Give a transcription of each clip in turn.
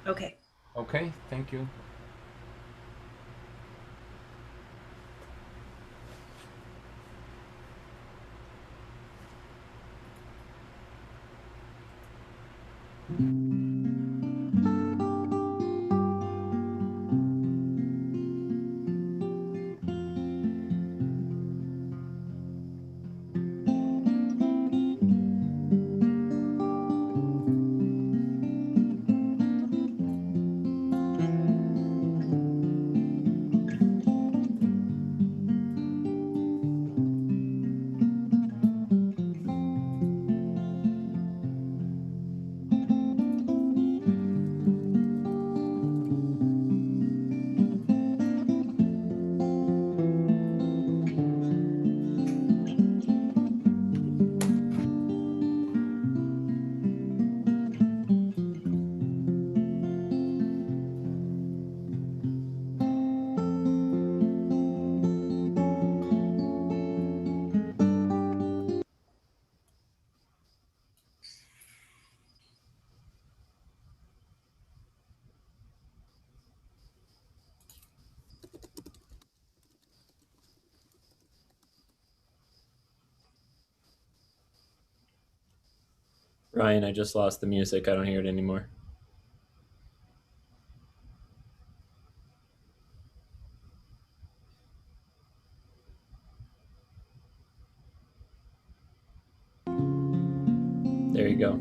Okay. Okay, thank you. Ryan, I just lost the music. I don't hear it anymore. There you go.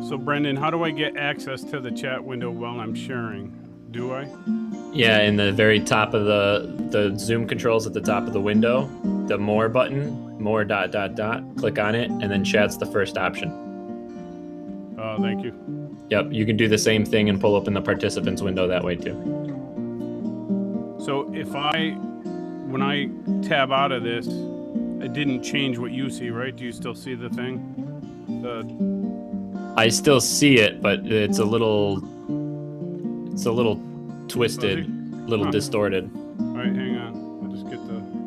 So, Brendan, how do I get access to the chat window while I'm sharing? Do I? Yeah, in the very top of the zoom controls at the top of the window, the more button, more dot dot dot, click on it, and then chat's the first option. Thank you. Yep, you can do the same thing and pull open the participants window that way too. So when I tab out of this, it didn't change what you see, right? Do you still see the thing? I still see it, but it's a little twisted, Fuzzy? little distorted. All right, hang on. I'll just get the.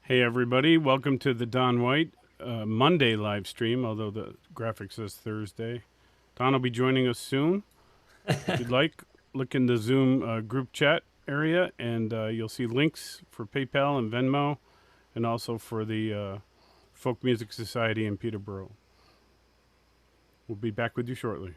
Hey everybody, welcome to the Don White Monday live stream, although the graphic says Thursday. Don will be joining us soon. If you'd like, look in the Zoom group chat area and you'll see links for PayPal and Venmo and also for the Folk Music Society in Peterborough. We'll be back with you shortly.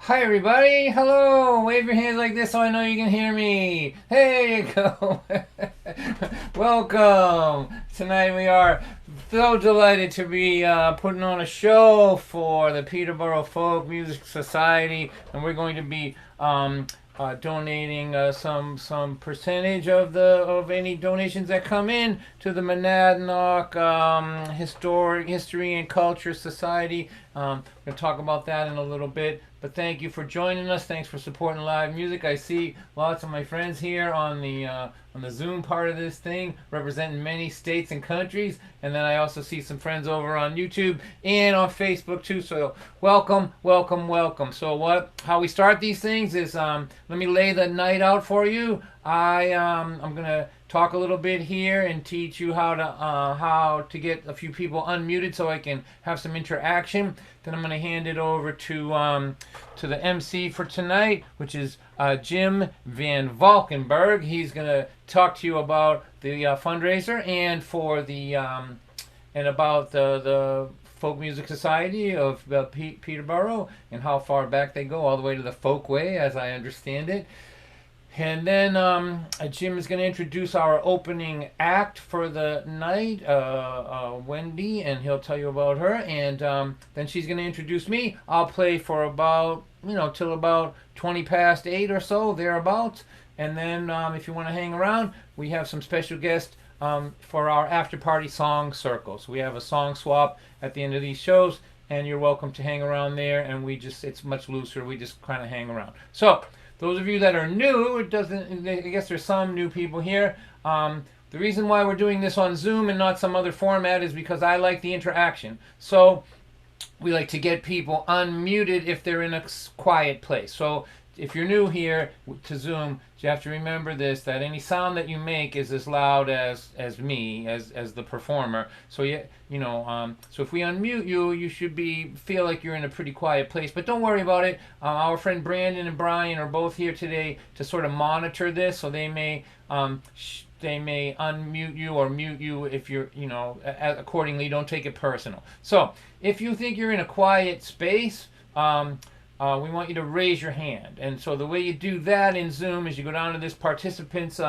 Hi everybody, hello, wave your hands like this so I know you can hear me. There you go. Welcome. Tonight we are so delighted to be putting on a show for the Peterborough Folk Music Society, and we're going to be donating some percentage of any donations that come in to the Monadnock History and Culture Society. We're going to talk about that in a little bit. But thank you for joining us. Thanks for supporting live music. I see lots of my friends here on the Zoom part of this thing, representing many states and countries. And then I also see some friends over on YouTube and on Facebook too. So welcome, welcome, welcome. So how we start these things is let me lay the night out for you. I'm gonna talk a little bit here and teach you how to get a few people unmuted so I can have some interaction. Then I'm gonna hand it over to the MC for tonight, which is Jim Van Valkenburg. He's gonna talk to you about the fundraiser and for the and about the Folk Music Society of Peterborough and how far back they go, all the way to the Folkway, as I understand it. And then Jim is going to introduce our opening act for the night, Wendy, and he'll tell you about her. And then she's going to introduce me. I'll play for about, till about 20 past 8 or so, thereabouts. And then if you want to hang around, we have some special guests for our after-party song circle. So we have a song swap at the end of these shows, and you're welcome to hang around there. And it's much looser. We just kind of hang around. So those of you that are new, I guess there's some new people here. The reason why we're doing this on Zoom and not some other format is because I like the interaction. So we like to get people unmuted if they're in a quiet place. So if you're new here to Zoom, you have to remember this, that any sound that you make is as loud as me, as the performer. So so if we unmute you, you should feel like you're in a pretty quiet place. But don't worry about it. Our friend Brandon and Brian are both here today to sort of monitor this, so they may unmute you or mute you if you're, accordingly. Don't take it personal. So if you think you're in a quiet space, we want you to raise your hand. And so the way you do that in Zoom is you go down to this participants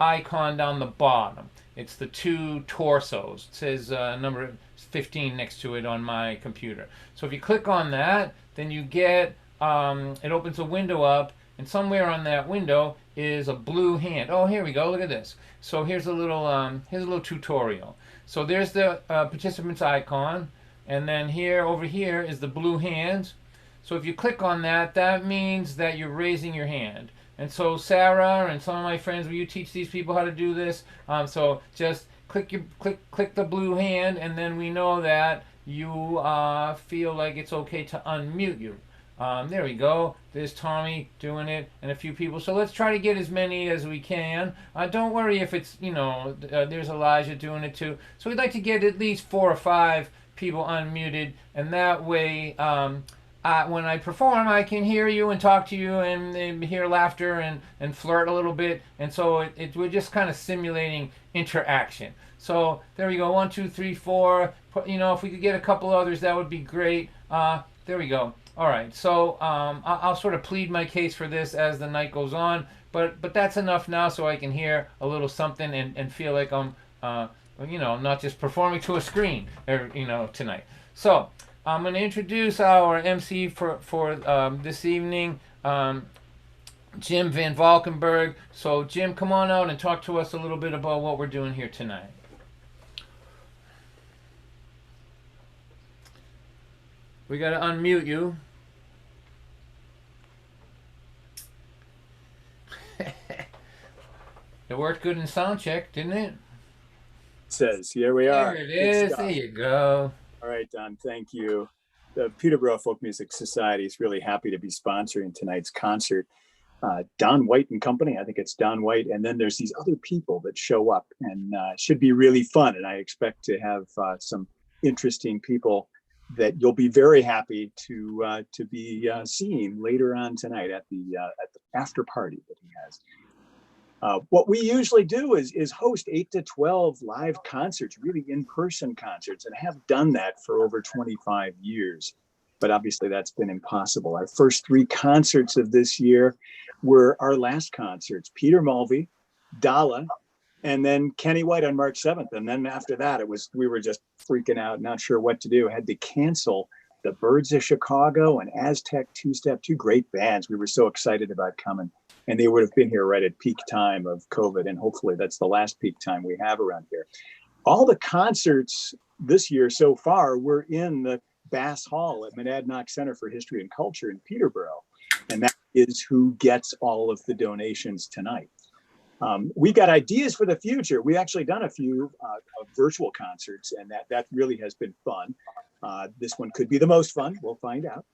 icon down the bottom. It's the two torsos. It says number 15 next to it on my computer. So if you click on that, then you get, it opens a window up, and somewhere on that window is a blue hand. Oh, here we go. Look at this. So here's a little tutorial. So there's the participants icon, and then over here is the blue hands. So if you click on that, that means that you're raising your hand. And so Sarah and some of my friends, will you teach these people how to do this? So just click the blue hand, and then we know that you feel like it's okay to unmute you. There we go. There's Tommy doing it, and a few people. So let's try to get as many as we can. Don't worry if it's, there's Elijah doing it too. So we'd like to get at least 4 or 5 people unmuted, and that way when I perform, I can hear you and talk to you and hear laughter and flirt a little bit. And so we're just kind of simulating interaction. So there we go. 1, 2, 3, 4. If we could get a couple others, that would be great. There we go. All right. So I'll sort of plead my case for this as the night goes on. But that's enough now, so I can hear a little something and feel like I'm not just performing to a screen tonight. So I'm going to introduce our MC for this evening, Jim Van Valkenburg. So Jim, come on out and talk to us a little bit about what we're doing here tonight. We got to unmute you. It worked good in sound check, didn't it? It says, here we are. There it is. There you go. All right, Don, thank you. The Peterborough Folk Music Society is really happy to be sponsoring tonight's concert. Don White and Company, I think it's Don White. And then there's these other people that show up, and should be really fun. And I expect to have some interesting people that you'll be very happy to be seeing later on tonight at the after party that he has. What we usually do is host 8 to 12 live concerts, really in-person concerts, and have done that for over 25 years. but obviously that's been impossible. Our first 3 concerts of this year were our last concerts: Peter Mulvey, Dala, and then Kenny White on March 7th. And then after that, we were just freaking out, not sure what to do. Had to cancel the Birds of Chicago and Aztec Two-Step, 2 great bands. We were so excited about coming, and they would have been here right at peak time of COVID. And hopefully that's the last peak time we have around here. All the concerts this year so far were in the Bass Hall at Monadnock Center for History and Culture in Peterborough. And that is who gets all of the donations tonight. We got ideas for the future. We actually done a few virtual concerts, and that really has been fun. This one could be the most fun. We'll find out.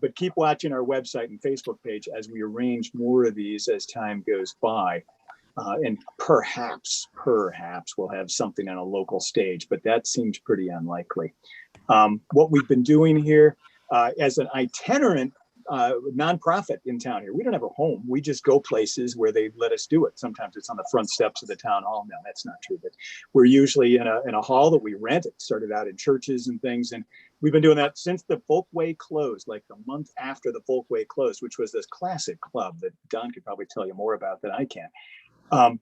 But keep watching our website and Facebook page as we arrange more of these as time goes by. And perhaps we'll have something on a local stage, but that seems pretty unlikely. What we've been doing here as an itinerant nonprofit in town here. We don't have a home. We just go places where they let us do it. Sometimes it's on the front steps of the town hall. No, that's not true. But we're usually in a hall that we rent. It started out in churches and things. And we've been doing that since the Folkway closed, like the month after the Folkway closed, which was this classic club that Don could probably tell you more about than I can.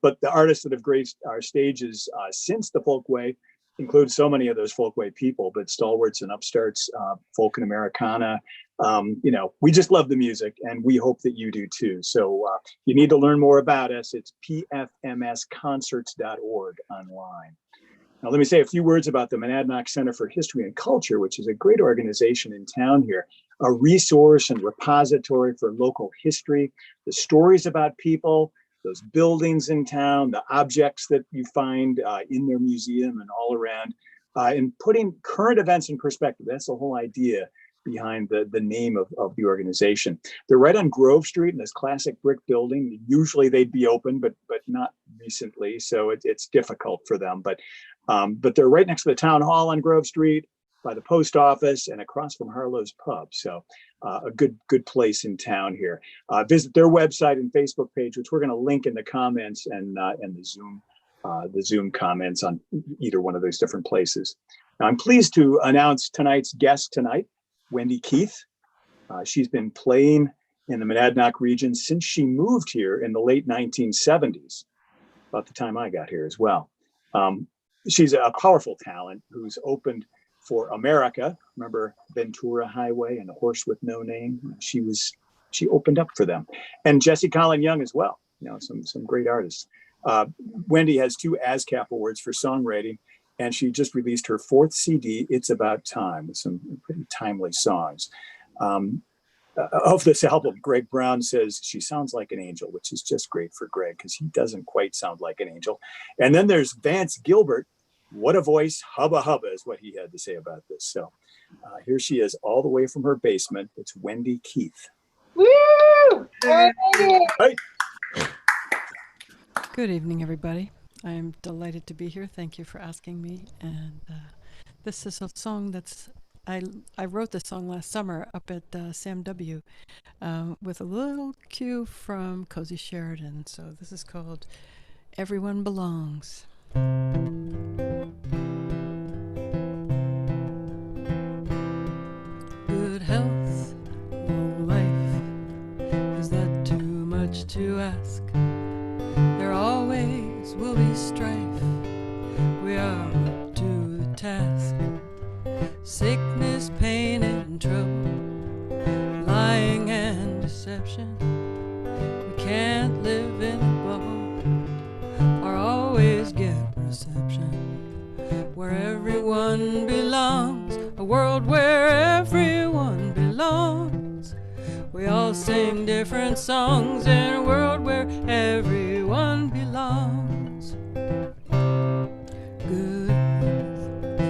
But the artists that have graced our stages since the Folkway include so many of those Folkway people, but stalwarts and upstarts, folk and Americana. We just love the music, and we hope that you do too. So you need to learn more about us. It's pfmsconcerts.org online. Now, let me say a few words about the Monadnock Center for History and Culture, which is a great organization in town here, a resource and repository for local history, the stories about people, those buildings in town, the objects that you find in their museum and all around, and putting current events in perspective. That's the whole idea behind the name of the organization. They're right on Grove Street in this classic brick building. Usually they'd be open, but not recently, so it's difficult for them. But they're right next to the town hall on Grove Street, by the post office, and across from Harlow's Pub. So a good place in town here. Visit their website and Facebook page, which we're going to link in the comments and the Zoom comments on either one of those different places. Now, I'm pleased to announce tonight's guest tonight, Wendy Keith. She's been playing in the Monadnock region since she moved here in the late 1970s, about the time I got here as well. She's a powerful talent who's opened for America. Remember Ventura Highway and A Horse with No Name? She opened up for them. And Jesse Colin Young as well. Some great artists. Wendy has 2 ASCAP awards for songwriting, and she just released her 4th CD, It's About Time, with some pretty timely songs. Of this album, Greg Brown says she sounds like an angel, which is just great for Greg because he doesn't quite sound like an angel. And then there's Vance Gilbert. What a voice, hubba hubba is what he had to say about this. So here she is all the way from her basement. It's Wendy Keith. Woo! Hey. Good evening, everybody. I am delighted to be here. Thank you for asking me. And this is a song that's, I wrote this song last summer up at Sam W. With a little cue from Cozy Sheridan. So this is called Everyone Belongs. Good health, long life, is that too much to ask? There always will be strife, we are up to the task. Sickness, pain, and trouble, lying and deception. We can't live in a bubble or always get reception. Where everyone belongs, a world where everyone belongs. We all sing different songs in a world where everyone belongs. Good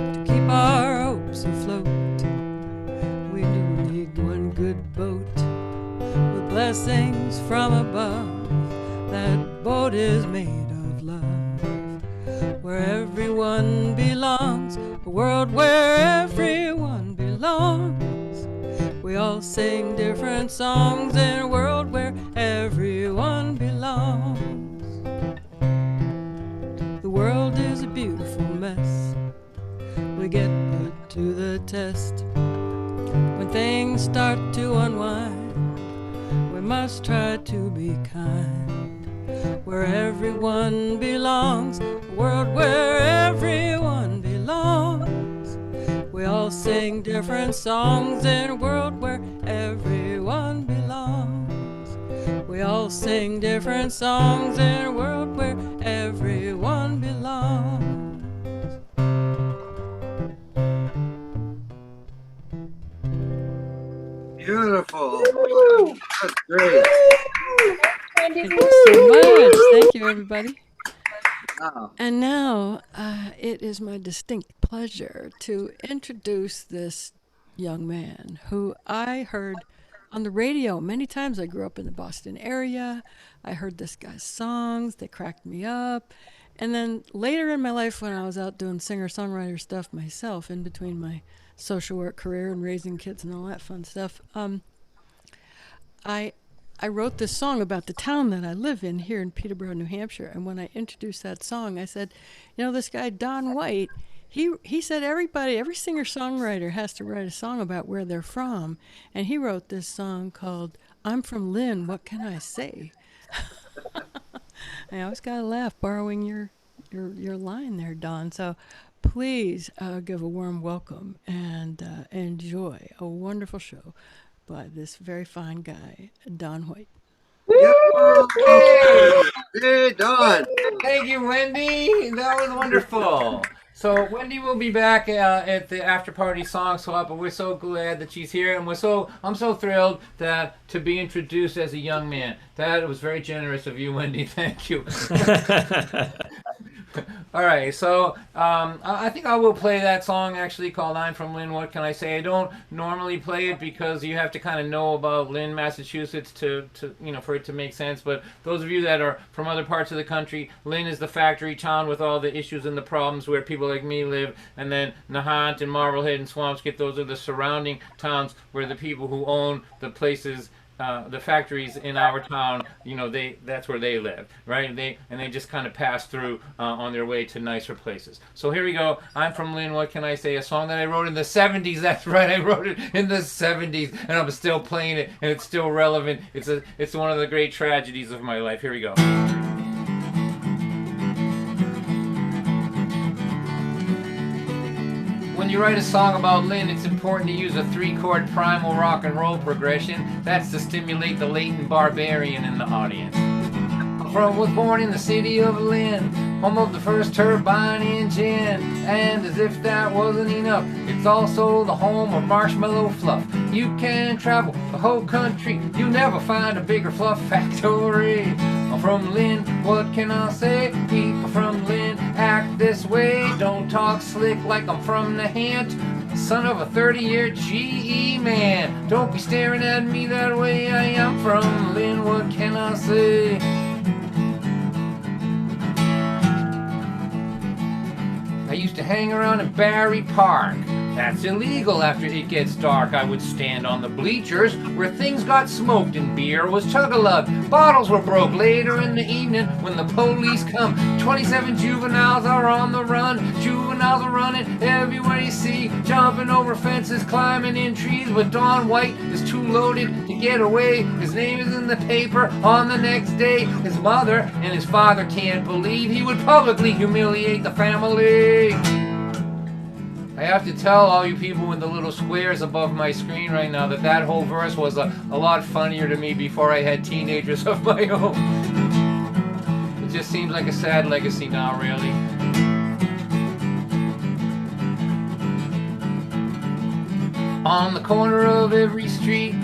to keep our hopes afloat. We do need one good boat with blessings from above. That boat is made of love. Where everyone belongs, a world where everyone belongs. We all sing different songs in a world where everyone belongs. The world is a beautiful mess. We get put to the test when things start to unwind, we must try to be kind, where everyone belongs, a world where everyone belongs. We all sing different songs in a world where everyone belongs. We all sing different songs in a world where everyone belongs. Beautiful. That's great. Thank you so much. Thank you, everybody. Wow. And now it is my distinct pleasure to introduce this young man who I heard on the radio many times. I grew up in the Boston area. I heard this guy's songs. They cracked me up. And then later in my life, when I was out doing singer-songwriter stuff myself, in between my social work career and raising kids and all that fun stuff, I wrote this song about the town that I live in here in Peterborough, New Hampshire. And when I introduced that song, I said, you know, this guy, Don White, he said every singer-songwriter has to write a song about where they're from. And he wrote this song called I'm From Lynn, What Can I Say? I always got to laugh borrowing your line there, Don. So please give a warm welcome and enjoy a wonderful show by this very fine guy, Don White. Hey, Don. Thank you, Wendy. That was wonderful. So Wendy will be back at the after party song swap, but we're so glad that she's here, and I'm so thrilled to be introduced as a young man. That was very generous of you, Wendy. Thank you. All right, so I think I will play that song actually called I'm From Lynn, What Can I Say? I don't normally play it because you have to kind of know about Lynn, Massachusetts to for it to make sense. But those of you that are from other parts of the country, Lynn is the factory town with all the issues and the problems where people like me live. And then Nahant and Marblehead and Swampscott, those are the surrounding towns where the people who own the places, the factories in our town, that's where they live, right? They just kind of pass through on their way to nicer places. So here we go. I'm From Lynn, What Can I Say? A song that I wrote in the 70s. That's right, I wrote it in the 70s, and I'm still playing it, and it's still relevant. It's one of the great tragedies of my life. Here we go. When you write a song about Lynn, it's important to use a 3-chord primal rock and roll progression. That's to stimulate the latent barbarian in the audience. Was born in the city of Lynn, home of the first turbine engine. And as if that wasn't enough, it's also the home of marshmallow fluff. You can travel the whole country, you'll never find a bigger fluff factory. I'm from Lynn, what can I say? People from Lynn act this way. Don't talk slick like I'm from the Hant, son of a 30-year GE man. Don't be staring at me that way. I am from Lynn, what can I say? I used to hang around in Barry Park. That's illegal after it gets dark. I would stand on the bleachers where things got smoked and beer was chug-a-lug. Bottles were broke later in the evening when the police come. 27 juveniles are on the run. Juveniles are running everywhere you see, jumping over fences, climbing in trees. But Don White is too loaded to get away. His name is in the paper on the next day. His mother and his father can't believe he would publicly humiliate the family. I have to tell all you people with the little squares above my screen right now that whole verse was a lot funnier to me before I had teenagers of my own. It just seems like a sad legacy now, really. On the corner of every street,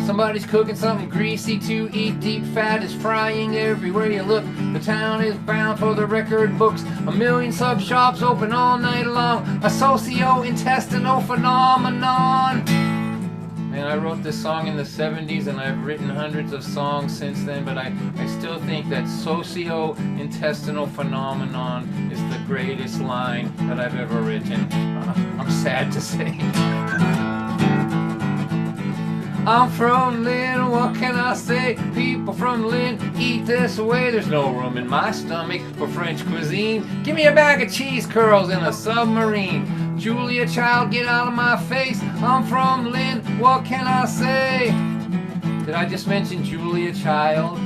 somebody's cooking something greasy to eat. Deep fat is frying everywhere you look. The town is bound for the record books. A million sub shops open all night long. A socio-intestinal phenomenon. Man, I wrote this song in the 70s and I've written hundreds of songs since then, but I still think that socio-intestinal phenomenon is the greatest line that I've ever written. I'm sad to say. I'm from Lynn, what can I say? People from Lynn eat this way. There's no room in my stomach for French cuisine. Give me a bag of cheese curls in a submarine. Julia Child, get out of my face. I'm from Lynn, What can I say? Did I just mention Julia Child?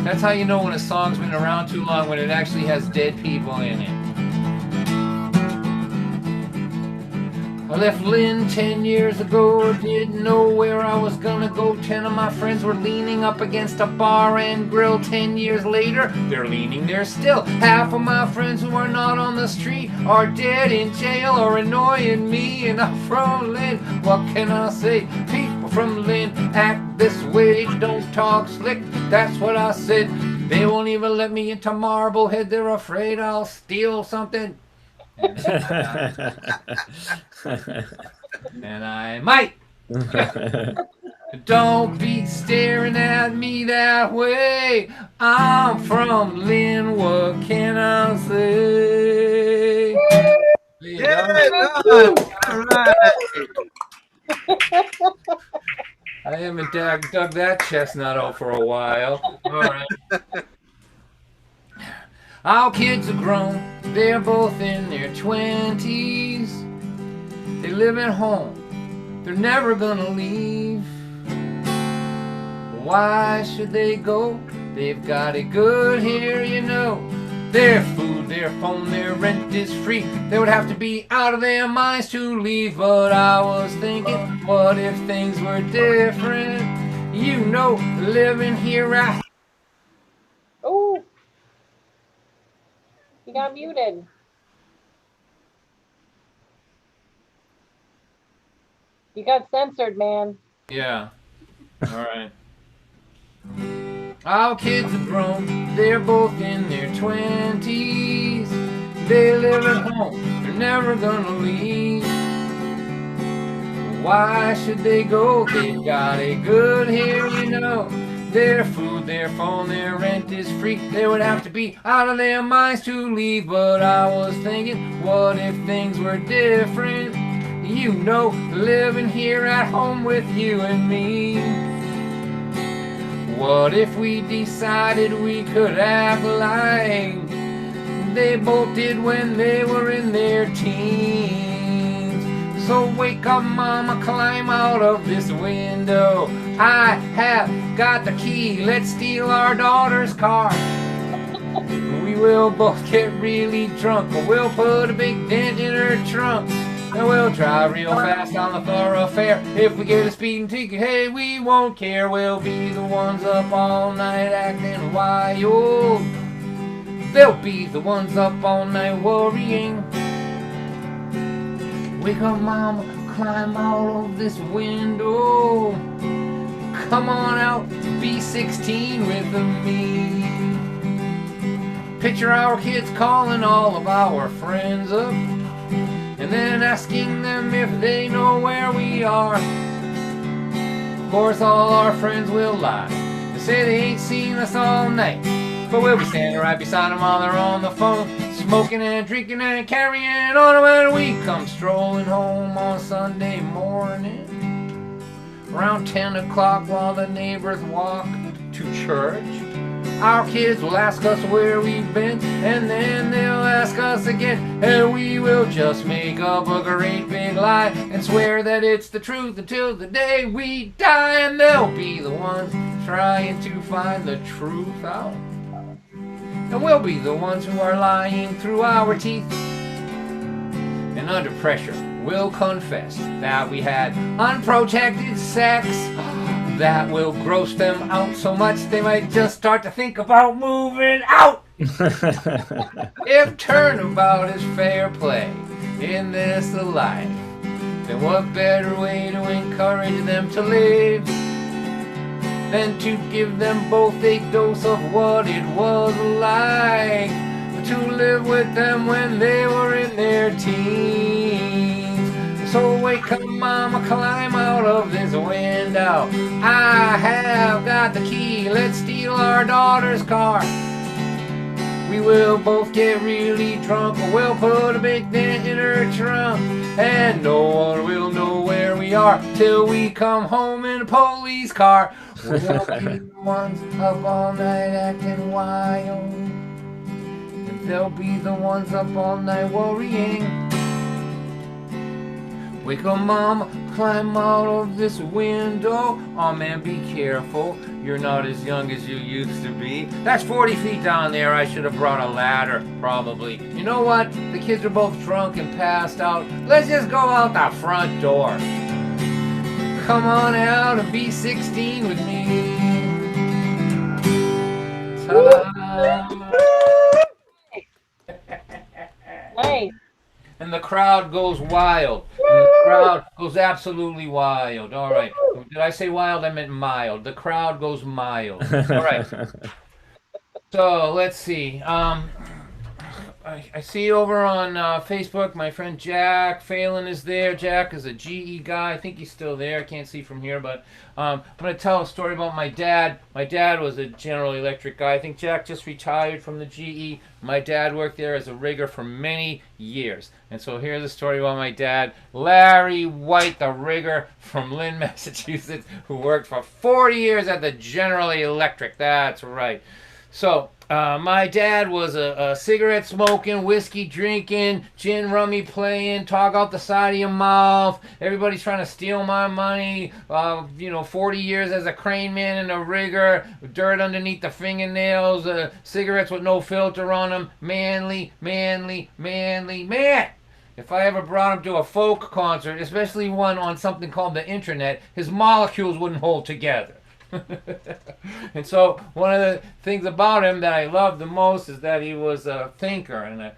That's how you know when a song's been around too long, when it actually has dead people in it. I left Lynn 10 years ago, didn't know where I was gonna go. 10 of my friends were leaning up against a bar and grill. 10 years later, they're leaning there still. Half of my friends who are not on the street are dead in jail or annoying me. And I'm from Lynn, what can I say? People from Lynn act this way, don't talk slick, that's what I said. They won't even let me into Marblehead, they're afraid I'll steal something. And I might. Don't be staring at me that way. I'm from Lynn, what can I say? Yeah, Don. All right. I haven't dug that chestnut out for a while. All right. Our kids are grown, they're both in their 20s. They live at home, they're never gonna leave. Why should they go? They've got it good here, you know. Their food, their phone, their rent is free. They would have to be out of their minds to leave. But I was thinking, what if things were different? You know, living here at... Oh, you got muted. You got censored, man. Yeah. All right. Our kids are grown, they're both in their 20s. They live at home, they're never gonna leave. Why should they go? They've got it good here, you know. Their food, their phone, their rent is free. They would have to be out of their minds to leave. But I was thinking, what if things were different? You know, living here at home with you and me. What if we decided we could act like they both did when they were in their teens? So wake up, mama, climb out of this window. I have got the key, let's steal our daughter's car. We will both get really drunk, or we'll put a big dent in her trunk. And we'll drive real fast on the thoroughfare. If we get a speeding ticket, hey, we won't care. We'll be the ones up all night acting wild. They'll be the ones up all night worrying. Wake up, mama, climb out of this window. Come on out, be 16 with me. Picture our kids calling all of our friends up, and then asking them if they know where we are. Of course, all our friends will lie. They say they ain't seen us all night, but we'll be standing right beside them while they're on the phone, smoking and drinking and carrying on when we come strolling home on Sunday morning. Around 10 o'clock while the neighbors walk to church. Our kids will ask us where we've been, and then they'll ask us again, and we will just make up a great big lie and swear that it's the truth until the day we die. And they'll be the ones trying to find the truth out, and we'll be the ones who are lying through our teeth. And under pressure, we'll confess that we had unprotected sex. That will gross them out so much they might just start to think about moving out. If turnabout is fair play in this life, then what better way to encourage them to live than to give them both a dose of what it was like to live with them when they were in their teens. So wake up, mama, climb out of this window. I have got the key, let's steal our daughter's car. We will both get really drunk, or we'll put a big dent in her trunk, and no one will know where we are till we come home in a police car. We'll be the ones up all night acting wild, and they'll be the ones up all night worrying. Wake up, mama, climb out of this window. Oh man, be careful. You're not as young as you used to be. That's 40 feet down there. I should have brought a ladder, probably. You know what? The kids are both drunk and passed out. Let's just go out the front door. Come on out and be 16 with me. Ta-da. Nice. And the crowd goes wild. And the crowd goes absolutely wild. All right. Did I say wild? I meant mild. The crowd goes mild. All right. So let's see. I see over on Facebook my friend Jack Phelan is there. Jack is a GE guy. I think he's still there. I can't see from here, but I'm going to tell a story about my dad. My dad was a General Electric guy. I think Jack just retired from the GE. My dad worked there as a rigger for many years. And so here's a story about my dad, Larry White, the rigger from Lynn, Massachusetts, who worked for 40 years at the General Electric. That's right. So my dad was a cigarette smoking, whiskey drinking, gin rummy playing, talk out the side of your mouth. Everybody's trying to steal my money. 40 years as a crane man and a rigger, dirt underneath the fingernails, cigarettes with no filter on them. Manly, manly, manly, man. If I ever brought him to a folk concert, especially one on something called the internet, his molecules wouldn't hold together. And so one of the things about him that I love the most is that he was a thinker and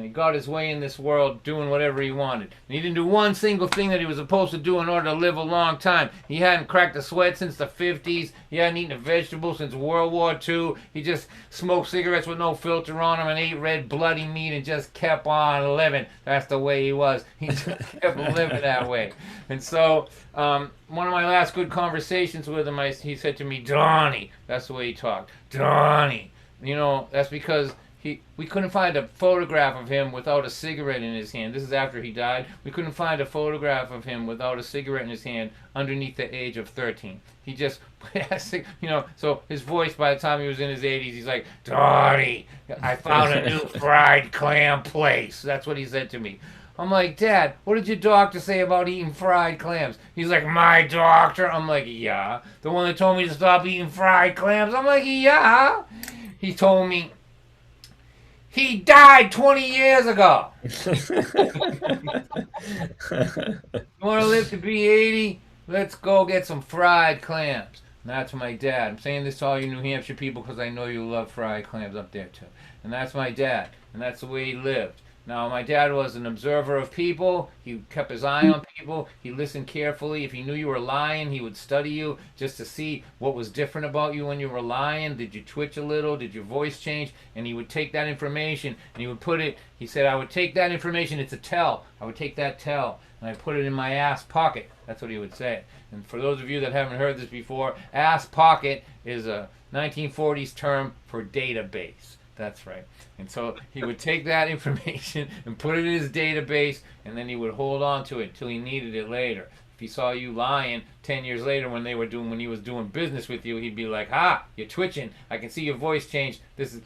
he got his way in this world doing whatever he wanted. And he didn't do one single thing that he was supposed to do in order to live a long time. He hadn't cracked a sweat since the 50s. He hadn't eaten a vegetable since World War II. He just smoked cigarettes with no filter on them and ate red bloody meat and just kept on living. That's the way he was. He just kept living that way. And so one of my last good conversations with him, he said to me, Donnie, that's the way he talked, Donnie. That's because we couldn't find a photograph of him without a cigarette in his hand. This is after he died. We couldn't find a photograph of him without a cigarette in his hand underneath the age of 13. He just, so his voice by the time he was in his 80s, he's like, Donnie, I found a new fried clam place. That's what he said to me. I'm like, Dad, what did your doctor say about eating fried clams? He's like, my doctor? I'm like, yeah. The one that told me to stop eating fried clams? I'm like, yeah. He told me, he died 20 years ago. You want to live to be 80? Let's go get some fried clams. And that's my dad. I'm saying this to all you New Hampshire people because I know you love fried clams up there too. And that's my dad. And that's the way he lived. Now, my dad was an observer of people. He kept his eye on people. He listened carefully. If he knew you were lying, he would study you just to see what was different about you when you were lying. Did you twitch a little? Did your voice change? And he would take that information and he would put it, he said, I would take that information, it's a tell. I would take that tell and I put it in my ass pocket. That's what he would say. And for those of you that haven't heard this before, ass pocket is a 1940s term for database. That's right. And so he would take that information and put it in his database, and then he would hold on to it till he needed it later. If he saw you lying 10 years later when he was doing business with you, he'd be like, you're twitching. I can see your voice change. This is,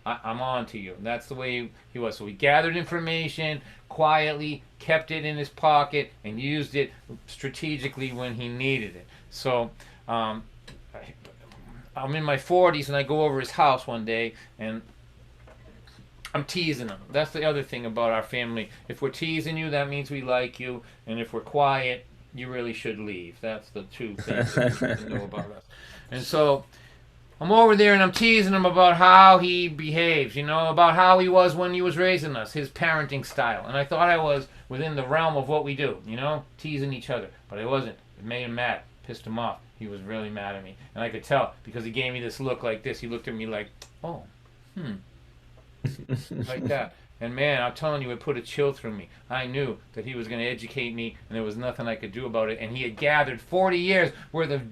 I'm on to you. And that's the way he was. So he gathered information quietly, kept it in his pocket, and used it strategically when he needed it. So I'm in my 40s and I go over his house one day and I'm teasing him. That's the other thing about our family. If we're teasing you, that means we like you. And if we're quiet, you really should leave. That's the two things that you know about us. And so I'm over there and I'm teasing him about how he behaves, about how he was when he was raising us, his parenting style. And I thought I was within the realm of what we do, teasing each other. But I wasn't. It made him mad, pissed him off. He was really mad at me. And I could tell because he gave me this look like this. He looked at me like, like that. And man, I'm telling you, it put a chill through me. I knew that he was going to educate me and there was nothing I could do about it. And he had gathered 40 years worth of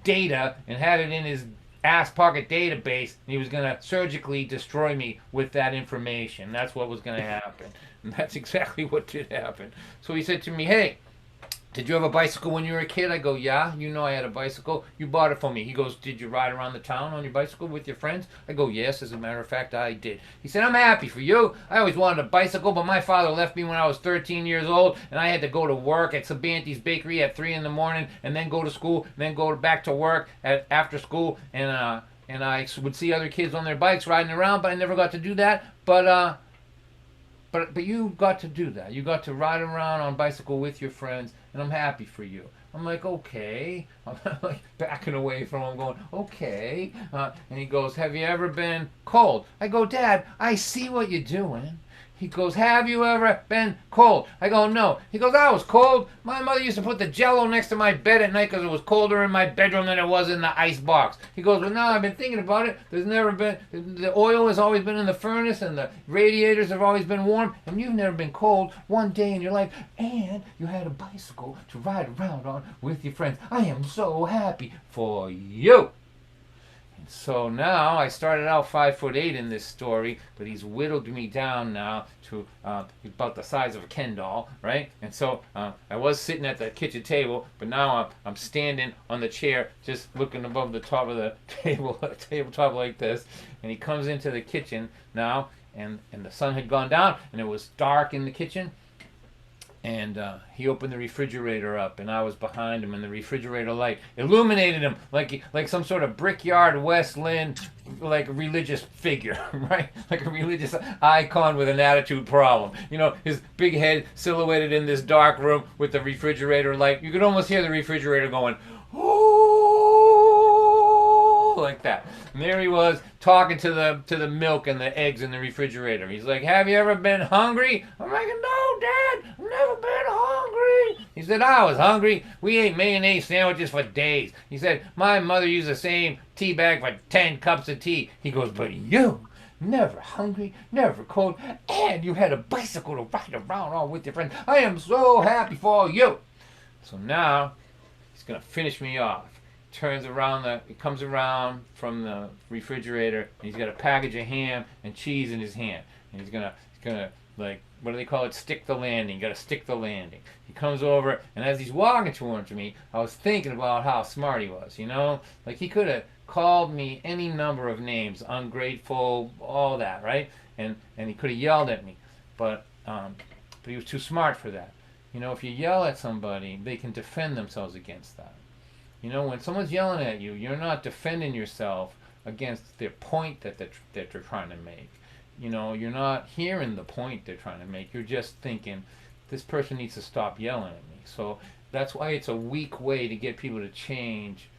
data and had it in his ass pocket database. And he was going to surgically destroy me with that information. That's what was going to happen. And that's exactly what did happen. So he said to me, hey, did you have a bicycle when you were a kid? I go, yeah, you know I had a bicycle. You bought it for me. He goes, did you ride around the town on your bicycle with your friends? I go, yes, as a matter of fact, I did. He said, I'm happy for you. I always wanted a bicycle, but my father left me when I was 13 years old, and I had to go to work at Sabanti's Bakery at 3 in the morning, and then go to school, and then go back to work after school, and I would see other kids on their bikes riding around, but I never got to do that. But you got to do that. You got to ride around on bicycle with your friends, and I'm happy for you. I'm like, okay. I'm like backing away from him, going, okay. And he goes, have you ever been cold? I go, Dad, I see what you're doing. He goes, have you ever been cold? I go, no. He goes, I was cold. My mother used to put the Jell-O next to my bed at night because it was colder in my bedroom than it was in the ice box. He goes, well, now I've been thinking about it. There's never been, the oil has always been in the furnace and the radiators have always been warm, and you've never been cold one day in your life, and you had a bicycle to ride around on with your friends. I am so happy for you. So now I started out 5'8" in this story, but he's whittled me down now to about the size of a Ken doll, right? And so I was sitting at the kitchen table, but now I'm standing on the chair, just looking above the top of the tabletop like this. And he comes into the kitchen now, and the sun had gone down, and it was dark in the kitchen. And he opened the refrigerator up, and I was behind him, and the refrigerator light illuminated him like some sort of Brickyard West Lynn, like religious figure, right? Like a religious icon with an attitude problem. You know, his big head silhouetted in this dark room with the refrigerator light. You could almost hear the refrigerator going, oh, like that. And there he was talking to the milk and the eggs in the refrigerator. He's like, have you ever been hungry? I'm like, no, Dad, I've never been hungry. He said, I was hungry. We ate mayonnaise sandwiches for days. He said, my mother used the same tea bag for 10 cups of tea. He goes, but you, never hungry, never cold, and you had a bicycle to ride around on with your friends. I am so happy for you. So now he's going to finish me off. Turns around, he comes around from the refrigerator, and he's got a package of ham and cheese in his hand, and he's gonna like, what do they call it? Stick the landing. You gotta stick the landing. He comes over, and as he's walking towards me, I was thinking about how smart he was. You know, like he could have called me any number of names, ungrateful, all that, right? And he could have yelled at me, but he was too smart for that. You know, if you yell at somebody, they can defend themselves against that. You know, when someone's yelling at you, you're not defending yourself against their point that they're trying to make. You know, you're not hearing the point they're trying to make. You're just thinking, this person needs to stop yelling at me. So that's why it's a weak way to get people to change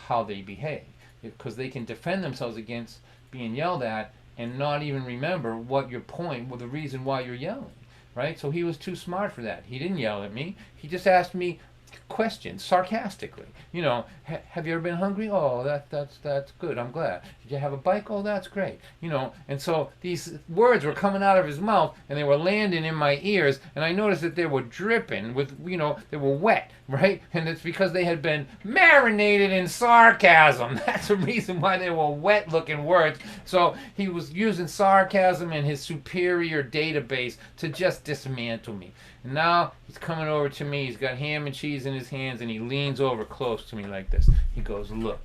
how they behave. Because they can defend themselves against being yelled at and not even remember what your point, well, the reason why you're yelling. Right? So he was too smart for that. He didn't yell at me. He just asked me questions sarcastically. You know, have you ever been hungry? Oh, that's good. I'm glad. Did you have a bike? Oh, that's great. You know, and so these words were coming out of his mouth, and they were landing in my ears, and I noticed that they were dripping with, you know, they were wet, right? And it's because they had been marinated in sarcasm. That's the reason why they were wet-looking words. So he was using sarcasm in his superior database to just dismantle me. And now he's coming over to me. He's got ham and cheese in his hands, and he leans over close to me like this. He goes, look,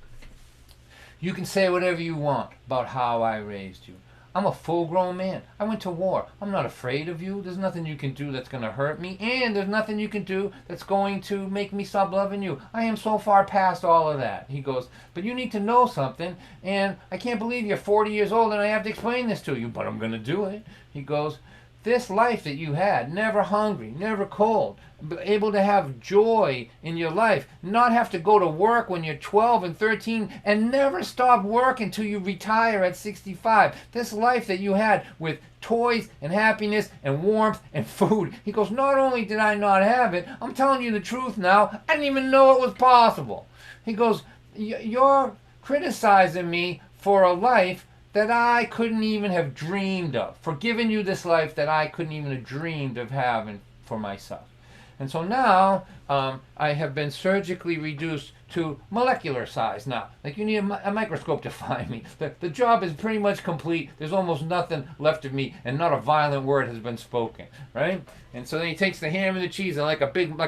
you can say whatever you want about how I raised you. I'm a full-grown man. I went to war. I'm not afraid of you. There's nothing you can do that's going to hurt me, and there's nothing you can do that's going to make me stop loving you. I am so far past all of that. He goes, but you need to know something, and I can't believe you're 40 years old and I have to explain this to you, but I'm going to do it. He goes, this life that you had, never hungry, never cold, able to have joy in your life, not have to go to work when you're 12 and 13, and never stop work until you retire at 65. This life that you had with toys and happiness and warmth and food. He goes, not only did I not have it, I'm telling you the truth now, I didn't even know it was possible. He goes, you're criticizing me for a life that I couldn't even have dreamed of, for giving you this life that I couldn't even have dreamed of having for myself. And so now I have been surgically reduced to molecular size now. Like you need a microscope to find me. The job is pretty much complete. There's almost nothing left of me, and not a violent word has been spoken, right? And so then he takes the ham and the cheese, and like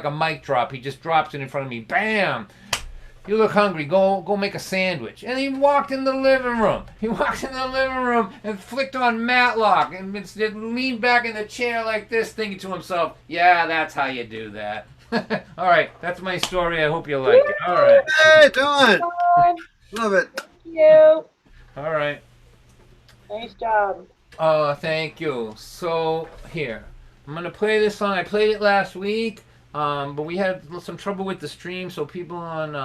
a mic drop, he just drops it in front of me. Bam! You look hungry, go make a sandwich. And he walked in the living room. He walked in the living room and flicked on Matlock and leaned back in the chair like this, thinking to himself, yeah, that's how you do that. All right, that's my story. I hope you like it. All right. Hey, Don. Love it. Thank you. All right. Nice job. Thank you. So here, I'm gonna play this song. I played it last week, but we had some trouble with the stream, so people on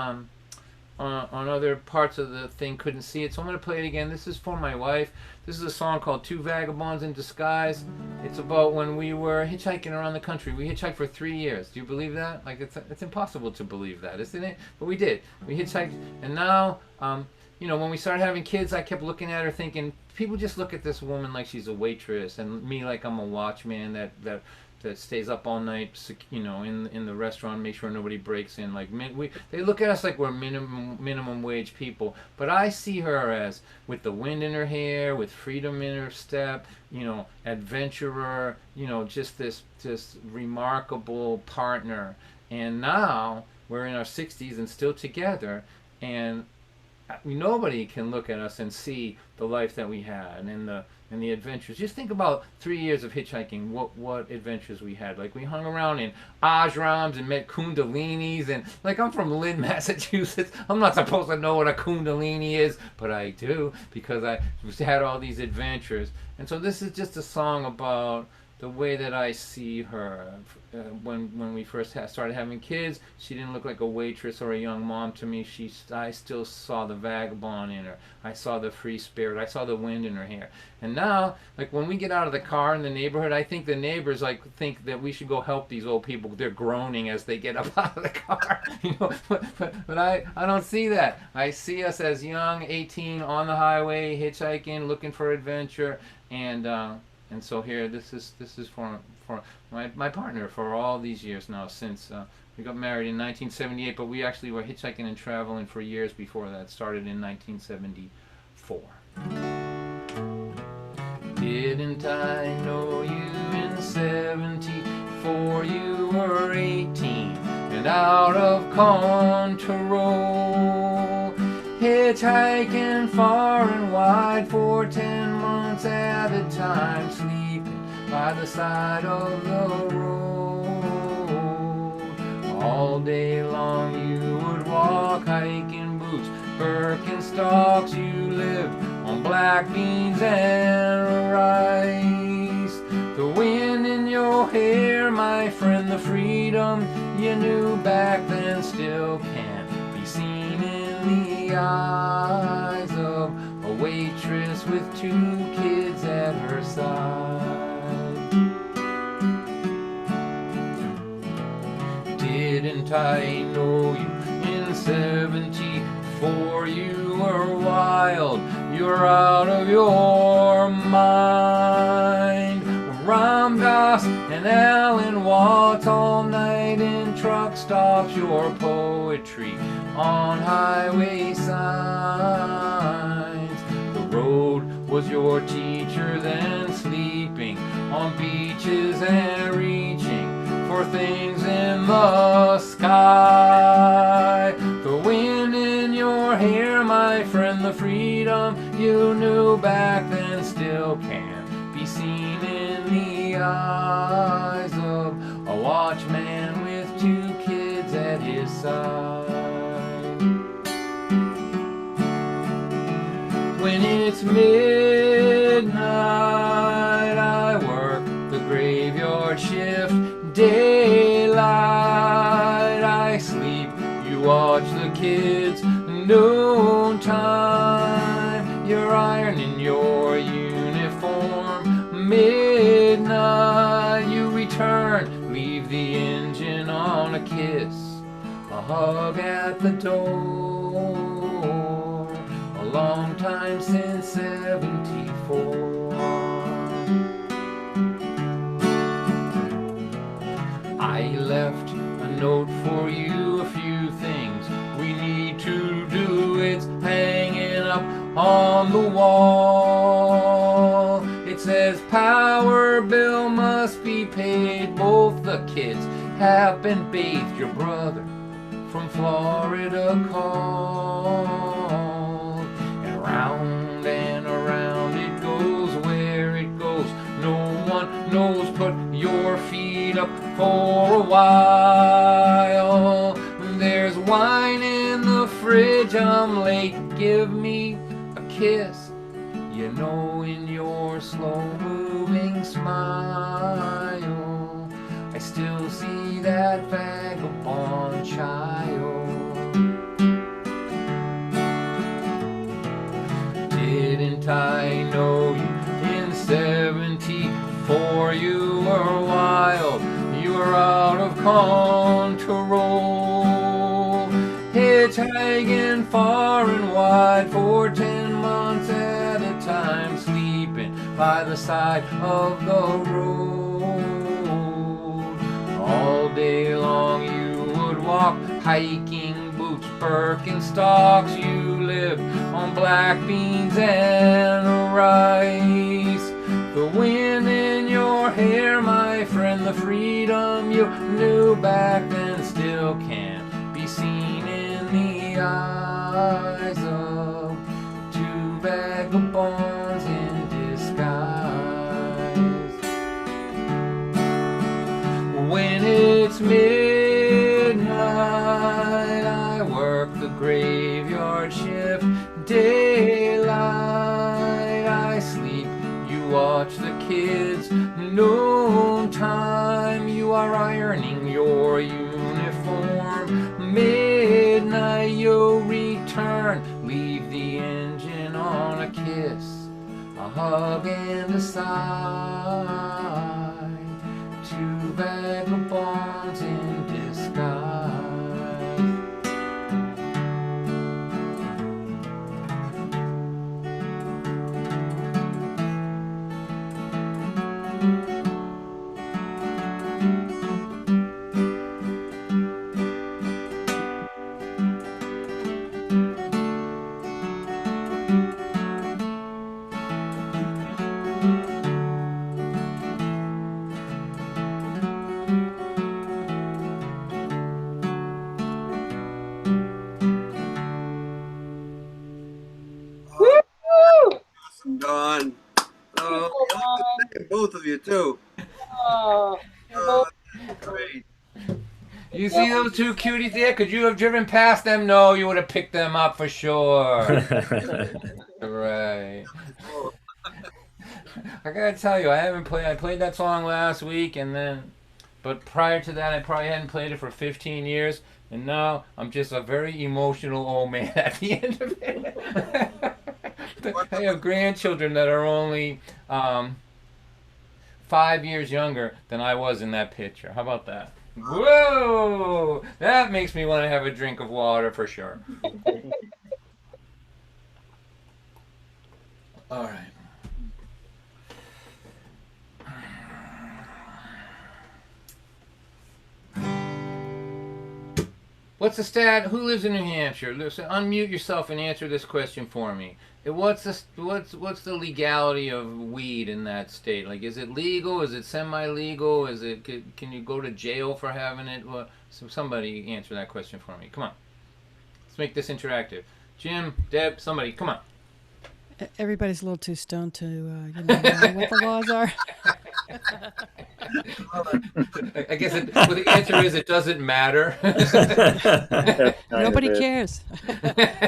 other parts of the thing couldn't see it. So I'm gonna play it again. This is for my wife. This is a song called Two Vagabonds in Disguise. It's about when we were hitchhiking around the country. We hitchhiked for 3 years. Do you believe that? Like it's impossible to believe that, isn't it? But we did. We hitchhiked, and now, you know, when we started having kids, I kept looking at her thinking, people just look at this woman like she's a waitress, and me like I'm a watchman that stays up all night, you know, in the restaurant, make sure nobody breaks in. Like they look at us like we're minimum wage people, but I see her as with the wind in her hair, with freedom in her step, you know, adventurer, you know, just this remarkable partner. And now we're in our 60s and still together, and nobody can look at us and see the life that we had and the adventures. Just think about 3 years of hitchhiking, what adventures we had. Like we hung around in ashrams and met kundalinis, and like I'm from Lynn, Massachusetts. I'm not supposed to know what a kundalini is, but I do because I had all these adventures. And so this is just a song about the way that I see her. When we first started having kids, she didn't look like a waitress or a young mom to me. I still saw the vagabond in her. I saw the free spirit. I saw the wind in her hair. And now, like when we get out of the car in the neighborhood, I think the neighbors think that we should go help these old people. They're groaning as they get up out of the car. You know, but I don't see that. I see us as young, 18, on the highway, hitchhiking, looking for adventure, and so here, this is for my partner for all these years now, since we got married in 1978, but we actually were hitchhiking and traveling for years before that. Started in 1974. Didn't I know you in 74? You were 18 and out of control, hitchhiking far and wide for 10 months at a time, sleeping by the side of the road. All day long you would walk, hiking boots, Birkenstocks. You lived on black beans and rice. The wind in your hair, my friend, the freedom you knew back then still can't be seen in the eyes of a waitress with 2 kids at her side. Didn't I know you in 74? You were wild, you're out of your mind. Ram Dass and Alan Watts all night in truck stops, your poetry on highway signs. The road was your teacher, then sleeping on beaches and reaching for things in the sky. The wind in your hair, my friend, the freedom you knew back then still can't be seen in the eyes of a watchman with 2 kids at his side. When it's midnight, I work the graveyard shift. Daylight, I sleep, you watch the kids. Noontime, you're ironing your uniform. Midnight, you return, leave the engine on a kiss, a hug at the door. A long time since 74. I left a note for you, a few things we need to do. It's hanging up on the wall. It says power bill must be paid. Both the kids have been bathed. Your brother from Florida called. And around it goes, where it goes no one knows. Put your feet up for a while. There's wine in the fridge, I'm late. Give me a kiss, you know, in your slow-moving smile. I still see that vagabond child. Didn't I know you in 74? You were wild, you were out of control. Hitchhiking far and wide for 10 months at a time, sleeping by the side of the road. All day long you would walk, hiking boots, Birkenstocks. You lived on black beans and rice. The wind in your hair, my friend, the freedom you knew back then still can't be seen in the eyes of two vagabonds in disguise. When it's midnight, I work the graveyard shift. Daylight, I sleep, you watch the kids. Noon time, you are ironing your uniform. Midnight, you'll return, leave the engine on a kiss, a hug and a sigh. Two vagabonds in disguise. Dawn. Oh, I like to thank both of you too. Oh, Great. You see those two cuties there? Could you have driven past them? No, you would have picked them up for sure. Right. I gotta tell you, I played that song last week, but prior to that, I probably hadn't played it for 15 years, and now I'm just a very emotional old man at the end of it. I have grandchildren that are only 5 years younger than I was in that picture. How about that? Whoa! That makes me want to have a drink of water for sure. All right. What's the stat? Who lives in New Hampshire? Listen, unmute yourself and answer this question for me. What's the legality of weed in that state? Like, is it legal? Is it semi-legal? Can you go to jail for having it? Well, so somebody answer that question for me. Come on. Let's make this interactive. Jim, Deb, somebody, come on. Everybody's a little too stoned to know what the laws are. I guess the answer is it doesn't matter. Nobody cares.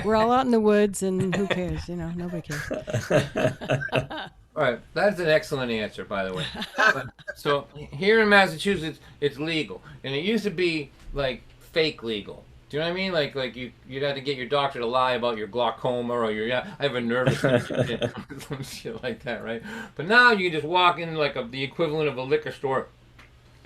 We're all out in the woods, and who cares? Nobody cares. All right, that's an excellent answer, by the way. So here in Massachusetts, it's legal, and it used to be like fake legal. Do you know what I mean? Like you'd have to get your doctor to lie about your glaucoma or I have a nervous some shit like that, right? But now you can just walk in like the equivalent of a liquor store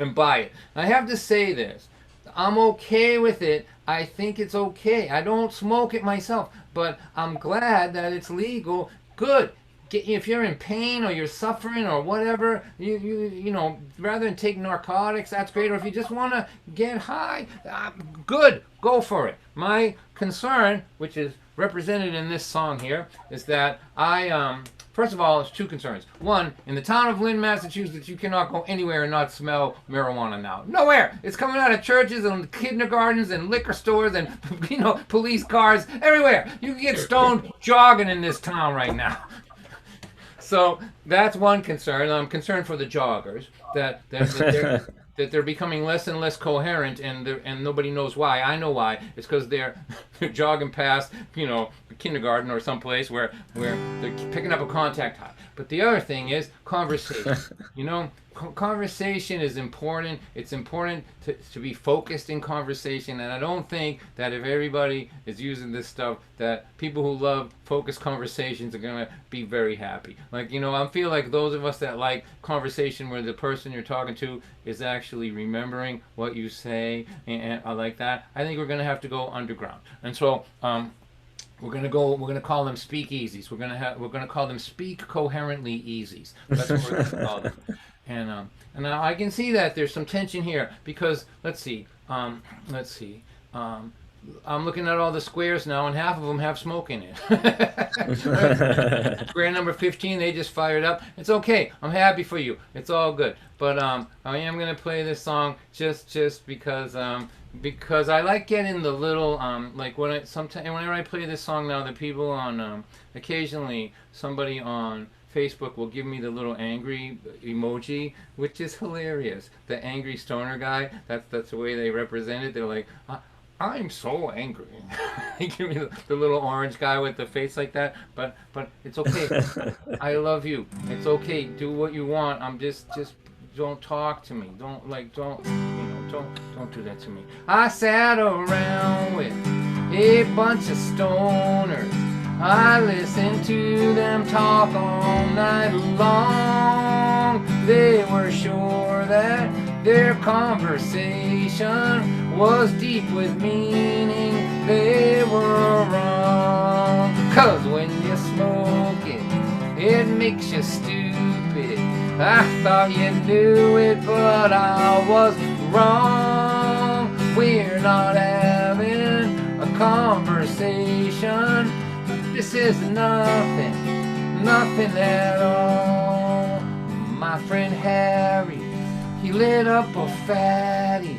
and buy it. I have to say this. I'm okay with it. I think it's okay. I don't smoke it myself, but I'm glad that it's legal. Good. if you're in pain or you're suffering or whatever, you know, rather than take narcotics, that's great. Or if you just want to get high, good, go for it. My concern, which is represented in this song here, is that first of all, it's two concerns. One, in the town of Lynn, Massachusetts, you cannot go anywhere and not smell marijuana now. Nowhere. It's coming out of churches and kindergartens and liquor stores and, you know, police cars, everywhere. You can get stoned jogging in this town right now. So that's one concern. I'm concerned for the joggers that they're becoming less and less coherent, and nobody knows why. I know why. It's because they're jogging past, you know, kindergarten or someplace where they're picking up a contact high. But the other thing is conversation. You know, conversation is important. It's important to be focused in conversation, and I don't think that if everybody is using this stuff, that people who love focused conversations are going to be very happy. Like, you know, I feel like those of us that like conversation where the person you're talking to is actually remembering what you say, and I like that, I think we're going to have to go underground. And so we're gonna call them speakeasies. We're gonna call them speak coherently easies. That's what we're gonna call them. And now I can see that there's some tension here because let's see. I'm looking at all the squares now, and half of them have smoke in it. Square number 15, they just fired up. It's okay. I'm happy for you. It's all good. But I am gonna play this song just because I like getting the little like whenever I play this song now, the people on occasionally somebody on Facebook will give me the little angry emoji, which is hilarious. The angry stoner guy. That's the way they represent it. They're like, I'm so angry. They give me the little orange guy with the face like that. But it's okay. I love you. It's okay. Do what you want. I'm just don't talk to me. Don't do that to me. I sat around with a bunch of stoners. I listened to them talk all night long. They were sure that their conversation was deep with meaning. They were wrong. 'Cause when you smoke it, it makes you stupid. I thought you knew it, but I was wrong. We're not having a conversation. This is nothing at all. My friend Harry, he lit up a fatty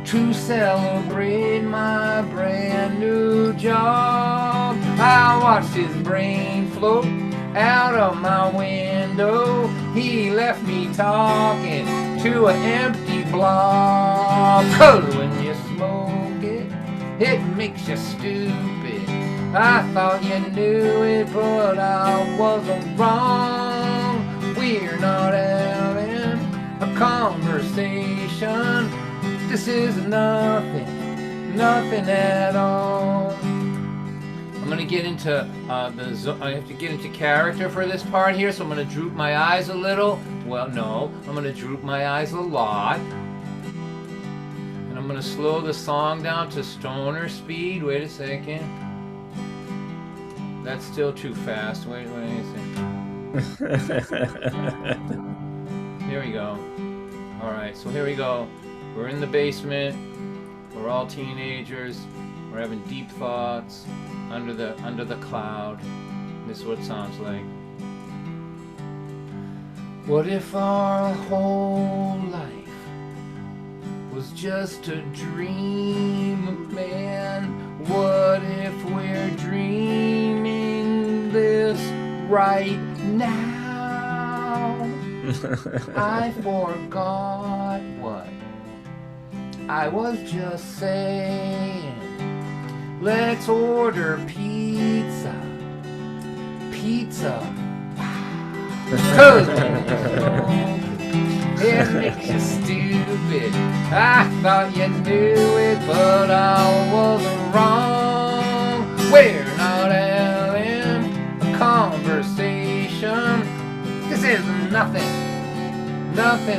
to celebrate my brand new job. I watched his brain float out of my window. He left me talking to an empty blob. 'Cause when you smoke it, it makes you stupid. I thought you knew it, but I wasn't wrong. We're not having a conversation. This is nothing at all. I'm gonna get into I have to get into character for this part here, so I'm gonna droop my eyes a little. Well, no, I'm gonna droop my eyes a lot. And I'm gonna slow the song down to stoner speed. Wait a second. That's still too fast. Wait a second. Here we go. Alright, so here we go. We're in the basement. We're all teenagers. We're having deep thoughts under the cloud. This is what it sounds like. What if our whole life was just a dream, man? What if we're dreaming this right now? I forgot what I was just saying. Let's order pizza. 'Cause it makes you stupid. I thought you knew it, but I wasn't wrong. We're not having a conversation. This is nothing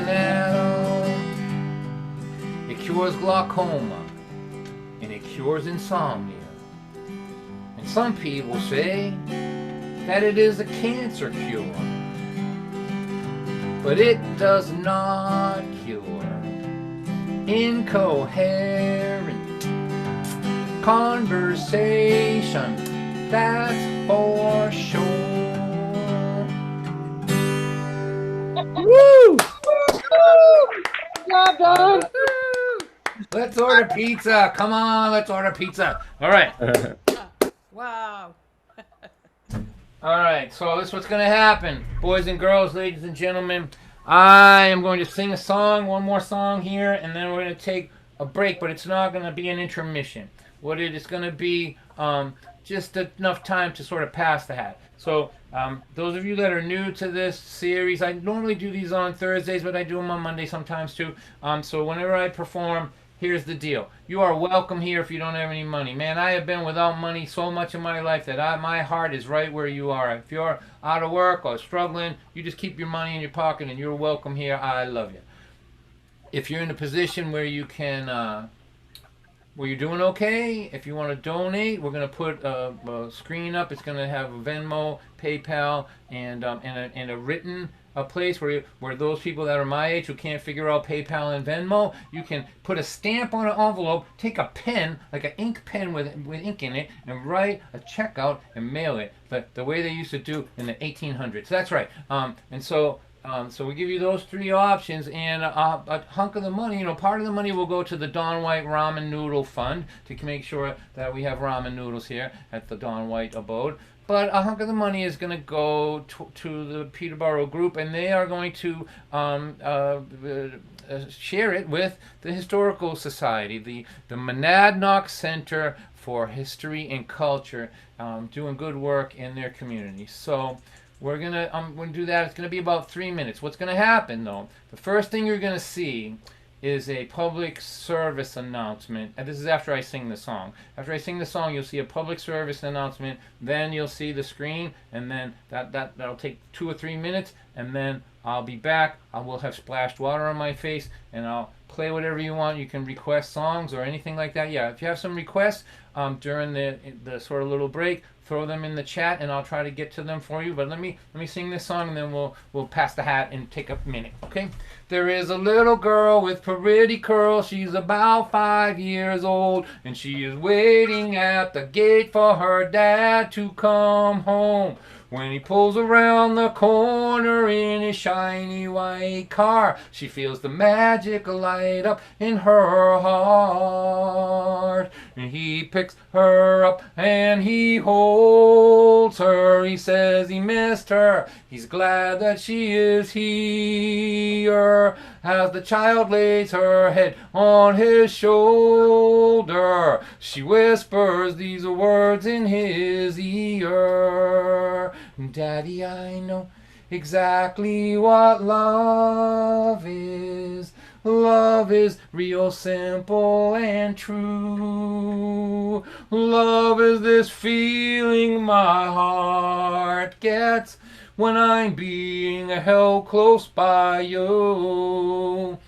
at all. It cures glaucoma, and it cures insomnia. And some people say that it is a cancer cure, but it does not cure incoherent conversation, that's for sure. Woo! Good job, Don. Let's order pizza. Come on, let's order pizza. All right. Wow. All right, so this is what's going to happen. Boys and girls, ladies and gentlemen, I am going to sing a song, one more song here, and then we're going to take a break, but it's not going to be an intermission. What it is going to be just enough time to sort of pass the hat. So those of you that are new to this series, I normally do these on Thursdays, but I do them on Monday sometimes too. So whenever I perform, here's the deal. You are welcome here if you don't have any money. Man, I have been without money so much in my life that my heart is right where you are. If you're out of work or struggling, you just keep your money in your pocket and you're welcome here. I love you. If you're in a position where you can, where you're doing okay, if you want to donate, we're going to put a screen up. It's going to have a Venmo, PayPal, and a written a place where those people that are my age who can't figure out PayPal and Venmo, you can put a stamp on an envelope, take a pen, like an ink pen with ink in it, and write a check out and mail it, but the way they used to do in the 1800s. That's right. So we give you those three options, and a hunk of the money, part of the money will go to the Don White Ramen Noodle Fund to make sure that we have ramen noodles here at the Don White abode. But a hunk of the money is going to go to the Peterborough group, and they are going to share it with the Historical Society, the Monadnock Center for History and Culture, doing good work in their community. So we're going to do that. It's going to be about 3 minutes. What's going to happen, though, the first thing you're going to see is a public service announcement, and this is after I sing the song. After I sing the song, you'll see a public service announcement, then you'll see the screen, and then that'll take 2 or 3 minutes, and then I'll be back. I will have splashed water on my face, and I'll play whatever you want. You can request songs or anything like that. Yeah, if you have some requests during the sort of little break, throw them in the chat, and I'll try to get to them for you. But let me sing this song, and then we'll pass the hat and take a minute, okay? There is a little girl with pretty curls. She's about 5 years old, and she is waiting at the gate for her dad to come home. When he pulls around the corner in his shiny white car, she feels the magic light up in her heart. And he picks her up and he holds her. He says he missed her. He's glad that she is here. As the child lays her head on his shoulder, she whispers these words in his ear. Daddy, I know exactly what love is. Love is real simple and true. Love is this feeling my heart gets when I'm being held close by you.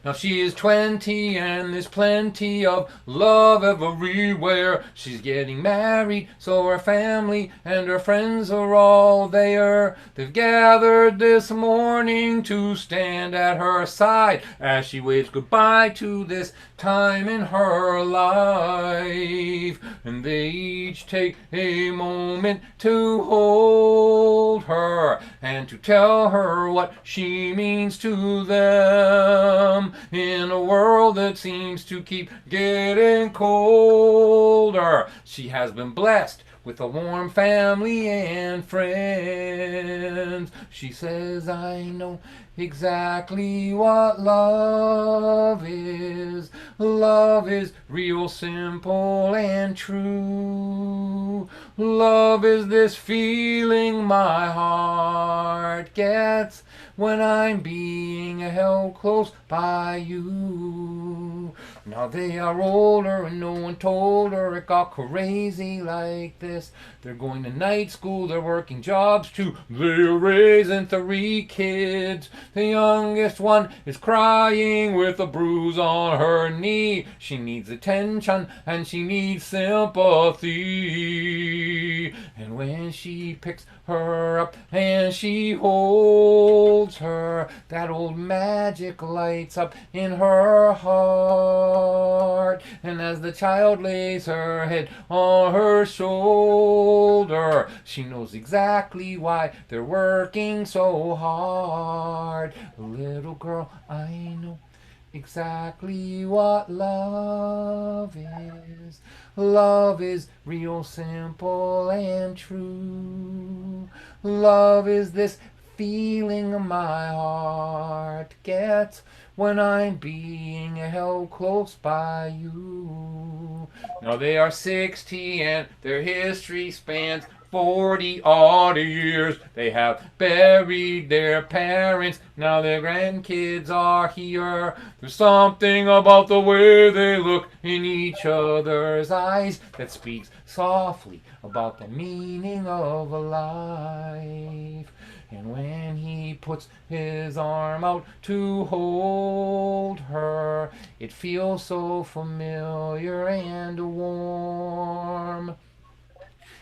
Now she is 20 and there's plenty of love everywhere. She's getting married, so her family and her friends are all there. They've gathered this morning to stand at her side as she waves goodbye to this time in her life. And they each take a moment to hold her and to tell her what she means to them. In a world that seems to keep getting colder, she has been blessed with a warm family and friends. She says, I know exactly what love is. Love is real simple and true. Love is this feeling my heart gets when I'm being held close by you. Now they are older and no one told her it got crazy like this. They're going to night school, they're working jobs too. They're raising 3 kids. The youngest one is crying with a bruise on her knee. She needs attention and she needs sympathy. And when she picks her up and she holds her, that old magic lights up in her heart. And as the child lays her head on her shoulder, she knows exactly why they're working so hard. Little girl, I know exactly what love is. Love is real simple and true. Love is this feeling my heart gets when I'm being held close by you. Now they are 60 and their history spans 40 odd years. They have buried their parents, now their grandkids are here. There's something about the way they look in each other's eyes that speaks softly about the meaning of a life. And when he puts his arm out to hold her, it feels so familiar and warm.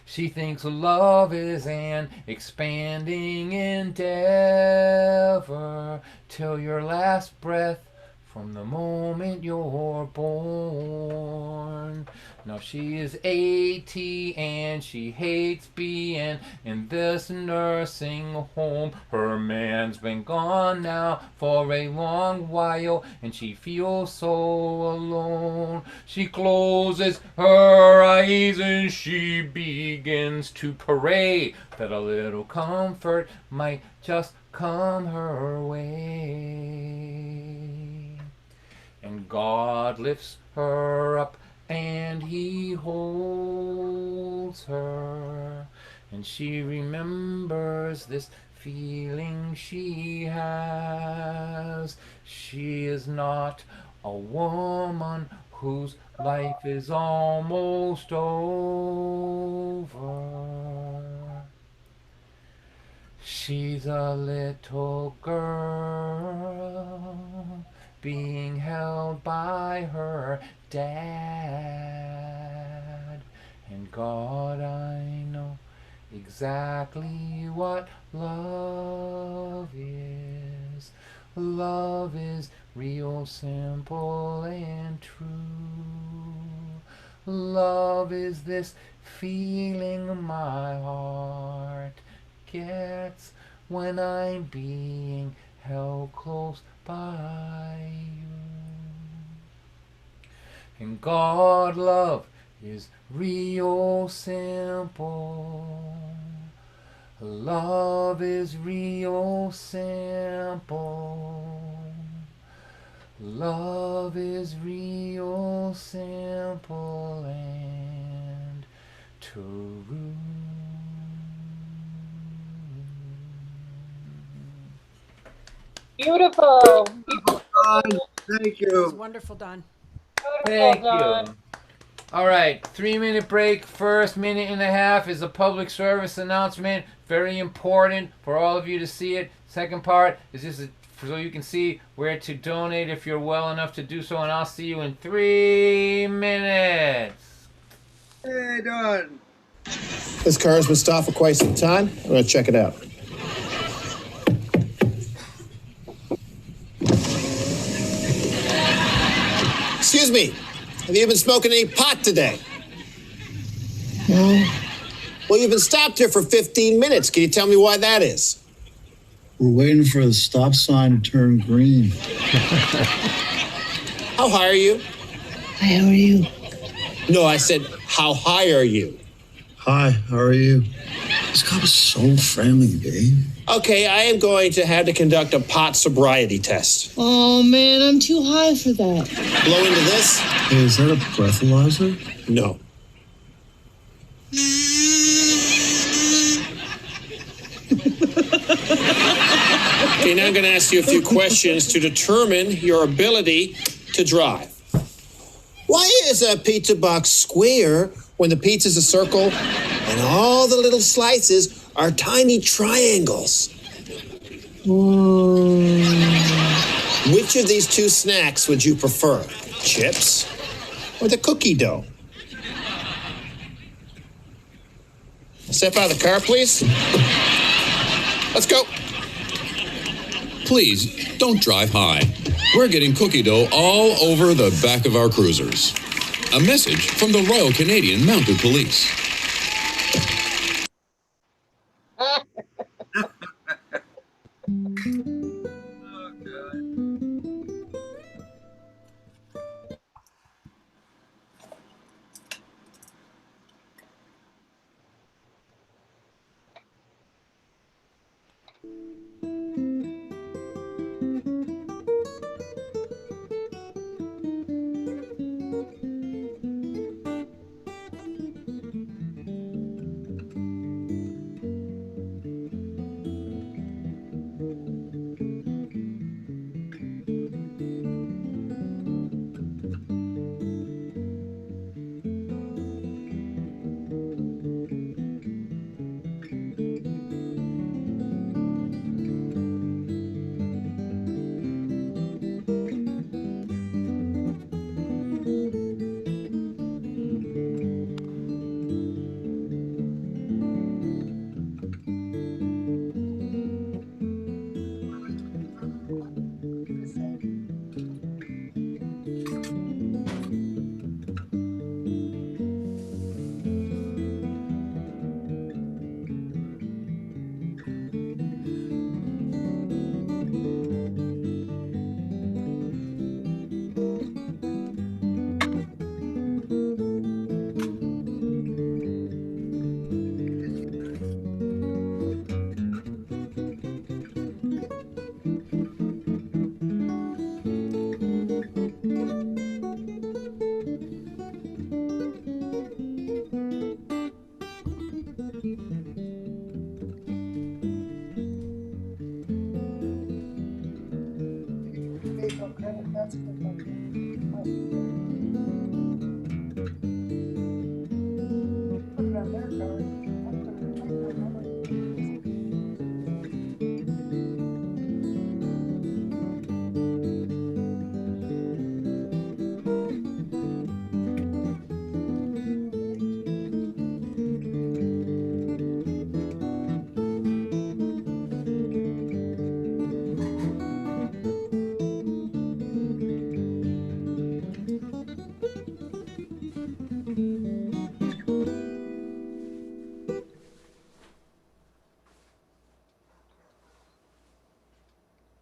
She thinks love is an expanding endeavor till your last breath from the moment you're born. Now she is 80 and she hates being in this nursing home. Her man's been gone now for a long while and she feels so alone. She closes her eyes and she begins to pray that a little comfort might just come her way. And God lifts her up and he holds her, and she remembers this feeling she has. She is not a woman whose life is almost over. She's a little girl being held by her dad. And God, I know exactly what love is. Love is real simple and true. Love is this feeling my heart gets when I'm being held close by you. And God, love is real simple. Love is real simple. Love is real simple and true. Beautiful. Don, thank It was you. wonderful, Don. Thank Don. you. All right, 3-minute break. First minute and a half is a public service announcement. Very important for all of you to see it. Second part is just so you can see where to donate if you're well enough to do so. And I'll see you in 3 minutes. Hey, Don. This car has been stopped for quite some time. I'm going to check it out. Excuse me. Have you been smoking any pot today? No. Well, you've been stopped here for 15 minutes. Can you tell me why that is? We're waiting for the stop sign to turn green. How high are you? Hi, how are you? No, I said, how high are you? Hi, how are you? This cop is so friendly, babe. Okay, I am going to have to conduct a pot sobriety test. Oh, man, I'm too high for that. Blow into this? Hey, is that a breathalyzer? No. Okay, now I'm going to ask you a few questions to determine your ability to drive. Why is a pizza box square when the pizza's a circle and all the little slices are tiny triangles? Which of these two snacks would you prefer? Chips or the cookie dough? Step out of the car, please. Let's go. Please, don't drive high. We're getting cookie dough all over the back of our cruisers. A message from the Royal Canadian Mounted Police.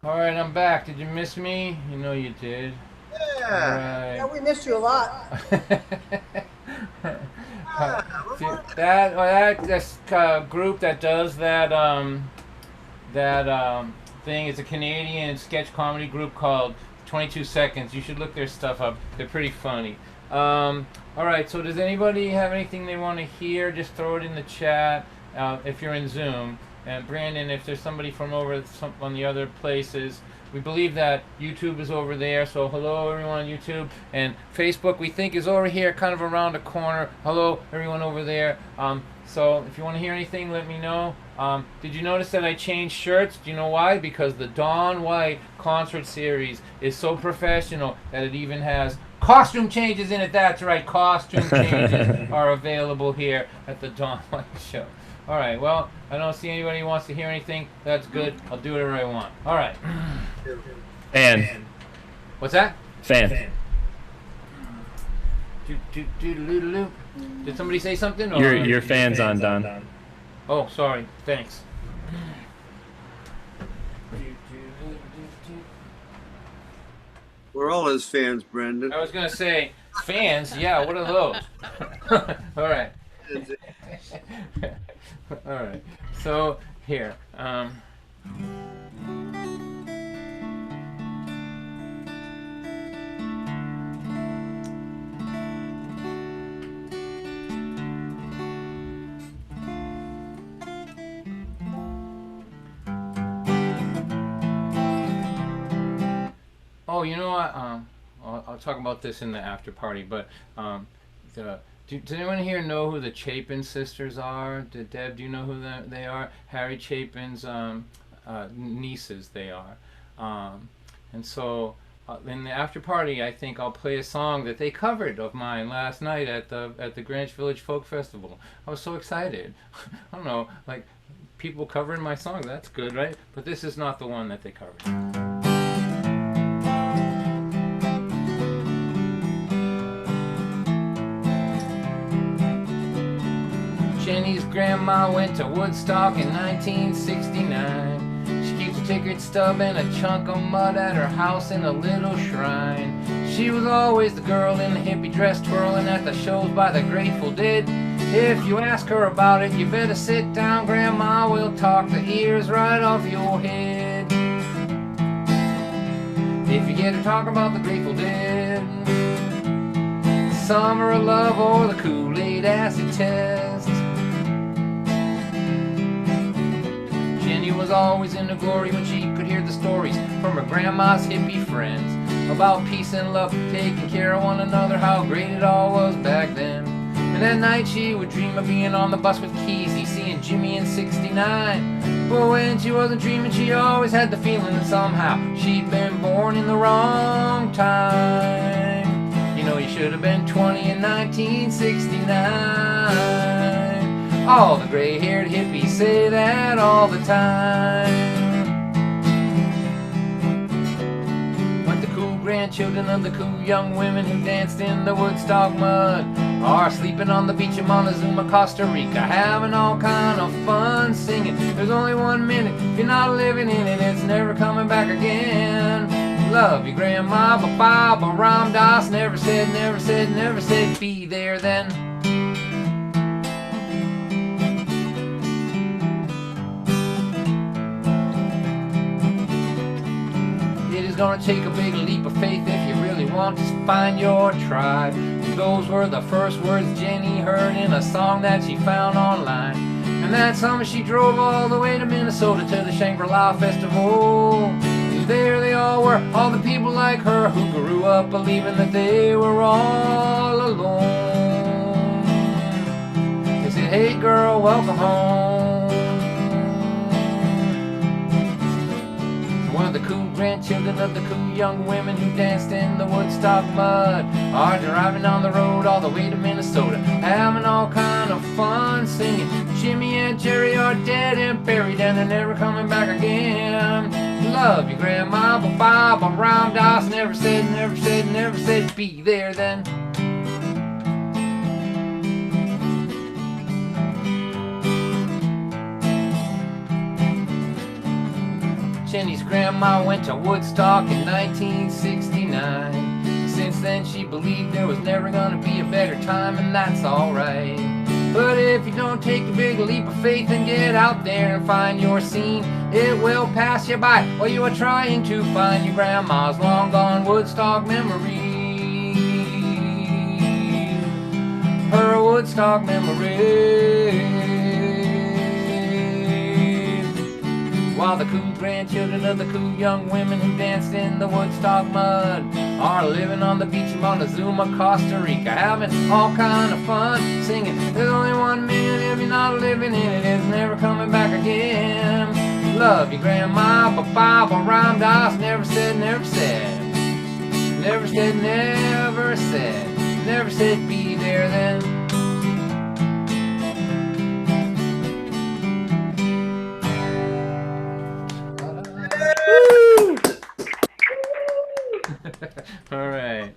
All right, I'm back. Did you miss me? You know you did. Yeah. Right. Yeah, we missed you a lot. This group that does that thing is a Canadian sketch comedy group called 22 Seconds. You should look their stuff up. They're pretty funny. All right, so does anybody have anything they want to hear? Just throw it in the chat if you're in Zoom. And Brandon, if there's somebody from over on the other places, we believe that YouTube is over there. So hello everyone on YouTube, and Facebook we think is over here, kind of around the corner. Hello everyone over there. So if you want to hear anything, let me know. Did you notice that I changed shirts? Do you know why? Because the Don White concert series is so professional that it even has costume changes in it. That's right, costume changes are available here at the Don White Show. All right, well, I don't see anybody who wants to hear anything. That's good. I'll do whatever I want. All right. Fan. What's that? Fan. Did somebody say something? Or? Your fan's on, Don. Oh, sorry. Thanks. We're all his fans, Brandon. I was going to say, fans? Yeah, what are those? All right. All right. So, here. Oh, you know what? I'll talk about this in the after party. But does anyone here know who the Chapin sisters are? Deb, do you know who they are? Harry Chapin's nieces, they are. And so in the after party, I think I'll play a song that they covered of mine last night at the Greenwich Village Folk Festival. I was so excited. I don't know, like people covering my song, that's good, right? But this is not the one that they covered. Jenny's grandma went to Woodstock in 1969. She keeps a ticket stub and a chunk of mud at her house in a little shrine. She was always the girl in the hippie dress twirling at the shows by the Grateful Dead. If you ask her about it, you better sit down, Grandma will talk the ears right off your head. If you get her talking about the Grateful Dead, the Summer of Love or the Kool-Aid acid test. Jenny was always in the glory when she could hear the stories from her grandma's hippie friends about peace and love, taking care of one another, how great it all was back then. And at night she would dream of being on the bus with Keezy, seeing Jimmy in 69. But when she wasn't dreaming, she always had the feeling that somehow she'd been born in the wrong time. You know, you should have been 20 in 1969. All the gray-haired hippies say that all the time. But the cool grandchildren of the cool young women who danced in the Woodstock mud are sleeping on the beach in Montezuma, Costa Rica, having all kind of fun singing. There's only 1 minute, if you're not living in it, it's never coming back again. Love your grandma, but Baba Ram Dass never said, be there then. It is gonna take a big leap of faith if you really want to find your tribe. Those were the first words Jenny heard in a song that she found online. And that summer she drove all the way to Minnesota to the Shangri-La Festival. And there they all were, all the people like her who grew up believing that they were all alone. They said, hey girl, welcome home. One of the cool grandchildren of the cool young women who danced in the Woodstock mud are driving on the road all the way to Minnesota, having all kind of fun singing. Jimmy and Jerry are dead and buried and they're never coming back again. Love your grandma, but Baba Ram Dass never said, be there then. Jenny's grandma went to Woodstock in 1969. Since then she believed there was never gonna be a better time, and that's alright. But if you don't take a big leap of faith and get out there and find your scene, it will pass you by while you are trying to find your grandma's long gone Woodstock memory. Her Woodstock memory. While the cool grandchildren of the cool young women who danced in the Woodstock mud are living on the beach in Montezuma, Costa Rica, having all kind of fun singing. There's only 1 minute, if you're not living in it, it's never coming back again. Love your grandma, but Baba Ram Dass never said, be there then. All right.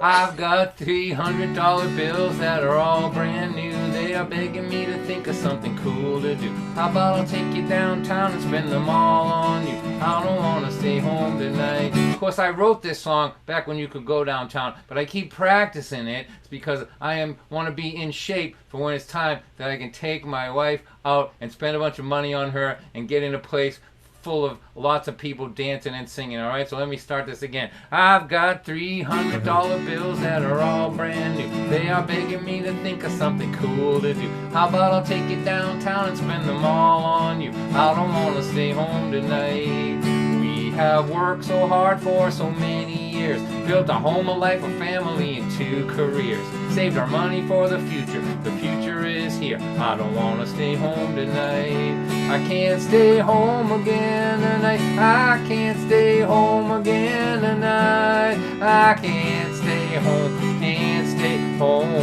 I've got $300 bills that are all brand new. They are begging me to think of something cool to do. How about I'll take you downtown and spend them all on you? I don't want to stay home tonight. Of course, I wrote this song back when you could go downtown, but I keep practicing it. It's because I want to be in shape for when it's time that I can take my wife out and spend a bunch of money on her and get in a place full of lots of people dancing and singing. All right, so let me start this again. I've got $300 bills that are all brand new. They are begging me to think of something cool to do. How about I'll take you downtown and spend them all on you? I don't want to stay home tonight. We have worked so hard for so many years. years. Built a home, a life, a family, and 2 careers. Saved our money for the future. The future is here. I don't wanna stay home tonight. I can't stay home again tonight. I can't stay home again tonight. I can't stay home. Can't stay home.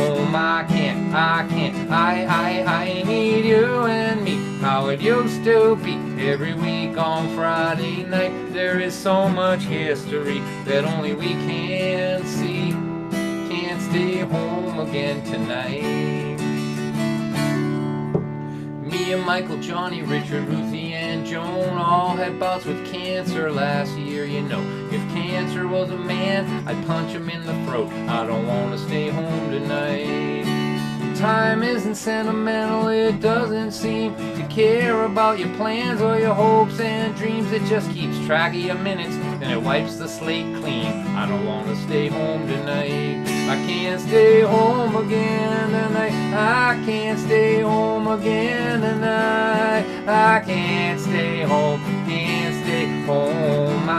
I need you and me. How it used to be every week on Friday night. There is so much history that only we can see. Can't stay home again tonight. Me and Michael, Johnny, Richard, Ruthie, and Joan all had bouts with cancer last year, you know. If cancer was a man, I'd punch him in the throat. I don't want to stay home tonight. Time isn't sentimental, it doesn't seem to care about your plans or your hopes and dreams. It just keeps track of your minutes, then it wipes the slate clean. I don't want to stay home tonight. I can't stay home again tonight. I can't stay home again tonight. I can't stay home, can't stay home.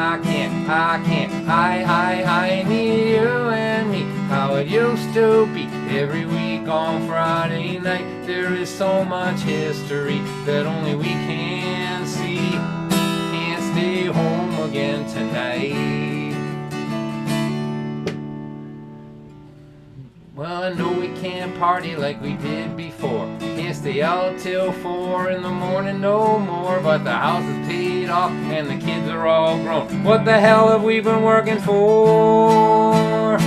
I need you and me. How it used to be every week on Friday night. There is so much history that only we can see. Can't stay home again tonight. Well, I know we can't party like we did before. Can't stay out till 4 in the morning no more. But the house is paid off and the kids are all grown. What the hell have we been working for?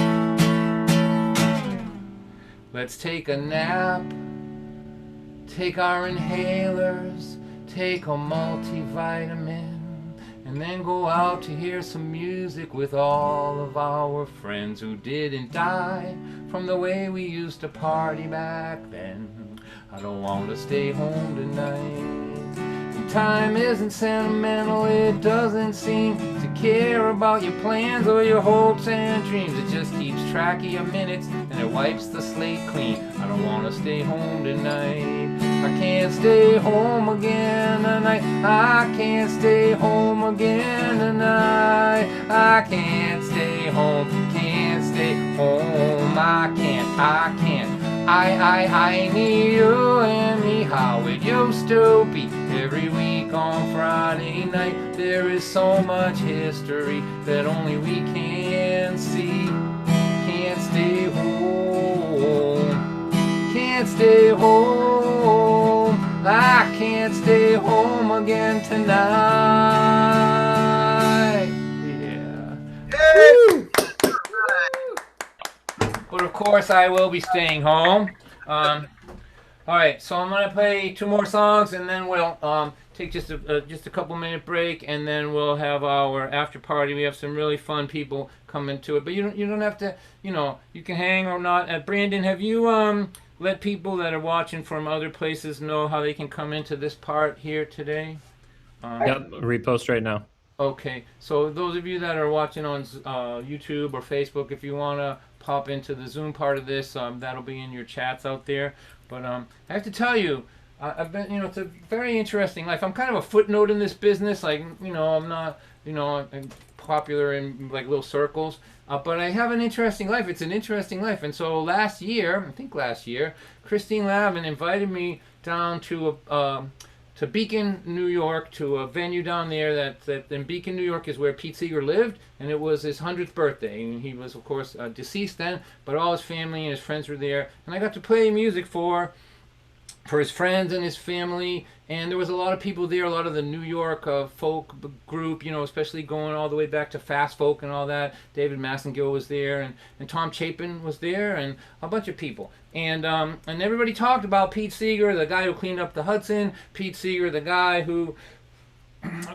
Let's take a nap, take our inhalers, take a multivitamin, and then go out to hear some music with all of our friends who didn't die from the way we used to party back then. I don't want to stay home tonight. Time isn't sentimental, it doesn't seem to care about your plans or your hopes and dreams. It just keeps track of your minutes and it wipes the slate clean. I don't want to stay home tonight. I can't stay home again tonight. I can't stay home again tonight. I can't stay home, can't stay home. I need you and me. How it used to be every week on Friday night. There is so much history that only we can see. Can't stay home, can't stay home. I can't stay home again tonight. Yeah. Woo! But of course I will be staying home. Alright, so I'm going to play 2 more songs and then we'll take just a couple minute break and then we'll have our after party. We have some really fun people coming to it. But you don't have to, you can hang or not. Brandon, have you let people that are watching from other places know how they can come into this part here today? Yep, repost right now. Okay, so those of you that are watching on YouTube or Facebook, if you want to pop into the Zoom part of this, that'll be in your chats out there. But I have to tell you, I've been, it's a very interesting life. I'm kind of a footnote in this business. Like, I'm not, I'm popular in like little circles. But I have an interesting life. It's an interesting life. And so last year, Christine Lavin invited me down to Beacon, New York, to a venue down there that in Beacon, New York is where Pete Seeger lived, and it was his 100th birthday. And he was, of course, deceased then, but all his family and his friends were there. And I got to play music for his friends and his family, and there was a lot of people there, a lot of the New York folk group, especially going all the way back to fast folk and all that. David Massengill was there, and Tom Chapin was there, and a bunch of people. And everybody talked about Pete Seeger, the guy who cleaned up the Hudson, Pete Seeger, the guy who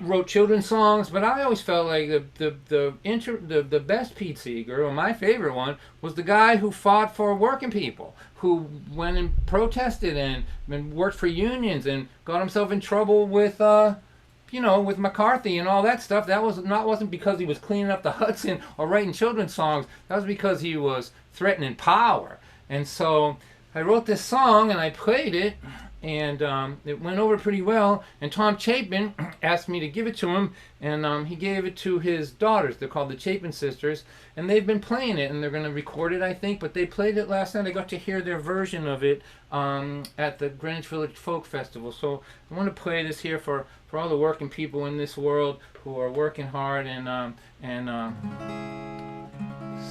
wrote children's songs, but I always felt like the best Pete Seeger, or my favorite one, was the guy who fought for working people, who went and protested and worked for unions and got himself in trouble with with McCarthy and all that stuff. That wasn't because he was cleaning up the Hudson or writing children's songs. That was because he was threatening power. And so I wrote this song and I played it, it went over pretty well. And Tom Chapin asked me to give it to him, and he gave it to his daughters. They're called the Chapin sisters, and they've been playing it, and they're going to record it, I think. But they played it last night. I got to hear their version of it at the Greenwich Village Folk Festival. So I want to play this here for all the working people in this world who are working hard,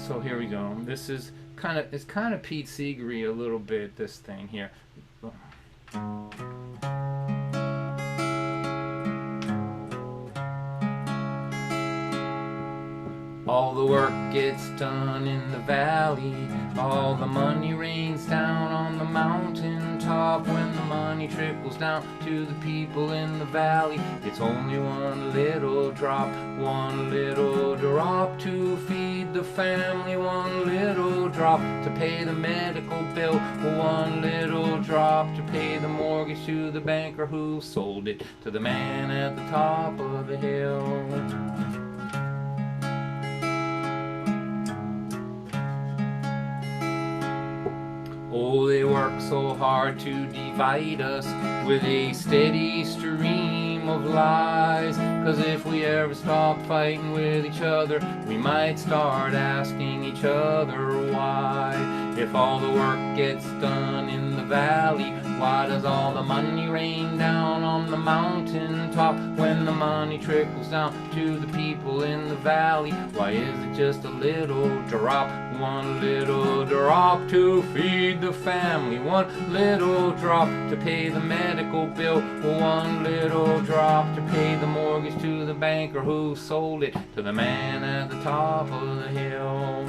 so here we go. This is it's kind of Pete Seegery a little bit, this thing here. All the work gets done in the valley, all the money rains down on the mountain top. When the money trickles down to the people in the valley, it's only one little drop to feed the family, one little drop to pay the medical bill, one little drop to pay the mortgage to the banker who sold it to the man at the top of the hill. Oh, they work so hard to divide us with a steady stream of lies. 'Cause if we ever stop fighting with each other, we might start asking each other why. If all the work gets done in the valley, why does all the money rain down on the mountain top? When the money trickles down to the people in the valley, why is it just a little drop? One little drop to feed the family, one little drop to pay the medical bill, one little drop to pay the mortgage to the banker who sold it to the man at the top of the hill.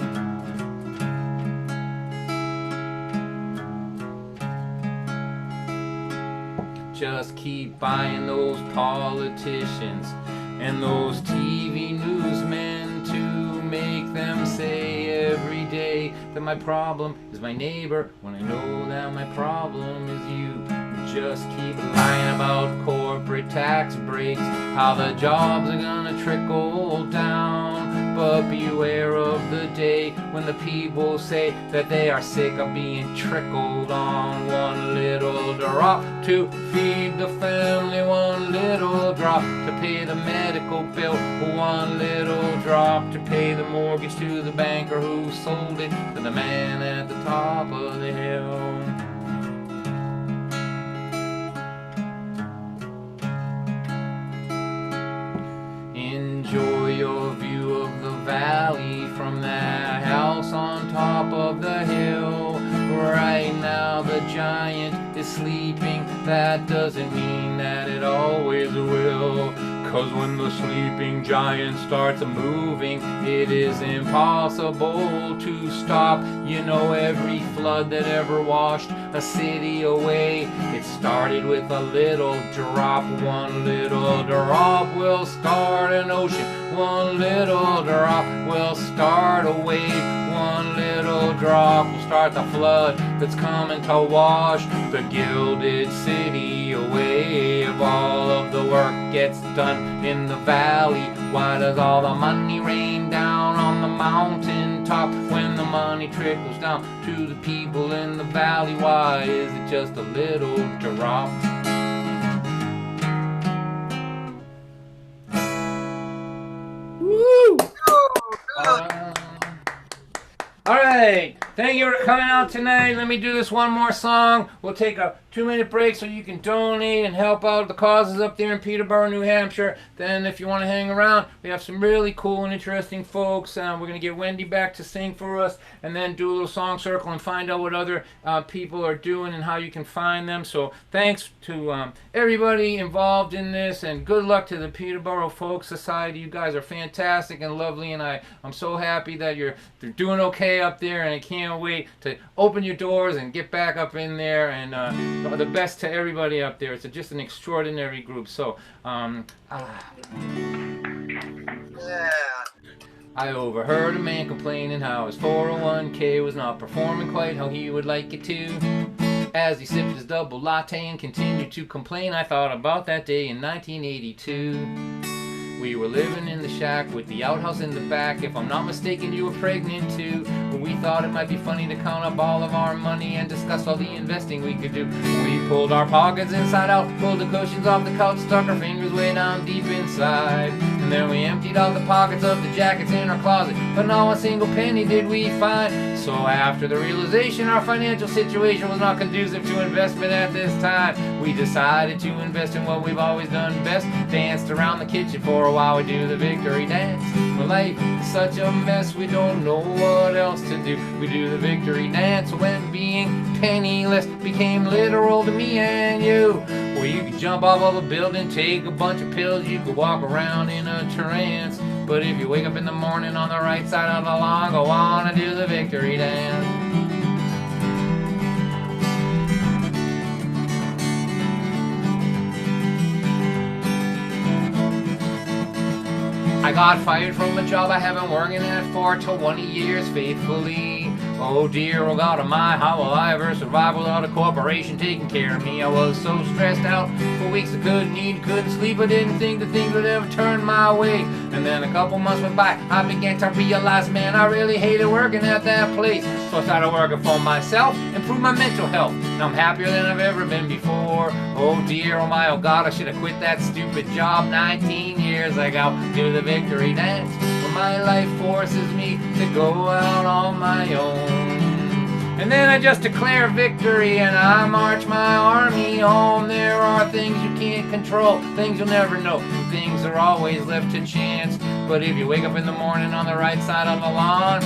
Just keep buying those politicians and those TV newsmen to make them say every day that my problem is my neighbor, when I know that my problem is you. Just keep lying about corporate tax breaks, how the jobs are gonna trickle down. But beware of the day when the people say that they are sick of being trickled on. One little drop to feed the family, one little drop to pay the medical bill, one little drop to pay the mortgage to the banker who sold it to the man at the top of the hill. Enjoy your view of the valley from that house on top of the hill. Right now the giant is sleeping, that doesn't mean that it always will. 'Cause when the sleeping giant starts moving, it is impossible to stop. You know, every flood that ever washed a city away, it started with a little drop. One little drop will start an ocean, one little drop will start a wave, one little drop will start the flood that's coming to wash the gilded city away. If all of the work gets done in the valley, why does all the money rain down on the mountain top? When the money trickles down to the people in the valley, why is it just a little drop? Woo! All right, thank you for coming out tonight. Let me do this one more song. We'll take a 2-minute break so you can donate and help out the causes up there in Peterborough, New Hampshire. Then if you want to hang around, we have some really cool and interesting folks. We're going to get Wendy back to sing for us, and then do a little song circle and find out what other people are doing and how you can find them. So thanks to everybody involved in this, and good luck to the Peterborough Folk Society. You guys are fantastic and lovely, and I'm so happy that they're doing okay up there, and I can't wait to open your doors and get back up in there, and the best to everybody up there. It's just an extraordinary group. So Yeah. I overheard a man complaining how his 401k was not performing quite how he would like it to. As he sipped his double latte and continued to complain, I thought about that day in 1982. We were living in the shack with the outhouse in the back. If I'm not mistaken, you were pregnant too. But we thought it might be funny to count up all of our money and discuss all the investing we could do. We pulled our pockets inside out, pulled the cushions off the couch, stuck our fingers way down deep inside. And then we emptied out the pockets of the jackets in our closet, but not a single penny did we find. So after the realization our financial situation was not conducive to investment at this time, we decided to invest in what we've always done best. Danced around the kitchen for a while, we do the victory dance. When life is such a mess, we don't know what else to do. We do the victory dance when being penniless became literal to me and you. Where you could jump off of a building, take a bunch of pills, you could walk around in a trance. But if you wake up in the morning on the right side of the lawn, go on and do the victory dance. I got fired from a job I have been working at for 20 years faithfully. Oh dear, oh God, oh my, how will I ever survive without a corporation taking care of me? I was so stressed out for weeks I couldn't eat, couldn't sleep. I didn't think that things would ever turn my way. And then a couple months went by, I began to realize, man, I really hated working at that place. So I started working for myself, improve my mental health. Now I'm happier than I've ever been before. Oh dear, oh my, oh God, I should have quit that stupid job 19 years ago. Do the victory dance. My life forces me to go out on my own. And then I just declare victory and I march my army home. There are things you can't control, things you'll never know. Things are always left to chance. But if you wake up in the morning on the right side of the lawn,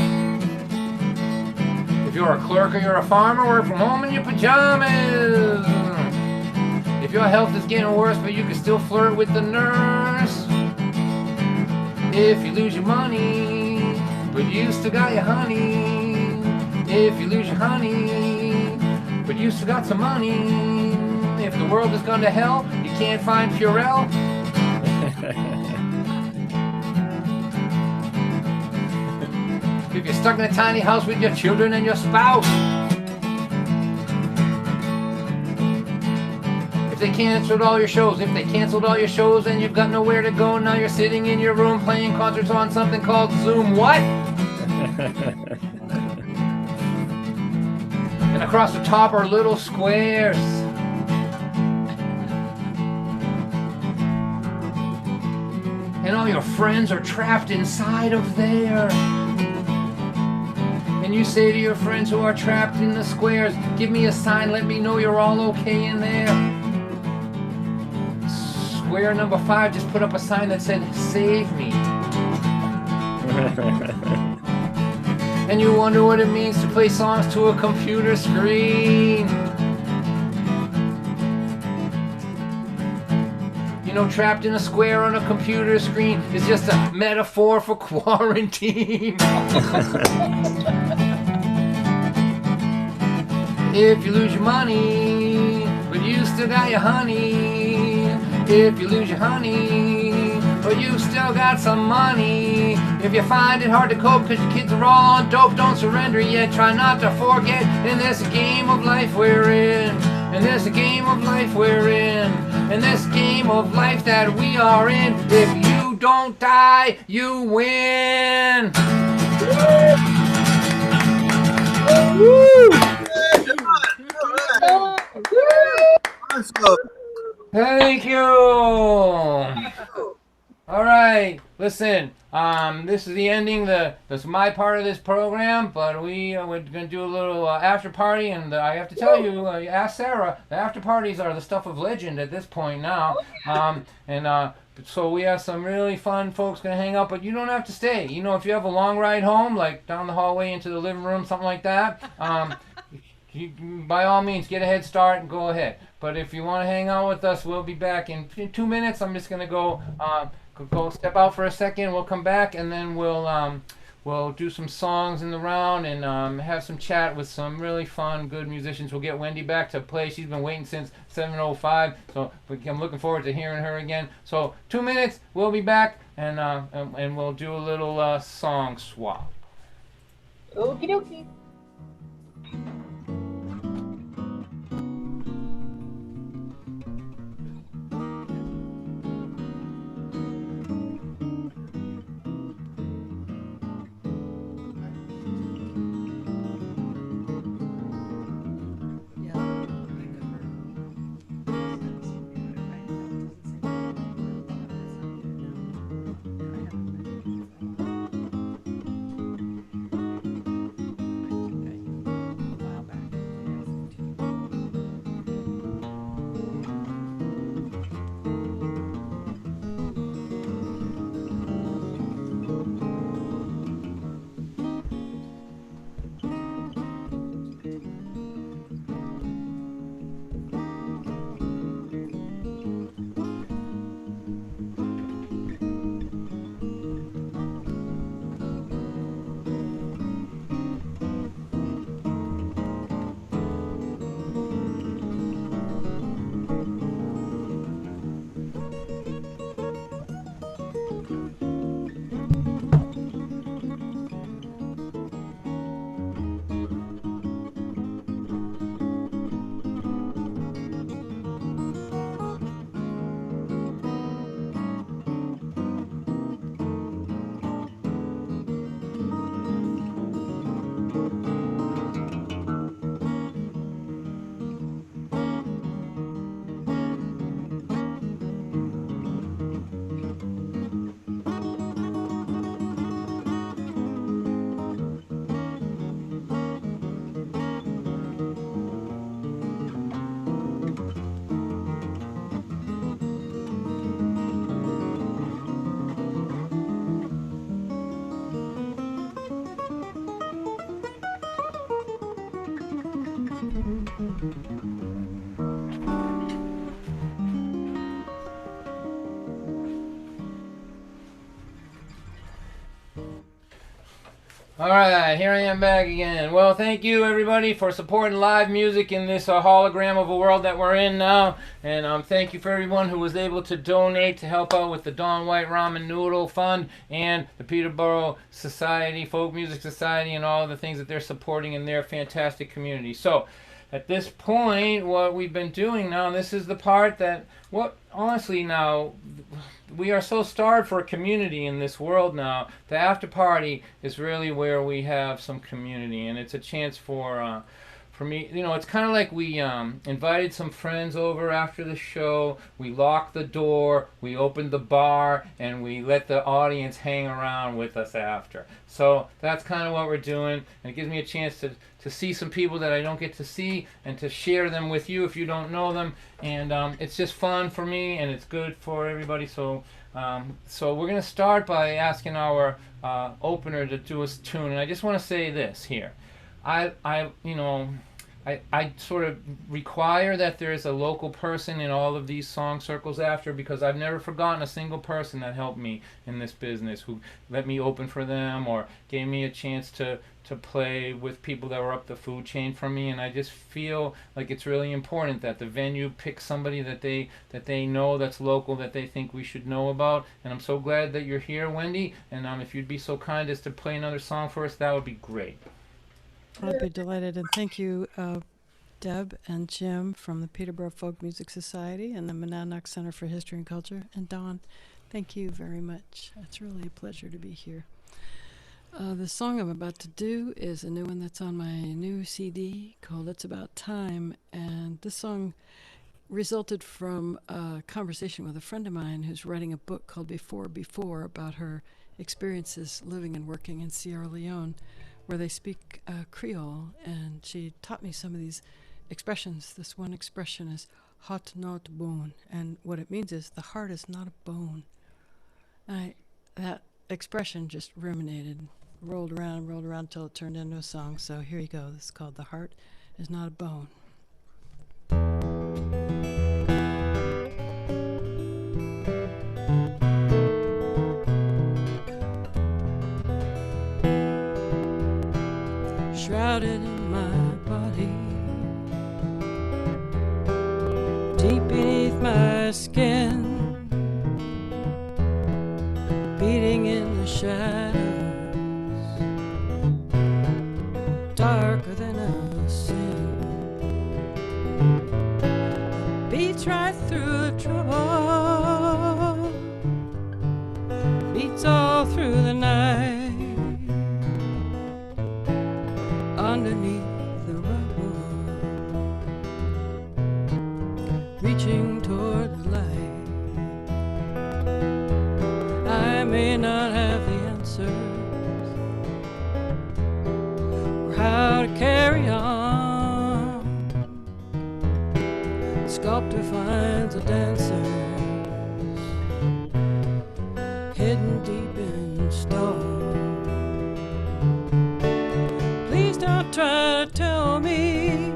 if you're a clerk or you're a farmer, work from home in your pajamas. If your health is getting worse but you can still flirt with the nurse. If you lose your money, but you still got your honey. If you lose your honey, but you still got some money. If the world has gone to hell, you can't find Purell. If you're stuck in a tiny house with your children and your spouse. If they canceled all your shows, and you've got nowhere to go, now you're sitting in your room playing concerts on something called Zoom. What? And across the top are little squares. And all your friends are trapped inside of there. And you say to your friends who are trapped in the squares, give me a sign, let me know you're all okay in there. Square number 5 just put up a sign that said, save me. And you wonder what it means to play songs to a computer screen. You know, trapped in a square on a computer screen is just a metaphor for quarantine. If you lose your money, but you still got your honey. If you lose your honey, but you still got some money. If you find it hard to cope because your kids are all on dope, don't surrender yet. Try not to forget in this game of life we're in. In this game of life we're in. In this game of life that we are in. If you don't die, you win. Thank you. All right, listen. This is the ending. That's my part of this program, but we're gonna do a little after party, and I have to tell you, ask Sarah. The after parties are the stuff of legend at this point now. So we have some really fun folks gonna hang out, but you don't have to stay. You know, if you have a long ride home, like down the hallway into the living room, something like that, you, by all means, get a head start and go ahead. But if you want to hang out with us, we'll be back in 2 minutes. I'm just gonna go step out for a second. We'll come back and then we'll do some songs in the round and have some chat with some really fun, good musicians. We'll get Wendy back to play. She's been waiting since 7:05, so I'm looking forward to hearing her again. So 2 minutes, we'll be back and we'll do a little song swap. Okie dokie. All right, here I am back again. Well, thank you everybody for supporting live music in this hologram of a world that we're in now. And thank you for everyone who was able to donate to help out with the Dawn White Ramen Noodle Fund and the Peterborough Society, Folk Music Society, and all of the things that they're supporting in their fantastic community. So, at this point, what we've been doing now, this is the part that, honestly now, we are so starved for a community in this world now. The after party is really where we have some community, and it's a chance for me, it's kind of like we invited some friends over after the show, we locked the door, we opened the bar, and we let the audience hang around with us after. So that's kind of what we're doing, and it gives me a chance to see some people that I don't get to see and to share them with you if you don't know them. And it's just fun for me, and it's good for everybody. So so we're going to start by asking our opener to do a tune. And I just want to say this here. I sort of require that there is a local person in all of these song circles after, because I've never forgotten a single person that helped me in this business, who let me open for them or gave me a chance to play with people that were up the food chain from me. And I just feel like it's really important that the venue picks somebody that they know that's local, that they think we should know about. And I'm so glad that you're here, Wendy, and if you'd be so kind as to play another song for us, that would be great. I'd be delighted, and thank you, Deb and Jim from the Peterborough Folk Music Society and the Monadnock Center for History and Culture, and Dawn, thank you very much. It's really a pleasure to be here. The song I'm about to do is a new one that's on my new CD called It's About Time, and this song resulted from a conversation with a friend of mine who's writing a book called Before about her experiences living and working in Sierra Leone, where they speak Creole, and she taught me some of these expressions. This one expression is hot not bone, and what it means is the heart is not a bone. That expression just ruminated, rolled around until it turned into a song. So here you go. This is called The Heart is Not a Bone. Shrouded in my body, deep beneath my skin, beating in the shadows, darker than a sin, beats right through the trouble, beats all through the night. Underneath the rubble, reaching toward the light. I may not have the answers or how to carry on. The sculptor finds a dancer hidden deep in stone. Don't try to tell me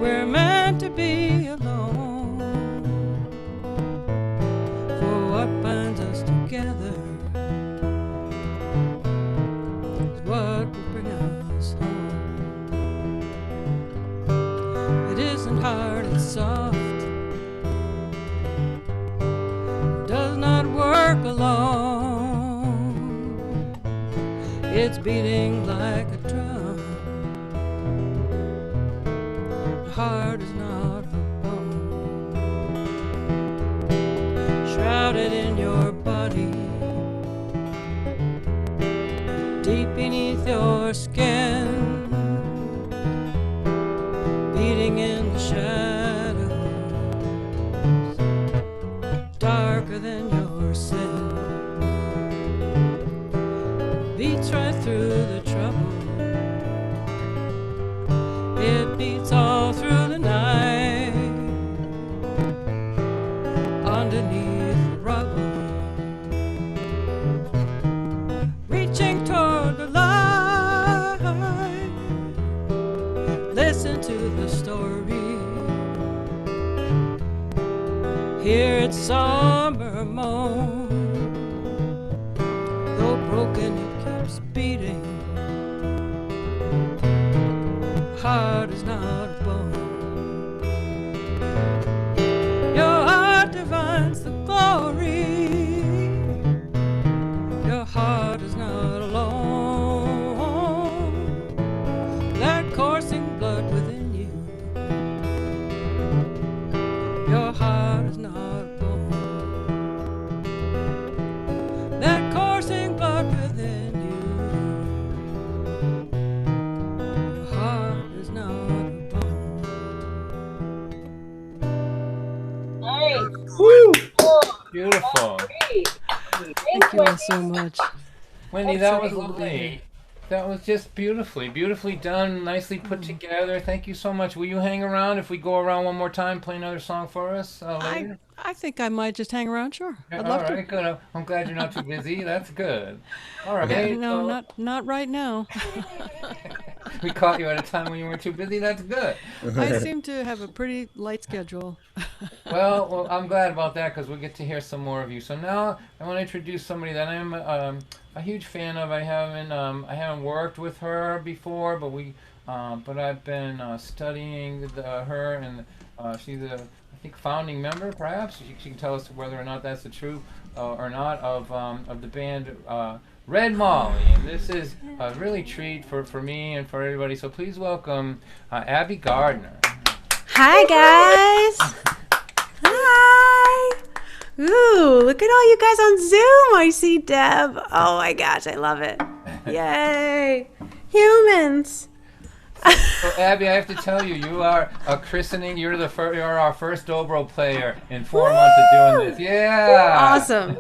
we're meant to be alone, for what binds us together is what will bring us home. It isn't hard, it's soft, it does not work alone. It's beating like a drum. The heart is not a bone. Shrouded in your body, deep beneath your skin, beating in the shadows, darker than your sin. Beats right through the trouble, it beats all through the night, underneath the rubble, reaching toward the light. listen to the story. Hear its somber moan. Though broken, it keeps beating. Heart is not a bone. Your heart divines the glory. Your heart is not alone. That coursing blood within you. Your heart is not a bone. That coursing blood within you. Your heart is not a bone. Nice. Woo! Cool. Beautiful. Great. Thank you all so much. Wendy, that was Absolutely. lovely. That was just beautifully done, nicely put together. Thank you so much. Will you hang around if we go around one more time, play another song for us later? I think I might just hang around. Sure, I'd love All right, good. I'm glad you're not too busy. That's good. All right. to. No, so not right now. we caught you at a time when you weren't too busy. That's good. I seem to have a pretty light schedule. Well, I'm glad about that because we'll get to hear some more of you. So now I want to introduce somebody that I'm a huge fan of. I haven't worked with her before, but I've been studying her, and she's a I think founding member, perhaps. She can tell us whether or not that's the truth or not of the band Red Molly, and this is a really treat for me and for everybody. So please welcome Abby Gardner. Hi guys. Hi. Ooh, look at all you guys on Zoom. I see Deb. Oh my gosh, I love it. Yay. Humans. So Abby, I have to tell you, you are a christening. You're our first dobro player in 4 months of doing this. Yeah. Awesome.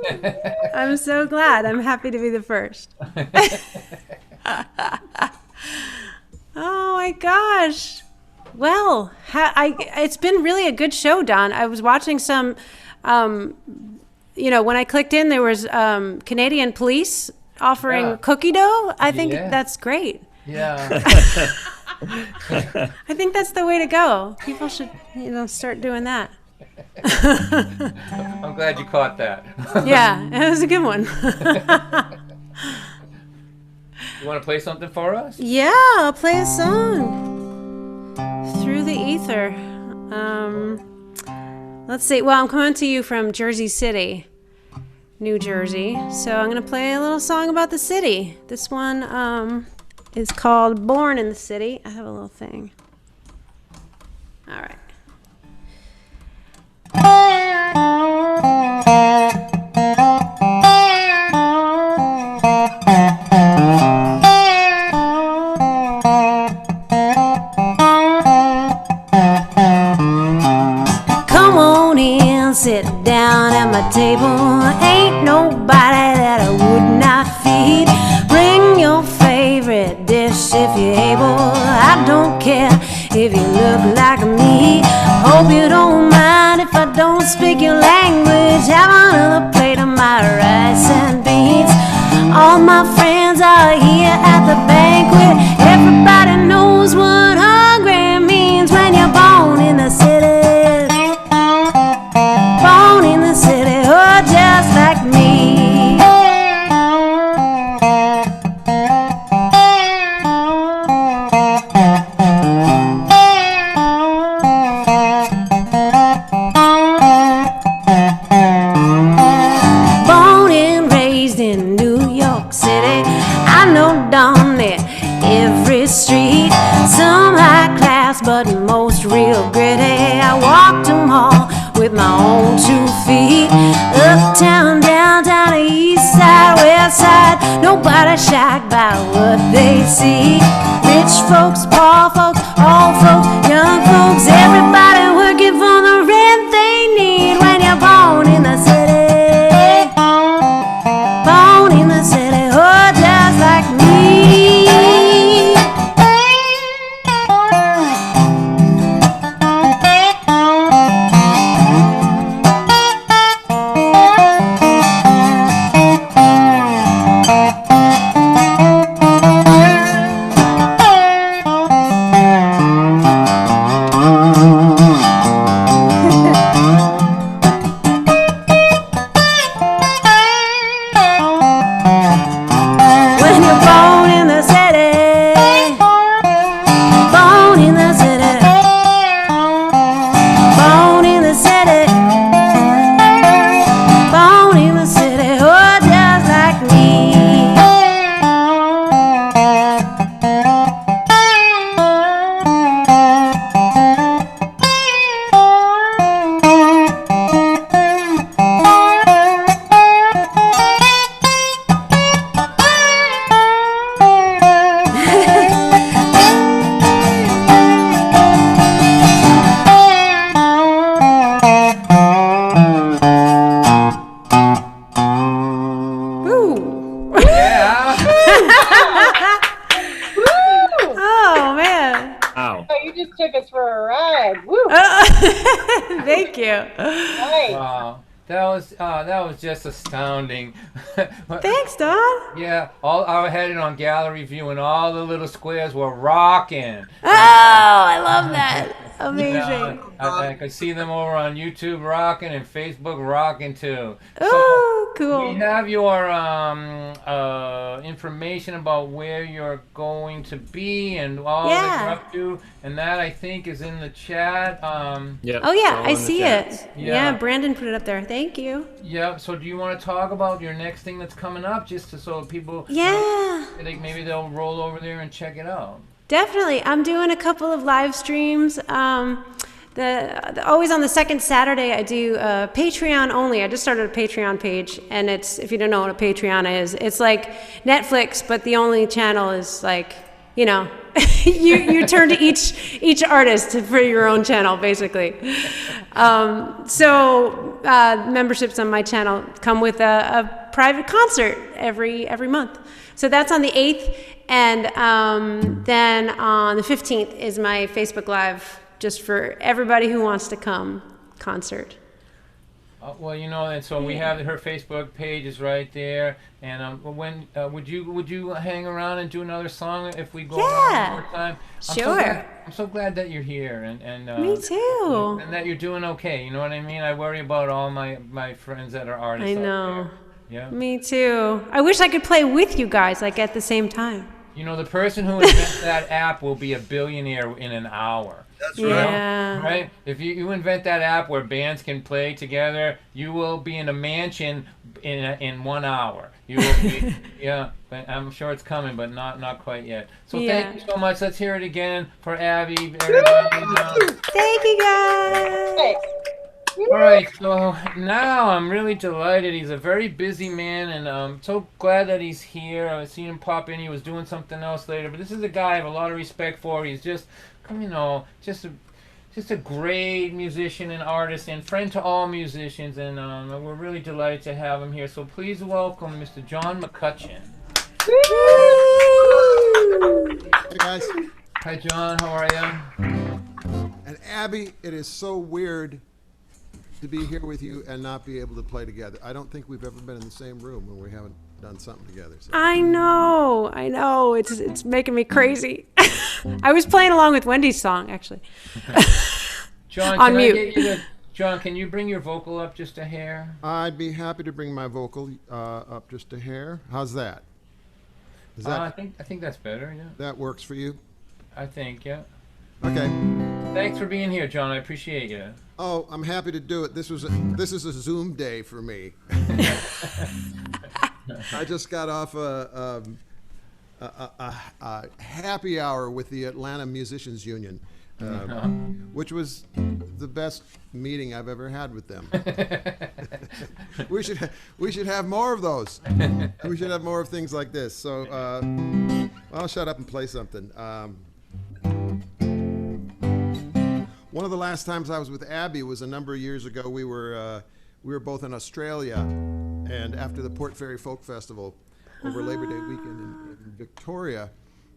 I'm so glad. I'm happy to be the first. Oh my gosh. Well, it's been really a good show, Don. I was watching some, when I clicked in, there was Canadian police offering cookie dough. I think that's great. Yeah. I think that's the way to go. People should, start doing that. I'm glad you caught that. Yeah, it was a good one. You want to play something for us? Yeah, I'll play a song. Through the Ether. Let's see. Well, I'm coming to you from Jersey City, New Jersey. So I'm going to play a little song about the city. This one is called Born in the City. I have a little thing. All right. Come on in, sit down at my table. Ain't nobody that I would not feed. Bring your favorite dish if you're able. I don't care if you look like me. Hope you don't mind if I don't speak your language. Have another plate of my rice and beans. All my friends are here at the banquet. Everybody knows what hungry means when you're born in the city. Born in the city, oh, just like me. Born and raised in New York City, I know down there every street. Some high class, but most real gritty. I walked them all with my own 2 feet. Uptown, downtown, east side, west side. Nobody shocked by what they see. Rich folks, poor folks, old folks, young folks. Everybody working for the rent they need. When you're born in the city. Born in the city, oh, just like me. you just took us for a ride. Woo! Thank you. Nice. Wow. That was just astounding. Thanks, Don. Yeah, I had it on gallery view, and all the little squares were rocking. Oh, I love that. Amazing. I could see them over on YouTube rocking and Facebook rocking too. Oh, cool. We have your information about where you're going to be and all that you're up to, and that I think is in the chat. Yep, oh yeah, I see it. Yeah, Brandon put it up there. Thank you. Yeah. So do you want to talk about your next thing that's coming up, just so people? Yeah. Maybe they'll roll over there and check it out. Definitely. I'm doing a couple of live streams. Always on the second Saturday, I do Patreon only. I just started a Patreon page, and it's, if you don't know what a Patreon is, it's like Netflix, but the only channel is like, you know, you turn to each artist for your own channel, basically. So memberships on my channel come with a private concert every month. So that's on the 8th, and then on the 15th is my Facebook Live, just for everybody who wants to come concert. Well, you know, and so we have her Facebook page is right there. And when would you hang around and do another song if we go around one more time? Sure. I'm so glad that you're here, and me too. And that you're doing okay. You know what I mean? I worry about all my friends that are artists. I know. Out there. Yeah. Me too. I wish I could play with you guys, like at the same time. You know, the person who invents that app will be a billionaire in an hour. That's right. Yeah. Right? If you invent that app where bands can play together, you will be in a mansion in 1 hour. You will be, yeah. But I'm sure it's coming, but not quite yet. So thank you so much. Let's hear it again for Abby. Everybody. Thank you guys. Hey. All right, so now I'm really delighted. He's a very busy man, and I'm so glad that he's here. I've seen him pop in. He was doing something else later, but this is a guy I have a lot of respect for. He's just, you know, just a great musician and artist and friend to all musicians, and we're really delighted to have him here. So please welcome Mr. John Mccutchen. Hey guys. Hi, John. How are you? And Abby, it is so weird to be here with you and not be able to play together. I don't think we've ever been in the same room when we haven't done something together. So. I know. It's making me crazy. I was playing along with Wendy's song, actually. John, on mute. John, can you bring your vocal up just a hair? I'd be happy to bring my vocal up just a hair. How's that? Is that I think that's better. Yeah. That works for you? I think, yeah. Okay. Thanks for being here, John. I appreciate you. Oh, I'm happy to do it. This is a Zoom day for me. I just got off a happy hour with the Atlanta Musicians Union, which was the best meeting I've ever had with them. we should have more of those. We should have more of things like this. So I'll shut up and play something. One of the last times I was with Abby was a number of years ago. We were both in Australia, and after the Port Fairy Folk Festival over Labor Day weekend in Victoria,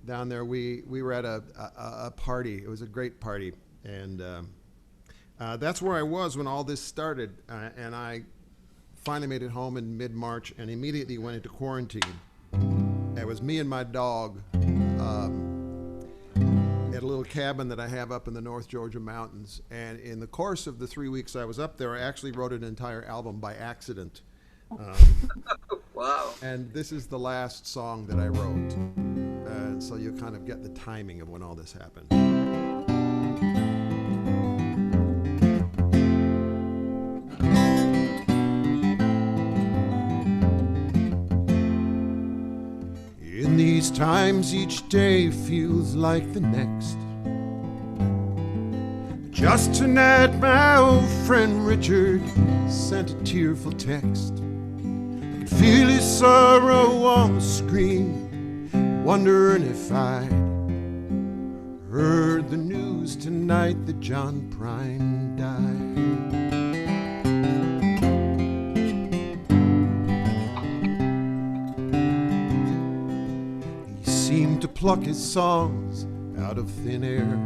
down there we were at a party. It was a great party, and that's where I was when all this started. And I finally made it home in mid-March and immediately went into quarantine. It was me and my dog. At a little cabin that I have up in the North Georgia mountains, and in the course of the 3 weeks I was up there, I actually wrote an entire album by accident. Wow. And this is the last song that I wrote, so you kind of get the timing of when all this happened. In these times, each day feels like the next. Just tonight, my old friend Richard sent a tearful text. I could feel his sorrow on the screen, wondering if I'd heard the news tonight that John Prine died. Seemed to pluck his songs out of thin air.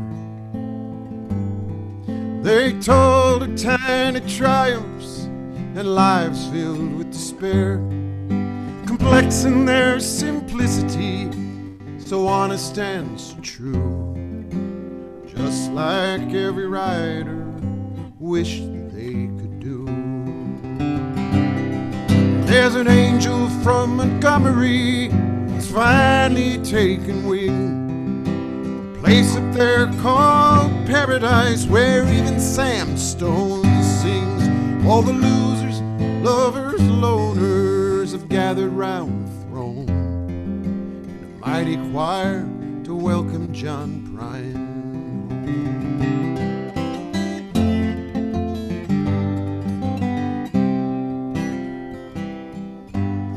They told of tiny triumphs and lives filled with despair, complex in their simplicity, so honest and so true, just like every writer wished they could do. There's an angel from Montgomery that's finally taken wing, a place up there called paradise where even Sam Stone sings. All the losers, lovers, loners have gathered round the throne in a mighty choir to welcome John Prine.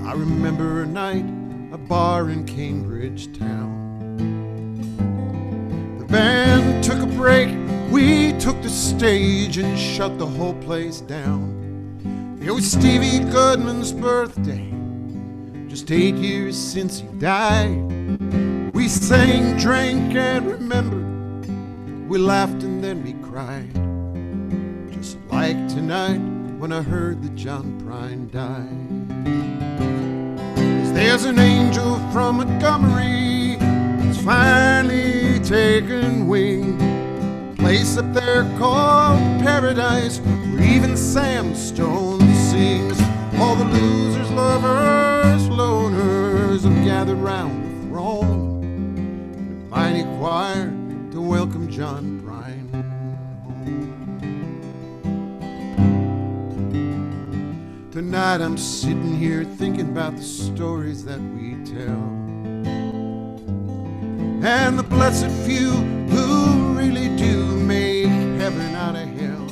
I remember a night, a bar in Cambridge town. The band took a break, we took the stage and shut the whole place down. It was Stevie Goodman's birthday, just 8 years since he died. We sang, drank, and remembered. We laughed and then we cried, just like tonight when I heard that John Prine died. There's an angel from Montgomery that's finally taken wing, a place up there called paradise where even Sam Stone sings. All the losers, lovers, loners have gathered round the throne in a mighty choir to welcome John Prine home. Tonight I'm sitting here thinking about the stories that we tell, and the blessed few who really do make heaven out of hell.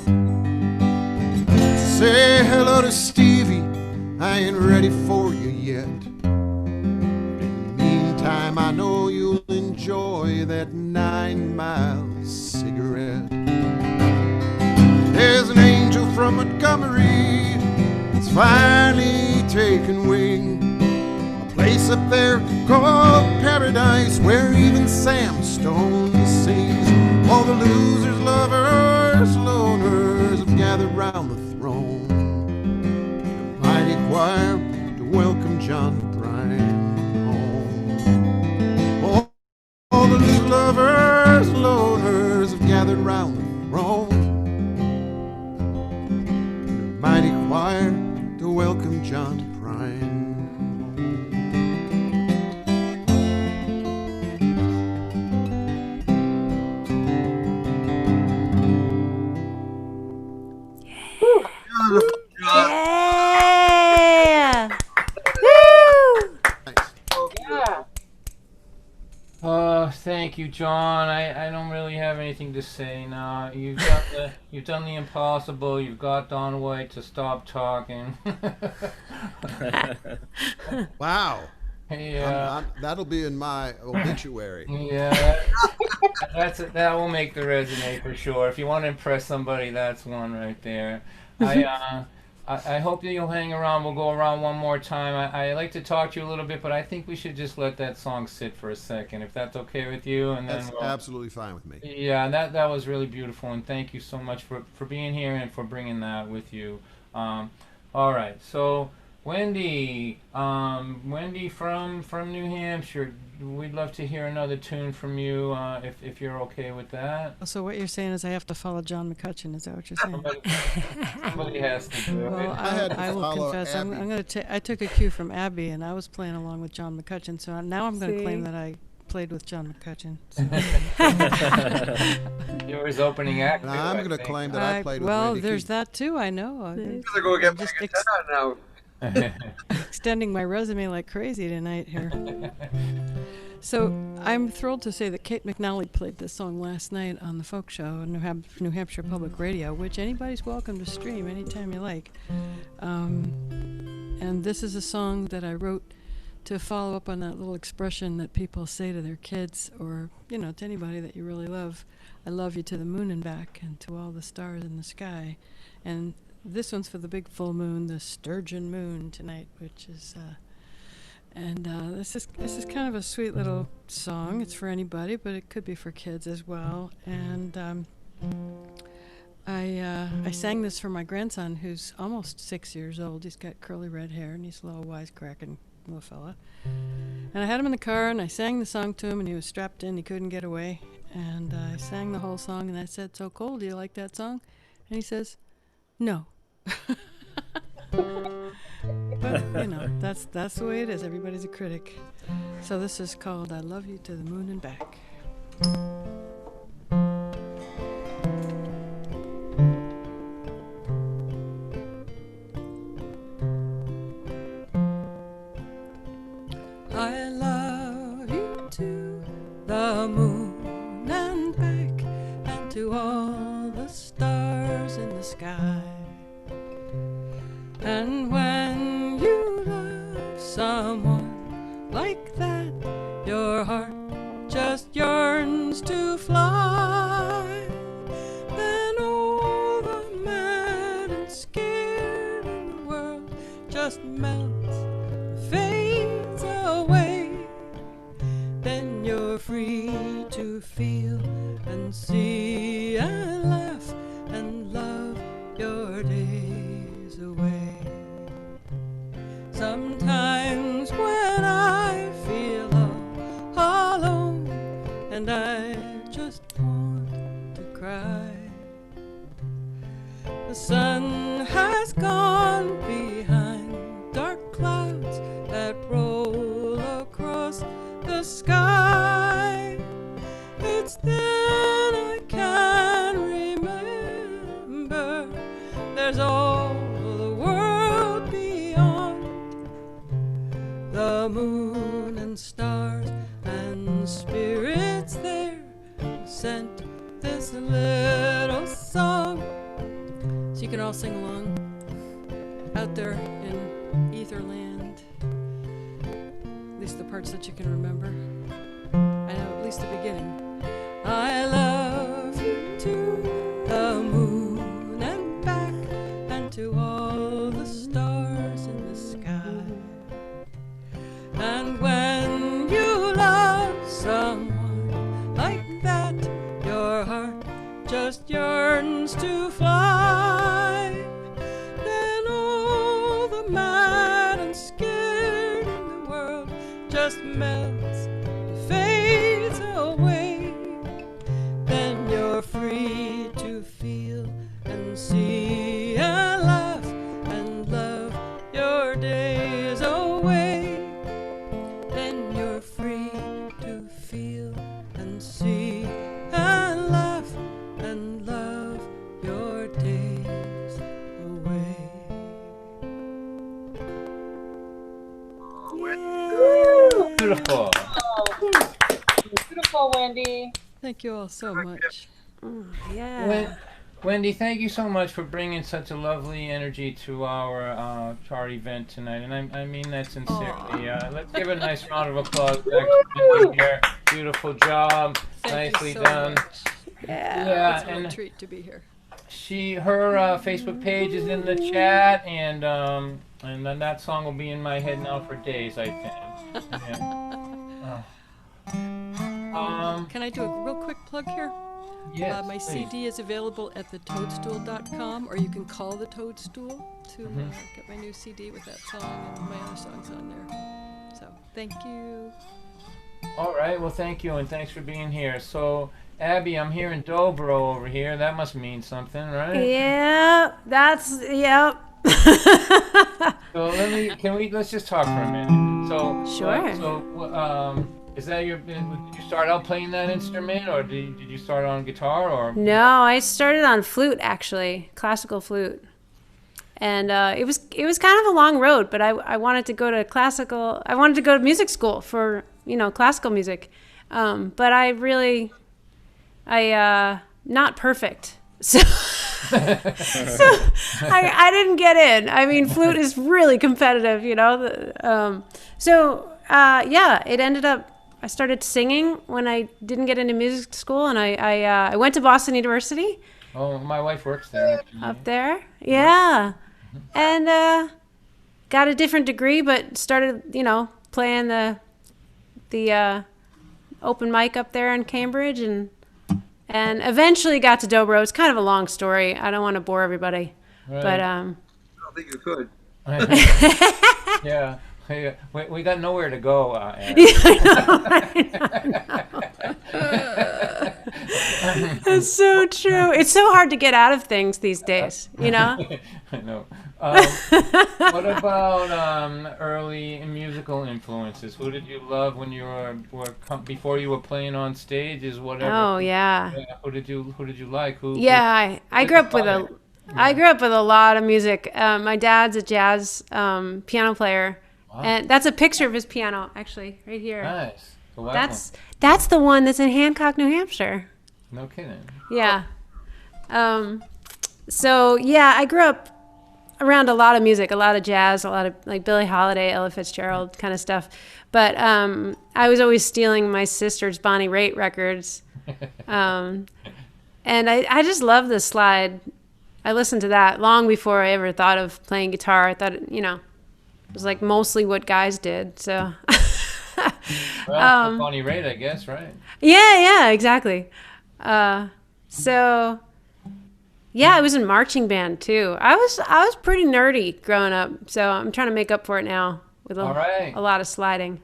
Say hello to Stevie, I ain't ready for you yet. In the meantime, I know you'll enjoy that 9 Mile cigarette. There's an angel from Montgomery, it's finally taken wing, a place up there called paradise where even Sam Stone sings. All the losers, lovers, loners have gathered round the throne in a mighty choir to welcome John Prine home. All the losers, lovers, loners have gathered round the throne in a mighty choir to welcome John Prine. Yeah! Woo! Yeah. Thank you, John. I don't really have anything to say now. You've done the impossible. You've got Don White to stop talking. Wow. Yeah. That'll be in my obituary. Yeah, that will make the resume for sure. If you want to impress somebody, that's one right there. I hope that you'll hang around. We'll go around one more time. I like to talk to you a little bit, but I think we should just let that song sit for a second, if that's okay with you. And then That's absolutely fine with me. Yeah, that was really beautiful, and thank you so much for being here and for bringing that with you. All right, so Wendy from New Hampshire, we'd love to hear another tune from you, if you're okay with that. So what you're saying is I have to follow John Mccutchen. Is that what you're saying? Somebody has to do it. Well, I will confess. I'm going to. I took a cue from Abby, and I was playing along with John Mccutchen. So now I'm going to claim that I played with John Mccutchen. You were his opening act. And I'm going to claim that I played with Well, Wendy there's Keith. that too. I know. I'm gonna go get my guitar now. Extending my resume like crazy tonight here. So I'm thrilled to say that Kate McNally played this song last night on the Folk Show on New Hampshire Public Radio, which anybody's welcome to stream anytime you like. And this is a song that I wrote to follow up on that little expression that people say to their kids, or to anybody that you really love. I love you to the moon and back, and to all the stars in the sky. And this one's for the big full moon, the sturgeon moon tonight, which is this is kind of a sweet little song. It's for anybody, but it could be for kids as well. And I sang this for my grandson, who's almost 6 years old. He's got curly red hair, and he's a little wisecracking little fella. And I had him in the car, and I sang the song to him, and he was strapped in. He couldn't get away. And I sang the whole song, and I said, "So Cold, do you like that song?" And he says, "No." But, that's the way it is. Everybody's a critic. So this is called "I Love You to the Moon and Back." I love you to the moon and back, and to all the stars in the sky. And when you love someone like that, your heart just yearns to fly. Then all the mad and scared in the world just melts, fades away. Then you're free to feel and see and laugh and love your days away. Sometimes when I feel all alone and I just want to cry, the sun has gone behind dark clouds that roll across the sky. It's then I can remember there's all the world beyond, the moon and stars and spirits there sent this little song. So you can all sing along out there in Etherland, at least the parts that you can remember. I know at least the beginning. I love you to the moon and back, and to all the stars in the sky. And when you love someone like that, your heart just yearns to fly. Then all the mad and scared in the world just melts, fades away. Then you're free to feel and see and laugh and love your days away. Then you're free to feel and see and laugh and love your days away. Beautiful. Beautiful, Wendy. Thank you all so much. Yeah. Wendy, thank you so much for bringing such a lovely energy to our event tonight, and I mean that sincerely. Let's give a nice round of applause. Here. Beautiful job, nicely so done. much. Yeah, It's a real and treat to be here. her Facebook page is in the chat, and then that song will be in my head now for days, I think. Yeah. Can I do a real quick plug here? Yes, my please. CD is available at thetoadstool.com, or you can call the Toadstool to get my new CD with that song and my other songs on there. So, thank you. All right, well, thank you, and thanks for being here. So, Abby, I'm here in Dobro over here. That must mean something, right? Yeah, yep. So let's just talk for a minute. So, Sure. Is that did you start out playing that instrument, or did you start on guitar, or? No, I started on flute, actually, classical flute. And it was kind of a long road, but I wanted to go to I wanted to go to music school for, classical music. But not perfect. So, I didn't get in. I mean, flute is really competitive, it ended up, I started singing when I didn't get into music school, and I went to Boston University. Oh, my wife works there. Up there, yeah. And got a different degree, but started, playing the open mic up there in Cambridge, and and eventually got to dobro. It's kind of a long story. I don't want to bore everybody, Right. but I don't think you could. Yeah. Hey, we got nowhere to go. That's so true. It's so hard to get out of things these days, you know? I know. What about early musical influences? Who did you love when you were before you were playing on stage? Is whatever. Oh, yeah. Who did you like? Who? Yeah, I grew up with a lot of music. My dad's a jazz piano player. Wow. And that's a picture of his piano, actually, right here. Nice. That's the one that's in Hancock, New Hampshire. No kidding. Yeah. So yeah, I grew up around a lot of music, a lot of jazz, a lot of like Billie Holiday, Ella Fitzgerald kind of stuff. But I was always stealing my sister's Bonnie Raitt records. And I just love the slide. I listened to that long before I ever thought of playing guitar. I thought, it was like mostly what guys did. So. Well, Bonnie Raitt, I guess, right? Yeah, exactly. So, yeah, I was in marching band too. I was pretty nerdy growing up, so I'm trying to make up for it now with a lot of sliding.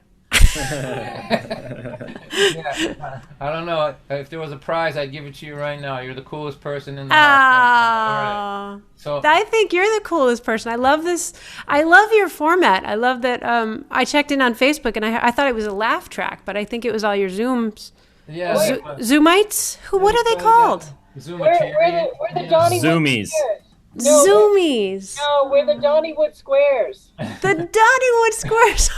Yeah, I don't know. If there was a prize, I'd give it to you right now. You're the coolest person in the house. All right. So I think you're the coolest person. I love this. I love your format. I love that. I checked in on Facebook and I thought it was a laugh track, but I think it was all your Zooms. Yeah. Zoomites? What are they called? We're the Donnywood Zoomies. Squares. Zoomies. No, we're the Donnywood Squares. The Donnywood Squares.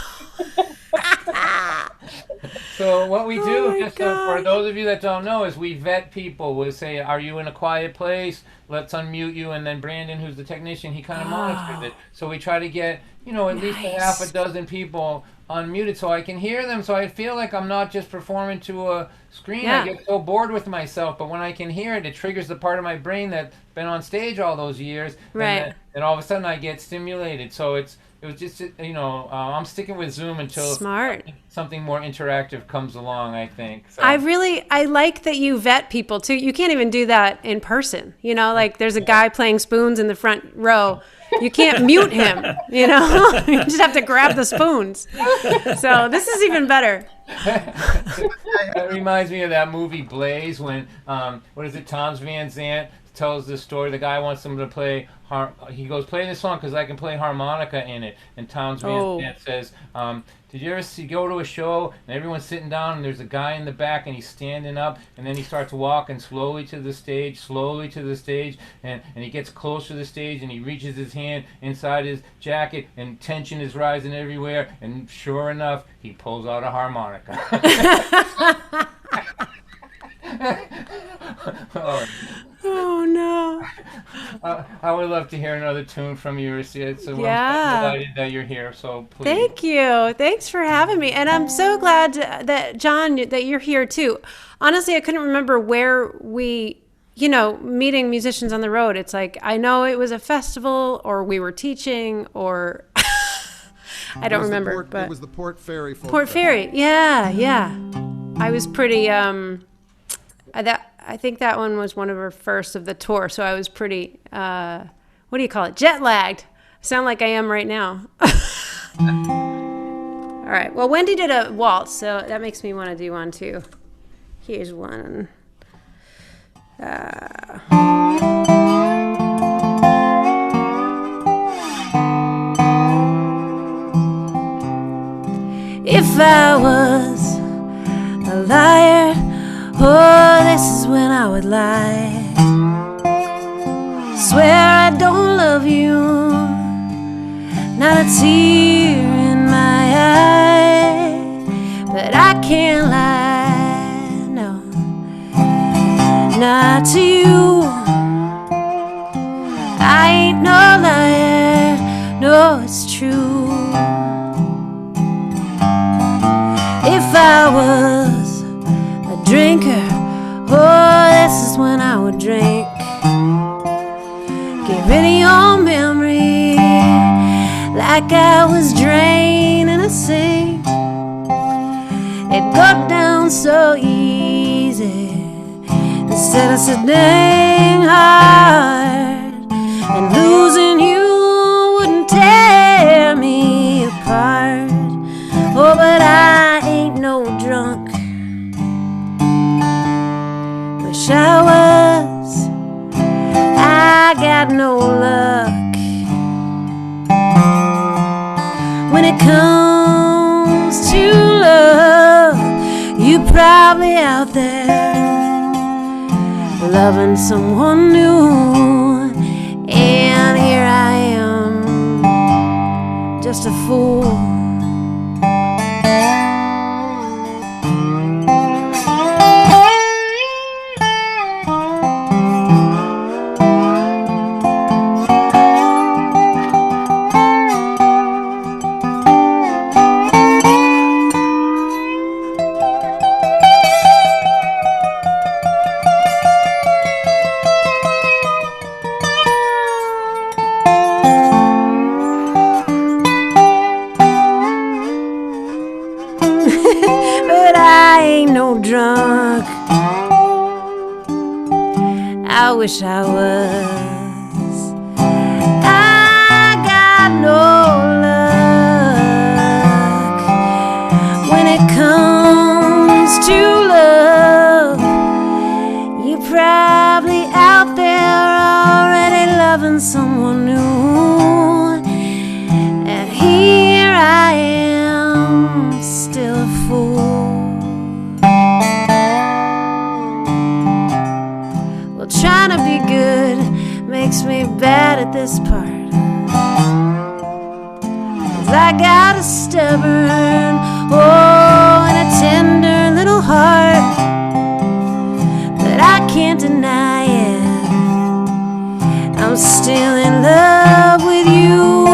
So what we do, just for those of you that don't know, is we vet people. We'll say, are you in a quiet place? Let's unmute you. And then Brandon, who's the technician, he kind of monitors it. So we try to get, at least a half a dozen people unmuted so I can hear them. So I feel like I'm not just performing to a screen. Yeah. I get so bored with myself. But when I can hear it, it triggers the part of my brain that's been on stage all those years. Right. And all of a sudden I get stimulated. So it was just, I'm sticking with Zoom until something more interactive comes along, I think. So. I like that you vet people too. You can't even do that in person. Like there's a guy playing spoons in the front row. You can't mute him, you just have to grab the spoons. So this is even better. That reminds me of that movie Blaze when, Tom's Van Zandt tells this story. The guy wants him to play, he goes, play this song because I can play harmonica in it. And Tom's Van Zandt says, did you ever go to a show and everyone's sitting down and there's a guy in the back and he's standing up and then he starts walking slowly to the stage, and he gets close to the stage and he reaches his hand inside his jacket and tension is rising everywhere and sure enough, he pulls out a harmonica. Oh no! I would love to hear another tune from you, Sid. So yeah. I'm delighted that you're here. So please. Thank you. Thanks for having me, and I'm so glad that John, that you're here too. Honestly, I couldn't remember where we, meeting musicians on the road. It's like I know it was a festival, or we were teaching, or I don't remember. But it was the Port Fairy. Port Fairy. Yeah. I was pretty. I think that one was one of our first of the tour, so I was pretty, what do you call it, jet lagged. I sound like I am right now. All right, well, Wendy did a waltz, so that makes me want to do one too. Here's one. If I was a liar, oh, this is when I would lie. Swear I don't love you, not a tear in my eye. But I can't lie, no, not to you. I ain't no liar, no, it's true. If I was a drinker, oh, this is when I would drink. Get rid of your memory like I was draining a sink. It got down so easy, and said it's a dang hard, and losing you wouldn't tear me apart. Oh, but I ain't no drunk. Wish I was. I got no luck. When it comes to love, you're probably out there loving someone new, and here I am, just a fool. Drunk, I wish I was. I got no luck when it comes to love. You're probably out there already loving someone new, and here I am, still a fool. Trying to be good makes me bad at this part, 'cause I got a stubborn, oh, and a tender little heart that I can't deny it. I'm still in love with you.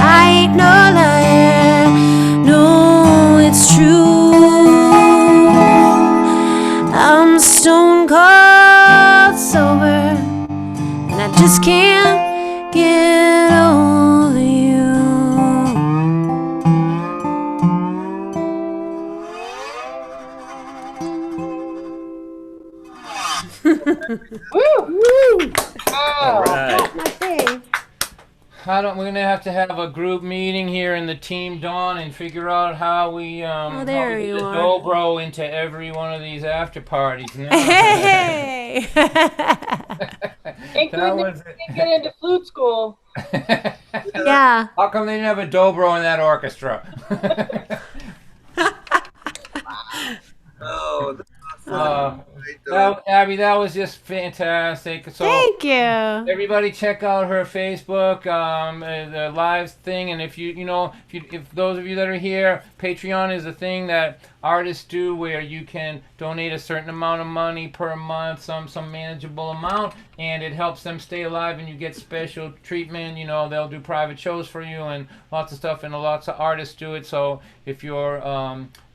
I ain't no liar, no, it's true. I'm stone cold sober, and I just can't get over you. Woo! Woo! All right. My thing. We're gonna have to have a group meeting here in the team, Dawn, and figure out how we how there we you get the are. dobro into every one of these after parties. Hey! Thank goodness we didn't get into flute school. Yeah. How come they didn't have a dobro in that orchestra? Oh, Abby, that was just fantastic. So Thank you. everybody, check out her Facebook, the live thing, and if if those of you that are here, Patreon is a thing that artists do where you can donate a certain amount of money per month, some manageable amount, and it helps them stay alive, and you get special treatment. They'll do private shows for you and lots of stuff, and lots of artists do it. So if you're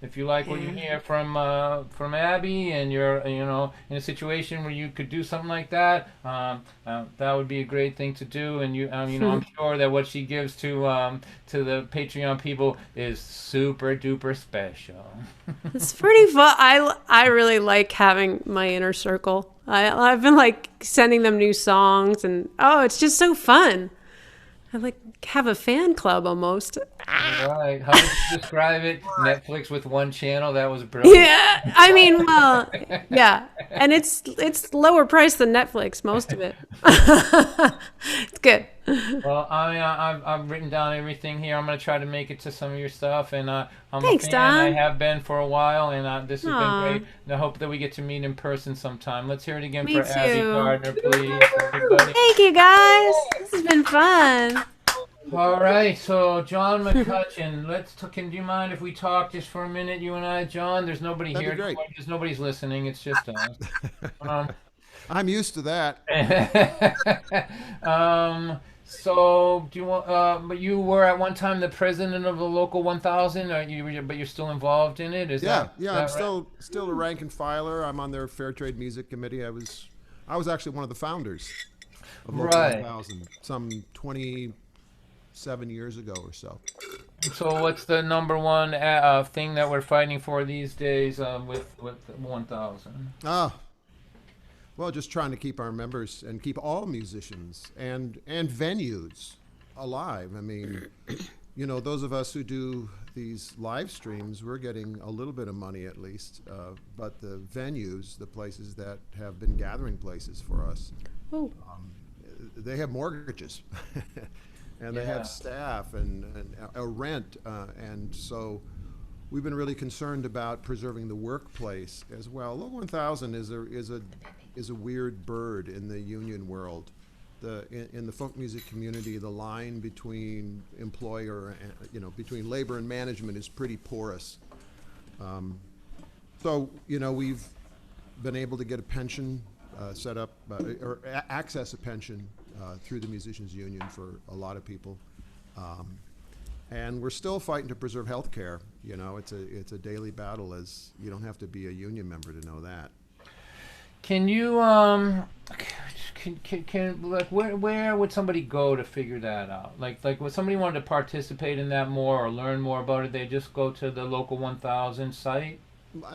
if you like what you hear from Abby, and you're in a situation where you could do something like that, that would be a great thing to do. And I'm sure that what she gives to the Patreon people is super duper special. It's pretty fun. I really like having my inner circle. I've been like sending them new songs, and it's just so fun. I like have a fan club almost. Right. How would you describe it? Netflix with one channel? That was brilliant. Yeah. I mean, well, yeah. And it's lower price than Netflix, most of it. It's good. Well, I've written down everything here. I'm going to try to make it to some of your stuff, and I'm Thanks, a fan. Don. I have been for a while, and this has Aw. been great. And I hope that we get to meet in person sometime. Let's hear it again Me for Abby too. Gardner, please, everybody. Thank you, guys. This has been fun. All right, so John Mccutchen, do you mind if we talk just for a minute, you and I, John? There's nobody That'd here. be great. There's nobody's listening. It's just us. I'm used to that. So do you want? But you were at one time the president of the local 1000, but you're still involved in it. Yeah. I'm right? still a rank and filer. I'm on their Fair Trade Music Committee. I was actually one of the founders of Local 1000, some 27 years ago or so. So what's the number one thing that we're fighting for these days with 1000? Well, just trying to keep our members and keep all musicians and venues alive. I mean, you know, those of us who do these live streams, we're getting a little bit of money at least, but the venues, the places that have been gathering places for us, they have mortgages and they have staff and a rent, and so we've been really concerned about preserving the workplace as well. Local 1000 is a weird bird in the union world. In the folk music community, the line between employer and, between labor and management is pretty porous. So, we've been able to get a pension set up, or access a pension through the Musicians Union for a lot of people. And we're still fighting to preserve health care. It's a daily battle, as you don't have to be a union member to know that. Can you where would somebody go to figure that out? Like if somebody wanted to participate in that more or learn more about it, they just go to the Local 1000 site?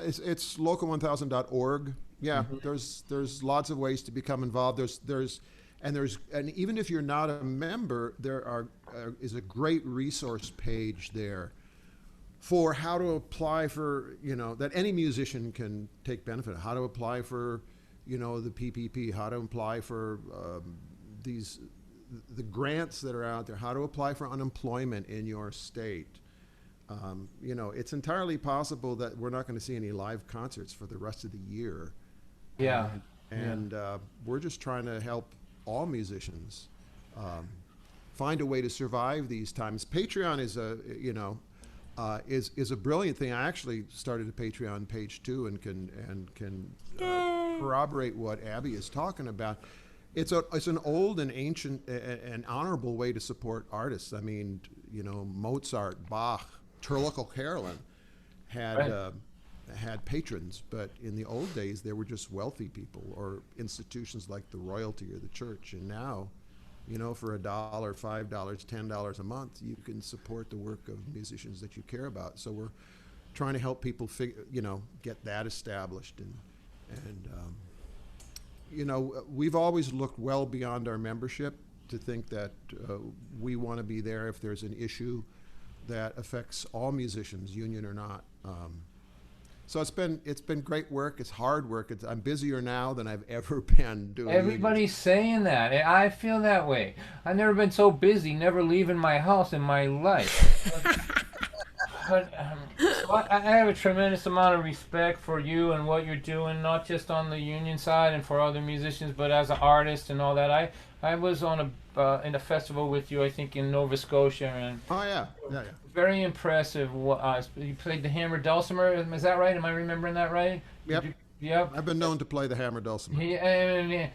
It's local1000.org. Yeah, there's lots of ways to become involved. And even if you're not a member, there is a great resource page there for how to apply for, that any musician can take benefit of, how to apply for, the PPP, how to apply for the grants that are out there, how to apply for unemployment in your state. It's entirely possible that we're not going to see any live concerts for the rest of the year. Yeah. And we're just trying to help all musicians find a way to survive these times. Patreon is is a brilliant thing. I actually started a Patreon page too, and can corroborate what Abby is talking about. It's an old and ancient and honorable way to support artists. I mean, Mozart, Bach, Turlocal Carolyn had patrons, but in the old days they were just wealthy people or institutions like the royalty or the church. And now, for $1, $5, $10 a month, you can support the work of musicians that you care about. So we're trying to help people get that established. And we've always looked well beyond our membership to think that we want to be there if there's an issue that affects all musicians, union or not. So it's been great work. It's hard work. I'm busier now than I've ever been doing. Everybody's saying that. I feel that way. I've never been so busy, never leaving my house in my life. But so I have a tremendous amount of respect for you and what you're doing, not just on the union side and for other musicians, but as an artist and all that. I was on in a festival with you, I think, in Nova Scotia, and very impressive. You played the hammer dulcimer. Is that right? Am I remembering that right? Yep. Yep. I've been known to play the hammer dulcimer. And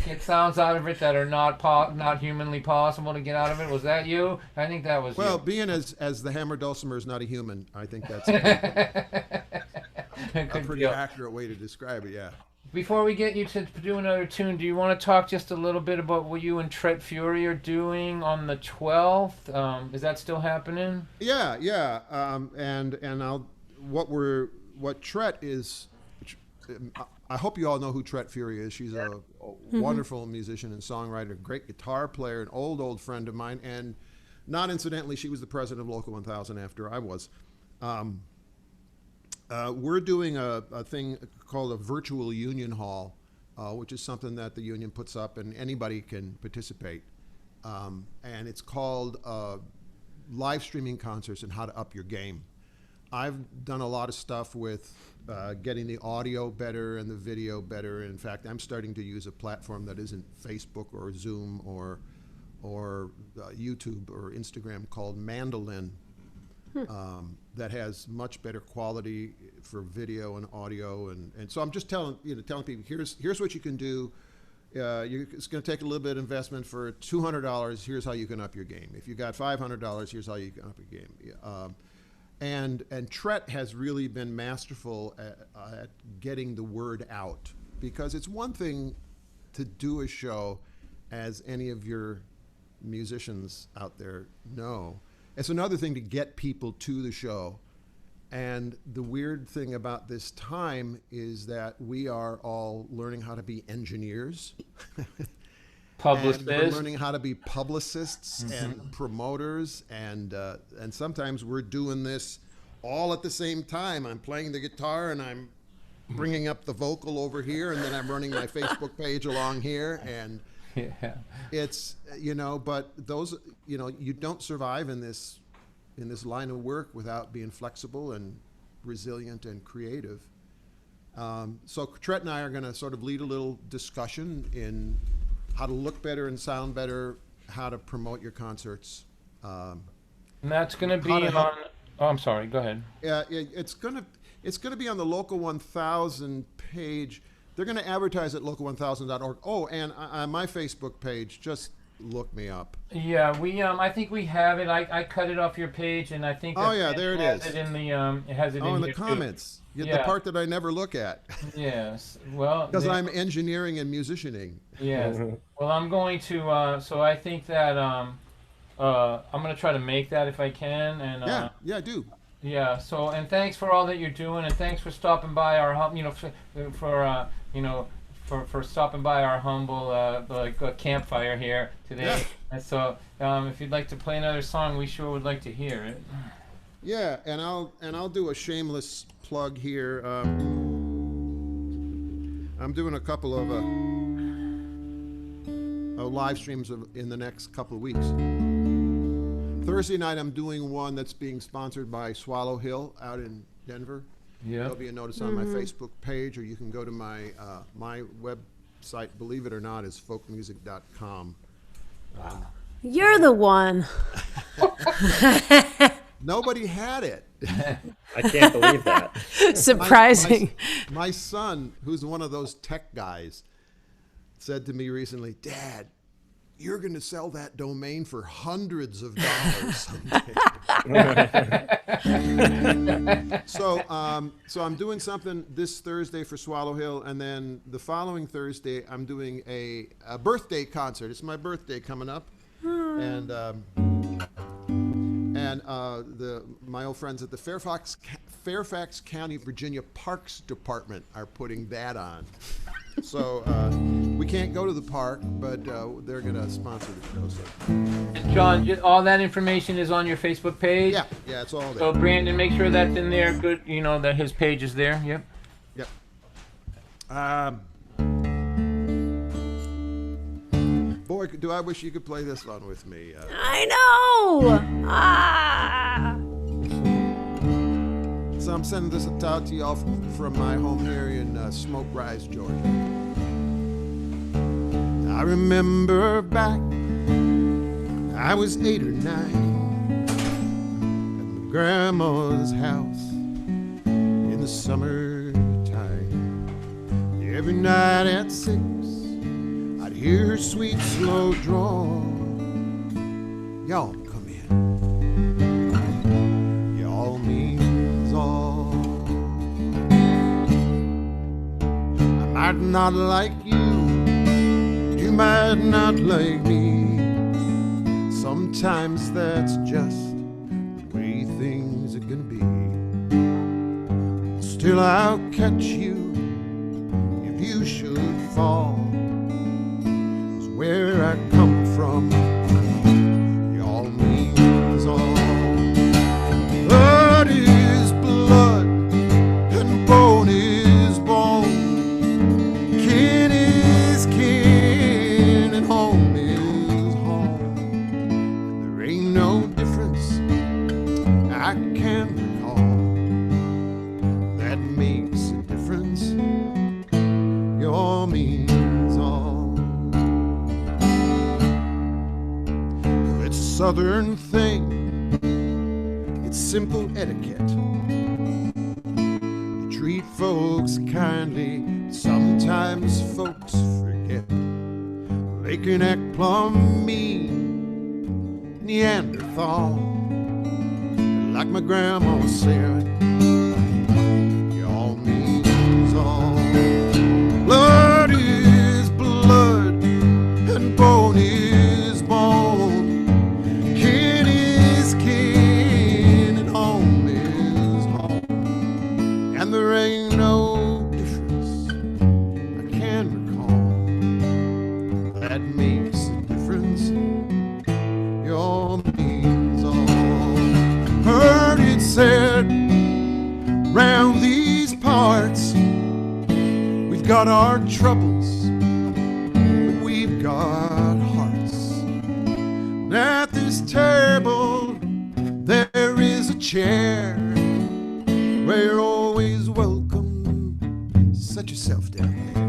get sounds out of it that are not humanly possible to get out of it. Was that you? I think that was. Well, being as the hammer dulcimer is not a human, I think that's a pretty accurate way to describe it. Yeah. Before we get you to do another tune, do you want to talk just a little bit about what you and Tret Fury are doing on the 12th? Is that still happening? Yeah. And what Tret is. I hope you all know who Tret Fury is. She's a wonderful musician and songwriter, great guitar player, an old friend of mine, and not incidentally, she was the president of Local 1000 after I was. We're doing a thing called a virtual union hall, which is something that the union puts up and anybody can participate. And it's called live streaming concerts and how to up your game. I've done a lot of stuff with getting the audio better and the video better. In fact, I'm starting to use a platform that isn't Facebook or Zoom or YouTube or Instagram called Mandolin. That has much better quality for video and audio, and so I'm just telling people here's what you can do. It's going to take a little bit of investment. For $200, here's how you can up your game. If you got $500, here's how you can up your game. And Tret has really been masterful at getting the word out, because it's one thing to do a show, as any of your musicians out there know. It's another thing to get people to the show And the weird thing about this time is that we are all learning how to be engineers. Publicists. And we're learning how to be publicists and promoters. And sometimes we're doing this all at the same time. I'm playing the guitar and I'm bringing up the vocal over here, and then I'm running my Facebook page along here. And it's, but those, you don't survive in this line of work without being flexible and resilient and creative. So Tret and I are going to sort of lead a little discussion in how to look better and sound better, how to promote your concerts. And that's going to be on. Oh, I'm sorry. Go ahead. Yeah, it's going to be on the Local 1000 page. They're going to advertise at local1000.org. Oh, and on my Facebook page, just look me up. Yeah, we I think we have it. I cut it off your page, and I think there it is. It in the it has it in the comments. The part that I never look at. Yes. Well, because I'm engineering and musicianing. Yes. Well, I'm going to. So I think that I'm going to try to make that if I can. And do. Yeah. So, and thanks for all that you're doing, and thanks for stopping by our for stopping by our humble campfire here today. Yeah. And so, if you'd like to play another song, we sure would like to hear it. Yeah, and I'll do a shameless plug here. I'm doing a couple of live streams in the next couple of weeks. Thursday night, I'm doing one that's being sponsored by Swallow Hill out in Denver. Yeah. There'll be a notice on my Facebook page, or you can go to my my website. Believe it or not, is folkmusic.com. You're the one. Nobody had it. I can't believe that. Surprising. My son, who's one of those tech guys, said to me recently, "Dad, you're going to sell that domain for hundreds of dollars someday." So I'm doing something this Thursday for Swallow Hill, and then the following Thursday I'm doing a birthday concert. It's my birthday coming up, and my old friends at the Fairfax County, Virginia Parks Department are putting that on. So we can't go to the park, but they're going to sponsor the show. So. John, all that information is on your Facebook page? Yeah, it's all there. So Brandon, make sure that's in there. Good, that his page is there. Yep. Boy, do I wish you could play this one with me. I know! So I'm sending this out to y'all from my home here in Smoke Rise, Georgia. I remember back, I was 8 or 9 at my grandma's house in the summertime. Every night at 6, I'd hear her sweet, slow drawl. Y'all come in. Y'all means all. I might not like you. You might not like me. Sometimes that's just the way things are gonna be. Still I'll catch you if you should fall. 'Cause where I come from, y'all means all. Blood is blood and bone is bone. Kin is kin and home is home. And there ain't no difference I can recall that makes a difference. Your means all. It's a southern thing. It's simple etiquette. You treat folks kindly, but sometimes folks forget. They can act plumb mean, Neanderthal. Like my grandma said, y'all means all. Blood is blood and bone is bone. Kin is kin and home is home. that makes a difference. Your means all. Heard it said round these parts, we've got our troubles, but we've got hearts. At this table there is a chair where you're always welcome. Set yourself down there.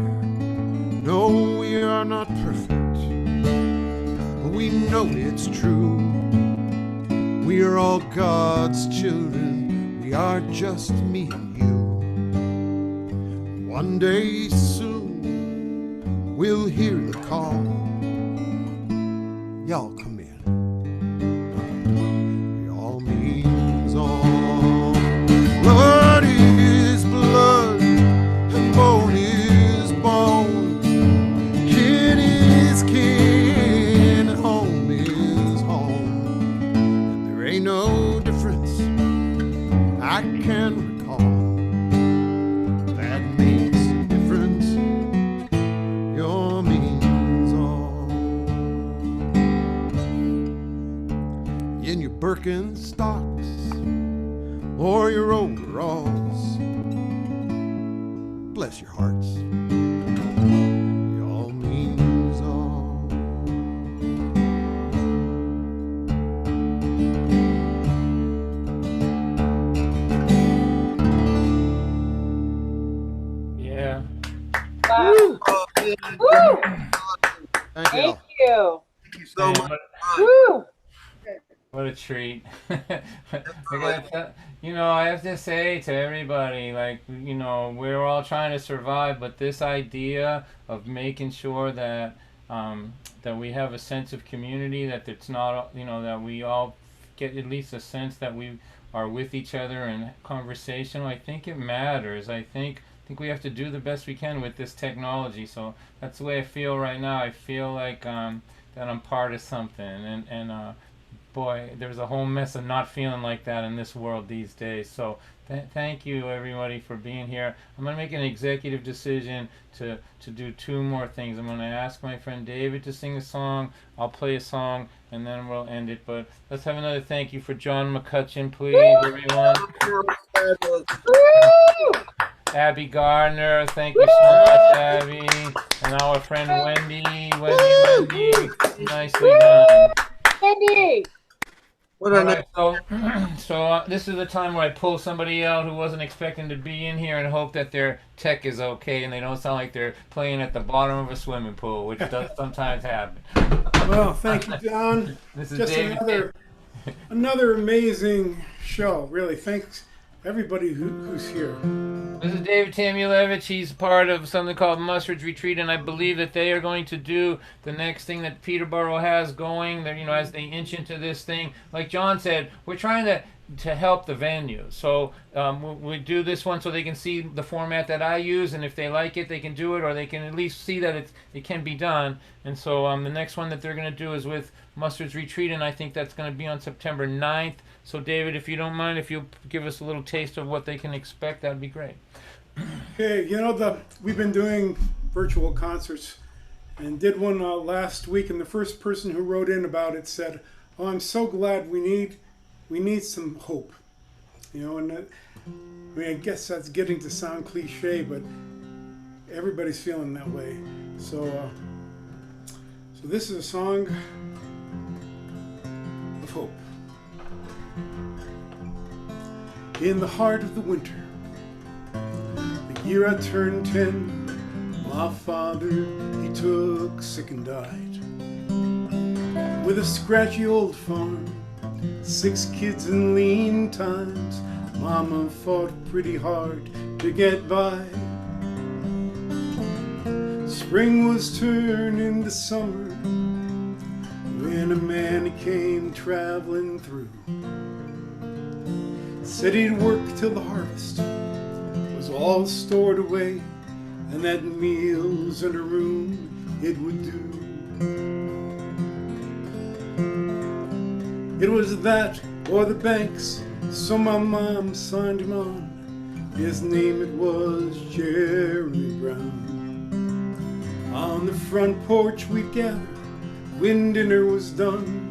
No, we are not perfect, but we know it's true. We are all God's children. We are just me and you. One day soon we'll hear the call. Y'all come in. Y'all means all. Blood is blood and bone is bone. Kin is kin and home is home. And there ain't no difference I can recall that makes a difference. Your means all. In your Birkenstocks or your overalls, bless your hearts. Y'all means all. Yeah. Wow. Oh, man. Woo! Thank you. Thank you. Thank you so much. Woo! What a treat. You know, I have to say to everybody, like, you know, we're all trying to survive, but this idea of making sure that that we have a sense of community, that it's not, you know, that we all get at least a sense that we are with each other and conversational, I think it matters. I think we have to do the best we can with this technology. So that's the way I feel right now. I feel like that I'm part of something, and boy, there's a whole mess of not feeling like that in this world these days. So thank you everybody for being here. I'm going to make an executive decision to do two more things. I'm going to ask my friend David to sing a song. I'll play a song and then we'll end it. But let's have another thank you for John Mccutchen, please, everyone. Abby Gardner, thank you so much, Abby. And our friend Wendy. Nicely done. Wendy! What a nice. So this is the time where I pull somebody out who wasn't expecting to be in here and hope that their tech is okay and they don't sound like they're playing at the bottom of a swimming pool, which does sometimes happen. Well, thank you, Don. This is Just David. another amazing show. Really, thanks everybody who's here. This is David Tamilevich. He's part of something called Mustard's Retreat, and I believe that they are going to do the next thing that Peterborough has going. That, you know, as they inch into this thing, like John said, we're trying to help the venue. So we do this one so they can see the format that I use, and if they like it, they can do it, or they can at least see that it can be done. And so the next one that they're going to do is with Mustard's Retreat, and I think that's going to be on September 9th. So David, if you don't mind, if you'll give us a little taste of what they can expect, that'd be great. Okay, you know, we've been doing virtual concerts and did one last week, and the first person who wrote in about it said, "Oh, I'm so glad we need some hope." You know, and I mean, I guess that's getting to sound cliche, but everybody's feeling that way. So this is a song of hope. In the heart of the winter, the year I turned 10, my father, he took sick and died. With a scratchy old farm, 6 kids and lean times, Mama fought pretty hard to get by. Spring was turning to summer when a man came traveling through. Said he'd work till the harvest was all stored away, and that meals in a room it would do. It was that or the banks, so my mom signed him on. His name it was Jerry Brown. On the front porch we'd gather when dinner was done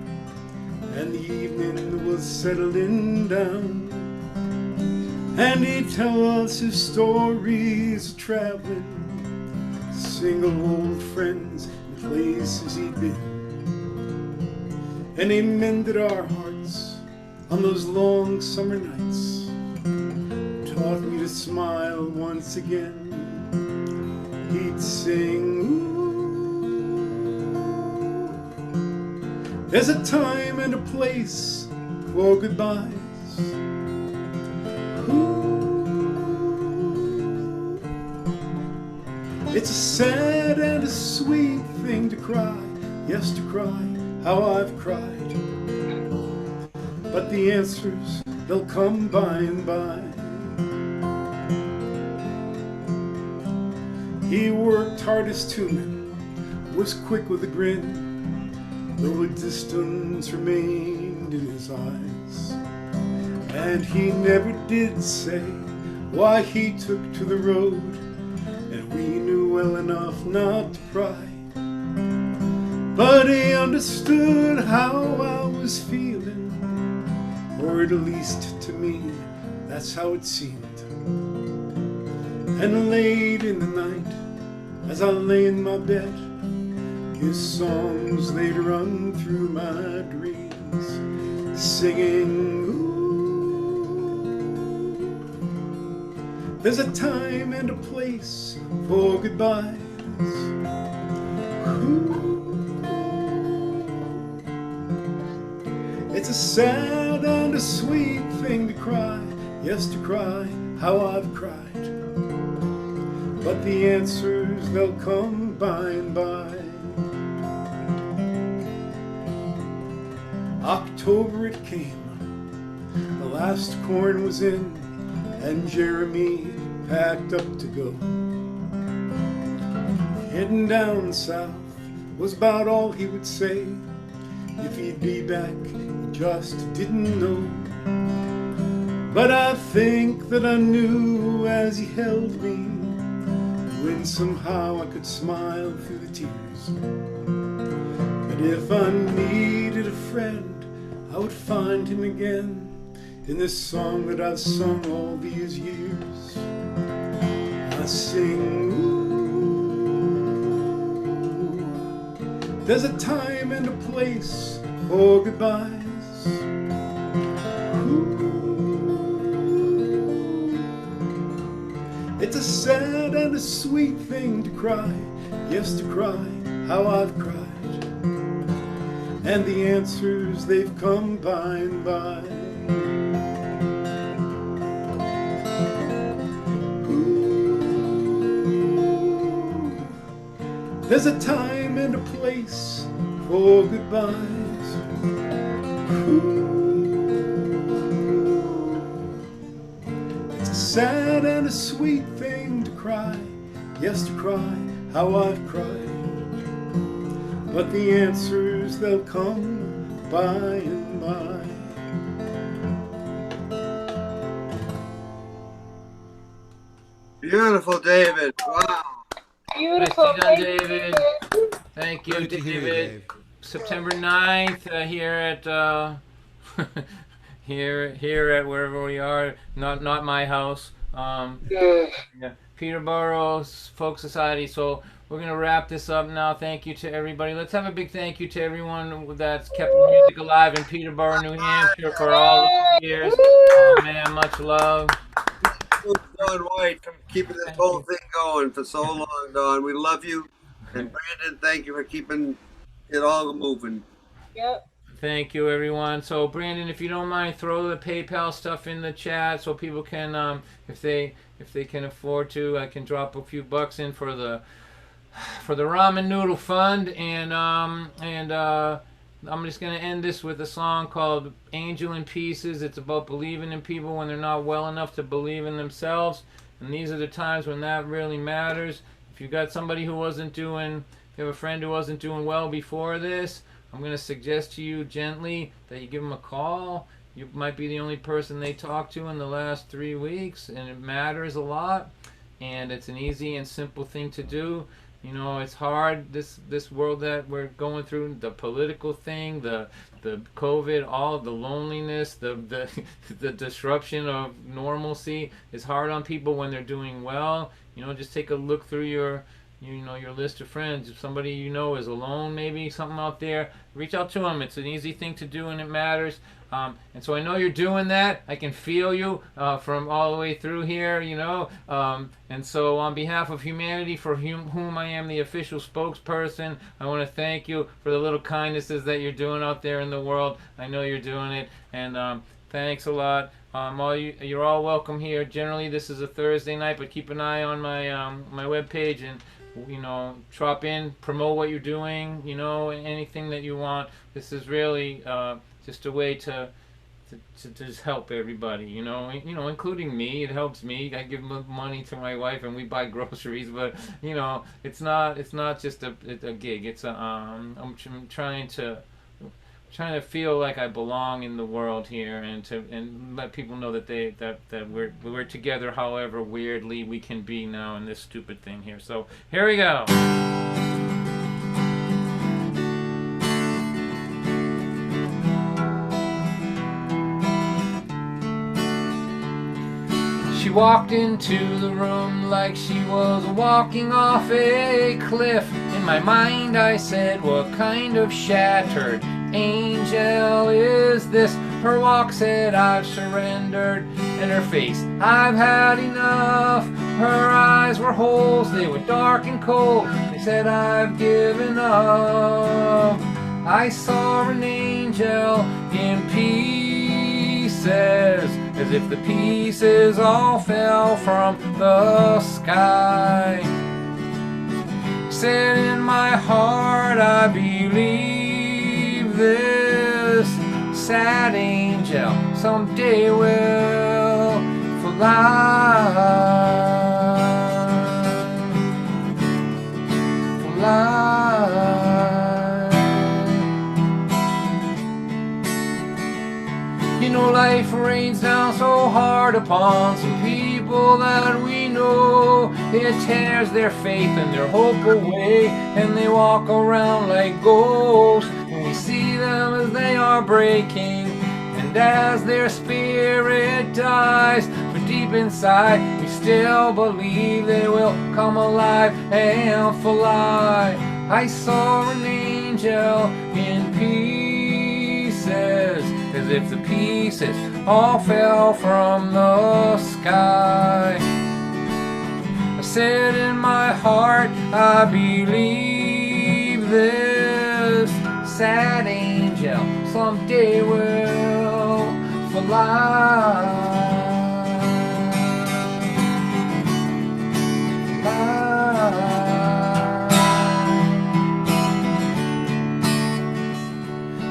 and the evening was settling down. And he'd tell us his stories of traveling, single old friends and places he'd been. And he mended our hearts on those long summer nights, taught me to smile once again. He'd sing, ooh, there's a time and a place for goodbyes. Ooh, it's a sad and a sweet thing to cry, yes, to cry, how I've cried. But the answers, they'll come by and by. He worked hard as two men, was quick with a grin, though a distance remained in his eyes. And he never did say why he took to the road, and we knew well enough not to pry. But he understood how I was feeling, or at least to me, that's how it seemed. And late in the night, as I lay in my bed, his songs they'd run through my dreams, singing, ooh, there's a time and a place for goodbyes. Ooh, it's a sad and a sweet thing to cry, yes, to cry, how I've cried. But the answers, they'll come by and by. October it came, the last corn was in, and Jeremy packed up to go. Heading down south was about all he would say. If he'd be back, he just didn't know. But I think that I knew as he held me, when somehow I could smile through the tears, that if I needed a friend, I would find him again in this song that I've sung all these years. I sing, ooh, there's a time and a place for goodbyes. Ooh, it's a sad and a sweet thing to cry, yes, to cry, how I've cried. And the answers, they've come by and by. Ooh, there's a time and a place for goodbyes. Ooh, it's a sad and a sweet thing to cry, yes, to cry, how I've cried. But the answers, they'll come by and by. Beautiful, David. Wow. Beautiful. Nicely done, David. Thank you, David. September 9th, here at here at wherever we are, not my house. Yeah, Peterborough Folk Society. So we're gonna wrap this up now. Thank you to everybody. Let's have a big thank you to everyone that's kept the music alive in Peterborough, New Hampshire for all these years. Oh, man, much love. Don White for keeping this whole thing going for so long, Don. We love you. And Brandon, thank you for keeping it all moving. Yep. Thank you, everyone. So, Brandon, if you don't mind, throw the PayPal stuff in the chat so people can, if they can afford to, I can drop a few bucks in for the ramen noodle fund. And I'm just gonna end this with a song called "Angel in Pieces." It's about believing in people when they're not well enough to believe in themselves, and these are the times when that really matters. If you got somebody who wasn't doing, if you have a friend who wasn't doing well before this, I'm going to suggest to you gently that you give them a call. You might be the only person they talked to in the last 3 weeks, and it matters a lot. And it's an easy and simple thing to do. You know, it's hard, this world that we're going through, the political thing, the COVID, all of the loneliness, the the disruption of normalcy is hard on people when they're doing well. You know, just take a look through your list of friends. If somebody you know is alone, maybe something out there, reach out to them. It's an easy thing to do and it matters. And so I know you're doing that. I can feel you from all the way through here, you know. And so on behalf of humanity, for whom I am the official spokesperson, I want to thank you for the little kindnesses that you're doing out there in the world. I know you're doing it. And thanks a lot. You're all welcome here. Generally, this is a Thursday night, but keep an eye on my webpage and, you know, drop in, promote what you're doing, you know, anything that you want. This is really just a way to just help everybody, you know, including me. It helps me. I give money to my wife and we buy groceries, but you know, it's not just a gig. It's I'm trying to feel like I belong in the world here, and let people know that that we're together, however weirdly we can be now in this stupid thing here. So here we go. She walked into the room like she was walking off a cliff. In my mind I said, what kind of shattered angel is this? Her walk said, I've surrendered. And her face, I've had enough. Her eyes were holes, they were dark and cold. They said, I've given up. I saw an angel in pieces, as if the pieces all fell from the sky. Said in my heart, I believe this sad angel someday will fly. You know, life rains down so hard upon some people that we know. It tears their faith and their hope away, and they walk around like ghosts. And we see them as they are breaking, and as their spirit dies, but deep inside we still believe they will come alive and fly. I saw an angel in pieces, as if the pieces all fell from the sky. I said in my heart, I believe this sad angel someday will fly.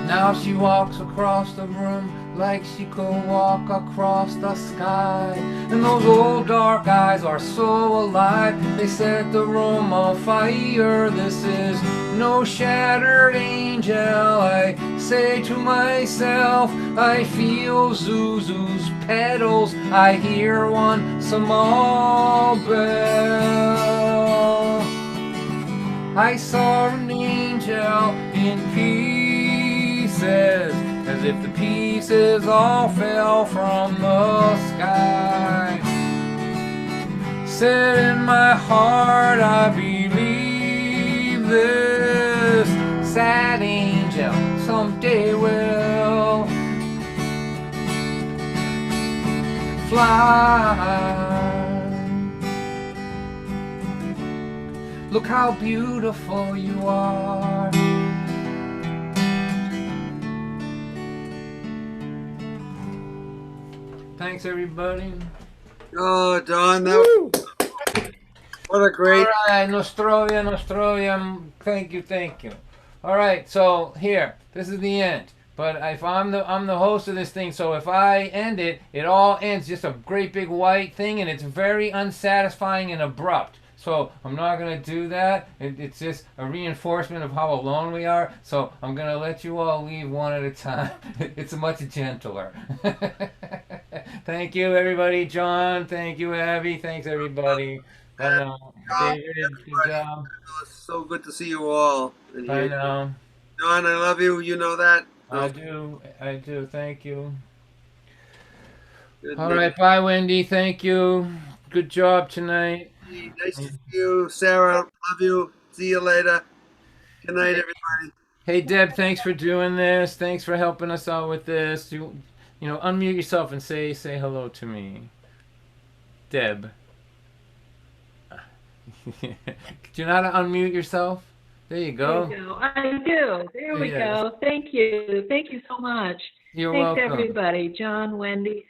Now she walks across the room like she could walk across the sky. And those old dark eyes are so alive, they set the room on fire. This is no shattered angel, I say to myself. I feel Zuzu's petals, I hear one small bell. I saw an angel in pieces, as if the pieces all fell from the sky. Said in my heart, I believe this sad angel someday will fly. Look how beautiful you are. Thanks, everybody. Oh, Don, that what a great. All right, Nostrovia. Thank you. All right, so here, this is the end. But if I'm the host of this thing, so if I end it, it all ends just a great big white thing, and it's very unsatisfying and abrupt. So I'm not going to do that. It's just a reinforcement of how alone we are. So I'm going to let you all leave one at a time. It's much gentler. Thank you, everybody. John, thank you, Abby. Thanks, everybody. I know. David, good job. It's so good to see you all. And I hear you. know. John, I love you. You know that. I do. I do. Thank you. Good All night. right. Bye, Wendy. Thank you. Good job tonight. Nice to see you, Sarah. Love you. See you later. Good night, everybody. Hey, Deb, thanks for doing this. Thanks for helping us out with this. You know, unmute yourself and say hello to me. Deb. Do you know how to unmute yourself? There you go. There you go. I do. There we Yes. go. Thank you. Thank you so much. You're Thanks, welcome. everybody. John, Wendy,